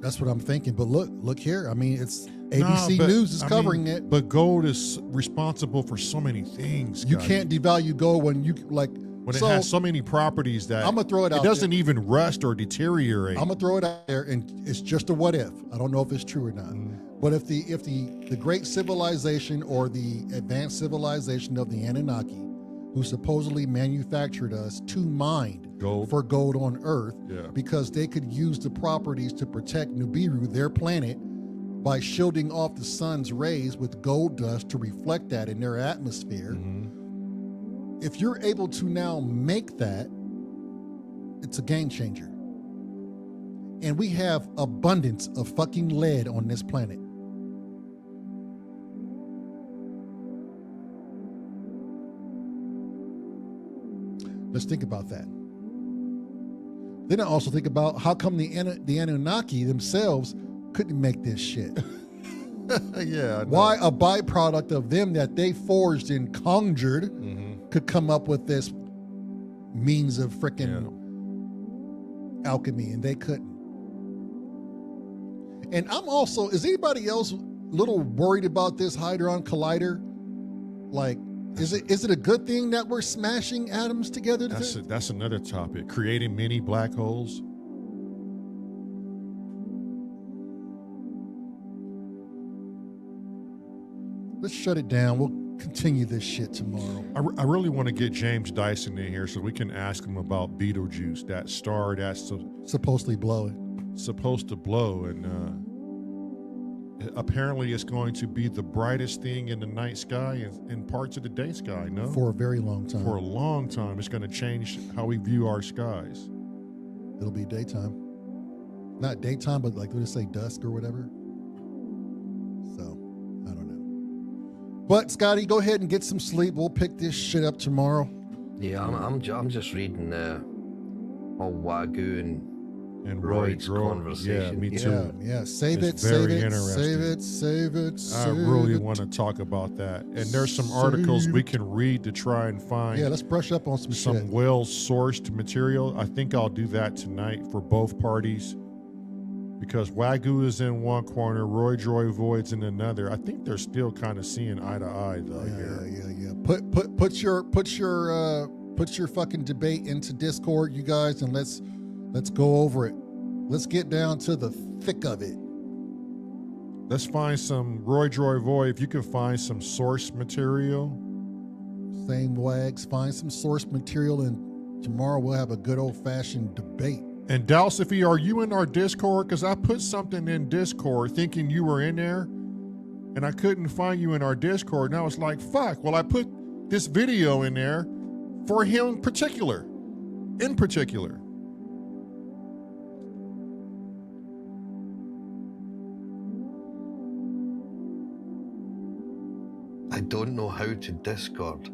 That's what I'm thinking. But look here. I mean, it's No, ABC but, News is I covering mean, it. But gold is responsible for so many things. You Scotty. can't devalue gold when you like. When so it has so many properties that I'm gonna throw it out. It doesn't even rust or deteriorate. I'm gonna throw it out there, and it's just a what if. I don't know if it's true or not. But if the great civilization or the advanced civilization of the Anunnaki, who supposedly manufactured us to mine Gold. for gold on Earth, Yeah. because they could use the properties to protect Nibiru, their planet, by shielding off the sun's rays with gold dust to reflect that in their atmosphere. If you're able to now make that, it's a game changer. And we have abundance of fucking lead on this planet. Let's think about that. Then I also think about how come the Anunnaki themselves couldn't make this shit. Yeah. I know. Why a byproduct of them that they forged and conjured could come up with this means of frickin' alchemy, and they couldn't. And I'm also, is anybody else a little worried about this Hadron Collider? Like, is it a good thing that we're smashing atoms together? That's another topic. Creating mini black holes. Let's shut it down. We'll continue this shit tomorrow. I really want to get James Dyson in here so we can ask him about Betelgeuse, that star that's Supposedly blowing. supposed to blow, and apparently it's going to be the brightest thing in the night sky and parts of the day sky. No, For a very long time. for a long time, it's going to change how we view our skies. It'll be daytime. Not daytime, but like, let's say dusk or whatever. So, I don't know. But, Scotty, go ahead and get some sleep. We'll pick this shit up tomorrow. Yeah, I'm just reading all Wagyu and Royd's Roy, conversation. yeah, me too. Yeah. Save It's it, very save it, interesting. save it. I really want to talk about that. And there's some articles we can read to try and find Yeah, let's brush up on some shit. well-sourced material. I think I'll do that tonight for both parties, because Wagyu is in one corner, Roy Droy Void's in another. I think they're still kind of seeing eye to eye though here. Yeah. Put your fucking debate into Discord, you guys, and let's go over it. Let's get down to the thick of it. Let's find some Roy Droy Void. If you can find some source material. Same wags, find some source material, and tomorrow we'll have a good old-fashioned debate. And Dalsophy, are you in our Discord? Because I put something in Discord thinking you were in there, and I couldn't find you in our Discord. Now it's like, fuck. Well, I put this video in there for him in particular. I don't know how to Discord.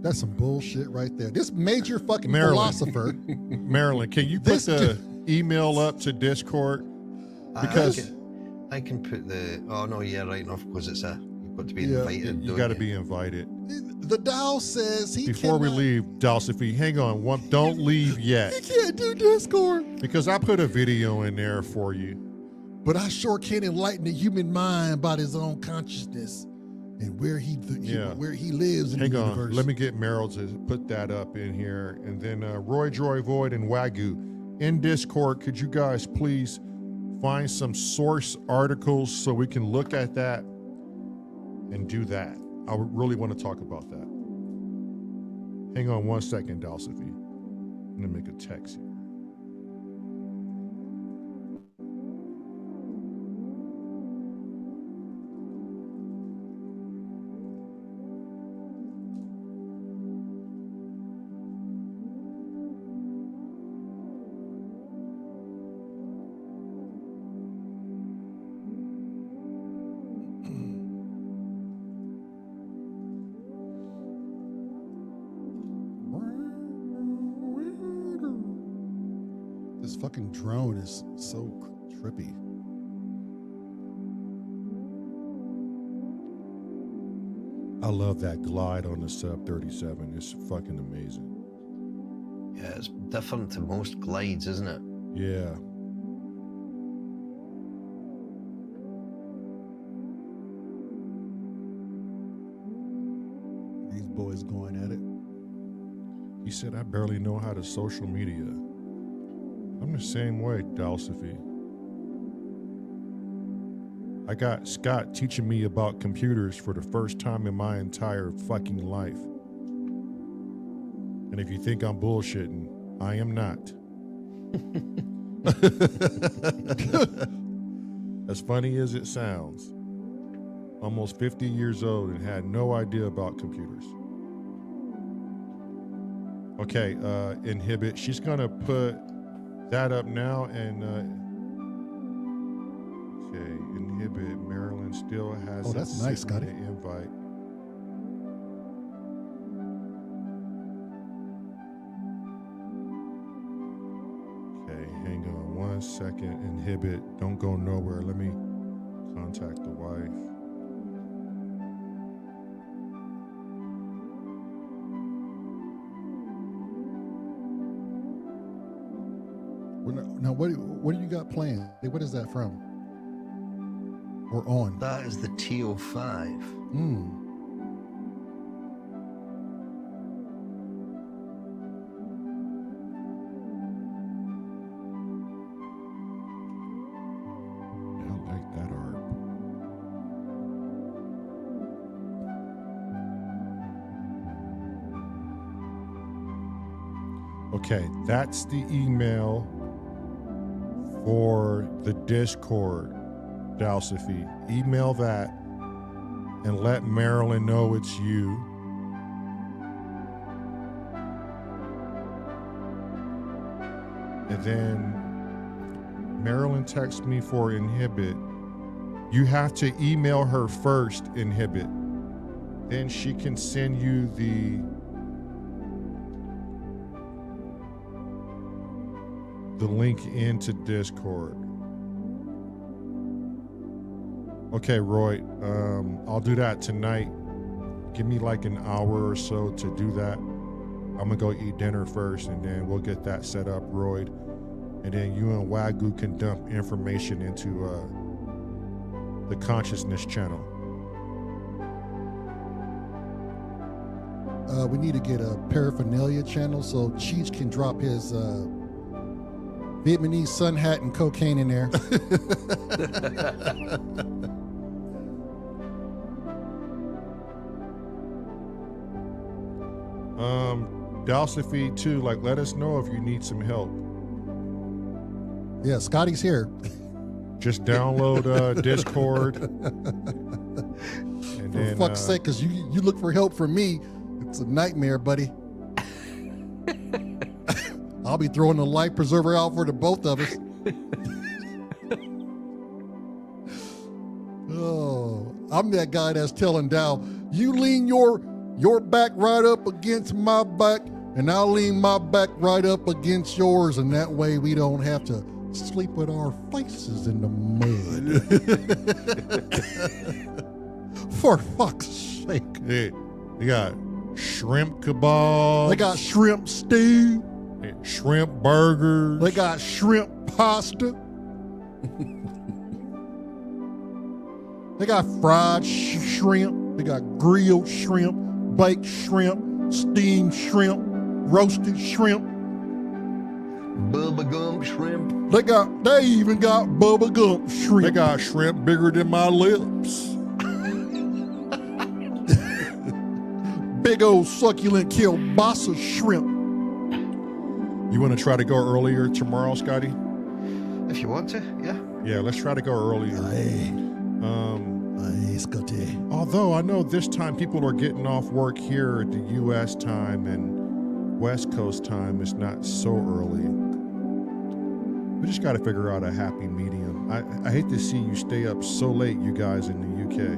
That's some bullshit right there. This major fucking Marilyn. philosopher. Marilyn, can you put This the email up to Discord? Because I can put the. Oh no, yeah, right enough, because you've got to be Yeah. invited. you don't got to be invited. The Dow says he Before we cannot- leave, Dalsophy, hang on. Don't leave yet. He can't do Discord. Because I put a video in there for you. But I sure can enlighten the human mind about his own consciousness and where he lives in Hang the on. universe. Let me get Meryl to put that up in here. And then Roy Droy Void and Wagyu in Discord, could you guys please find some source articles so we can look at that and do that? I really want to talk about that. Hang on one second, Dalsophy. I'm going to make a text here. This fucking drone is so trippy. I love that glide on the Sub 37. It's fucking amazing. Yeah, it's different to most glides, isn't it? Yeah. These boys going at it. He said, I barely know how to social media. I'm the same way, Dalsophy. I got Scott teaching me about computers for the first time in my entire fucking life. And if you think I'm bullshitting, I am not. As funny as it sounds, almost 50 years old and had no idea about computers. Okay, Inhibit, she's gonna put that up now, and okay, Inhibit, Maryland still has. Oh, that's nice, Scotty. The invite. Okay, hang on 1 second. Inhibit, don't go nowhere. Let me contact the wife. Now, what do you got planned? What is that from? Or on? That is the TO5. I like that art. Okay, that's the email for the Discord, Dalsophy. Email that and let Marilyn know it's you. And then Marilyn texts me for Inhibit. You have to email her first, Inhibit. Then she can send you the link into Discord. Okay, Roy, I'll do that tonight. Give me like an hour or so to do that. I'm gonna go eat dinner first, and then we'll get that set up, Roy. And then you and Wagyu can dump information into the Consciousness channel. We need to get a paraphernalia channel so Cheech can drop his Vietnamese sun hat and cocaine in there. Dalsophy too, like let us know if you need some help. Yeah, Scotty's here. Just download Discord. And For fuck's sake, because you look for help from me, it's a nightmare, buddy. I'll be throwing the life preserver out for the both of us. Oh, I'm that guy that's telling Dow, you lean your back right up against my back, and I'll lean my back right up against yours, and that way we don't have to sleep with our faces in the mud. For fuck's sake. Hey, they got shrimp kebabs. They got shrimp stew. Shrimp burgers. They got shrimp pasta. They got fried shrimp. They got grilled shrimp, baked shrimp, steamed shrimp, roasted shrimp. Bubba gum shrimp. They even got Bubba Gump shrimp. They got shrimp bigger than my lips. Big old succulent kielbasa shrimp. You want to try to go earlier tomorrow, Scotty? If you want to, yeah. Yeah, let's try to go earlier. Aye, Scotty. Although I know this time people are getting off work here at the U.S. time and West Coast time. It's not so early. We just got to figure out a happy medium. I hate to see you stay up so late, you guys in the UK.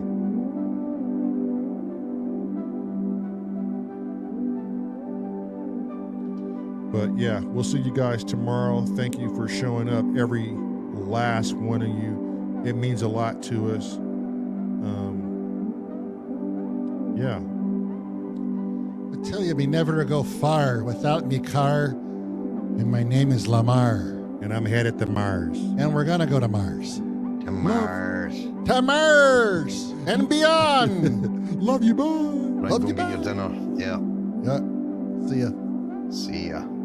But yeah, we'll see you guys tomorrow. Thank you for showing up, every last one of you. It means a lot to us. Yeah. I tell you, me never to go far without me car And my name is Lamar. And I'm headed to Mars. And we're going to go to Mars. To Mars. To Mars and beyond. Love you, boy. Right, Love go you, get your bye. dinner. Yeah. Yeah. See ya. See ya.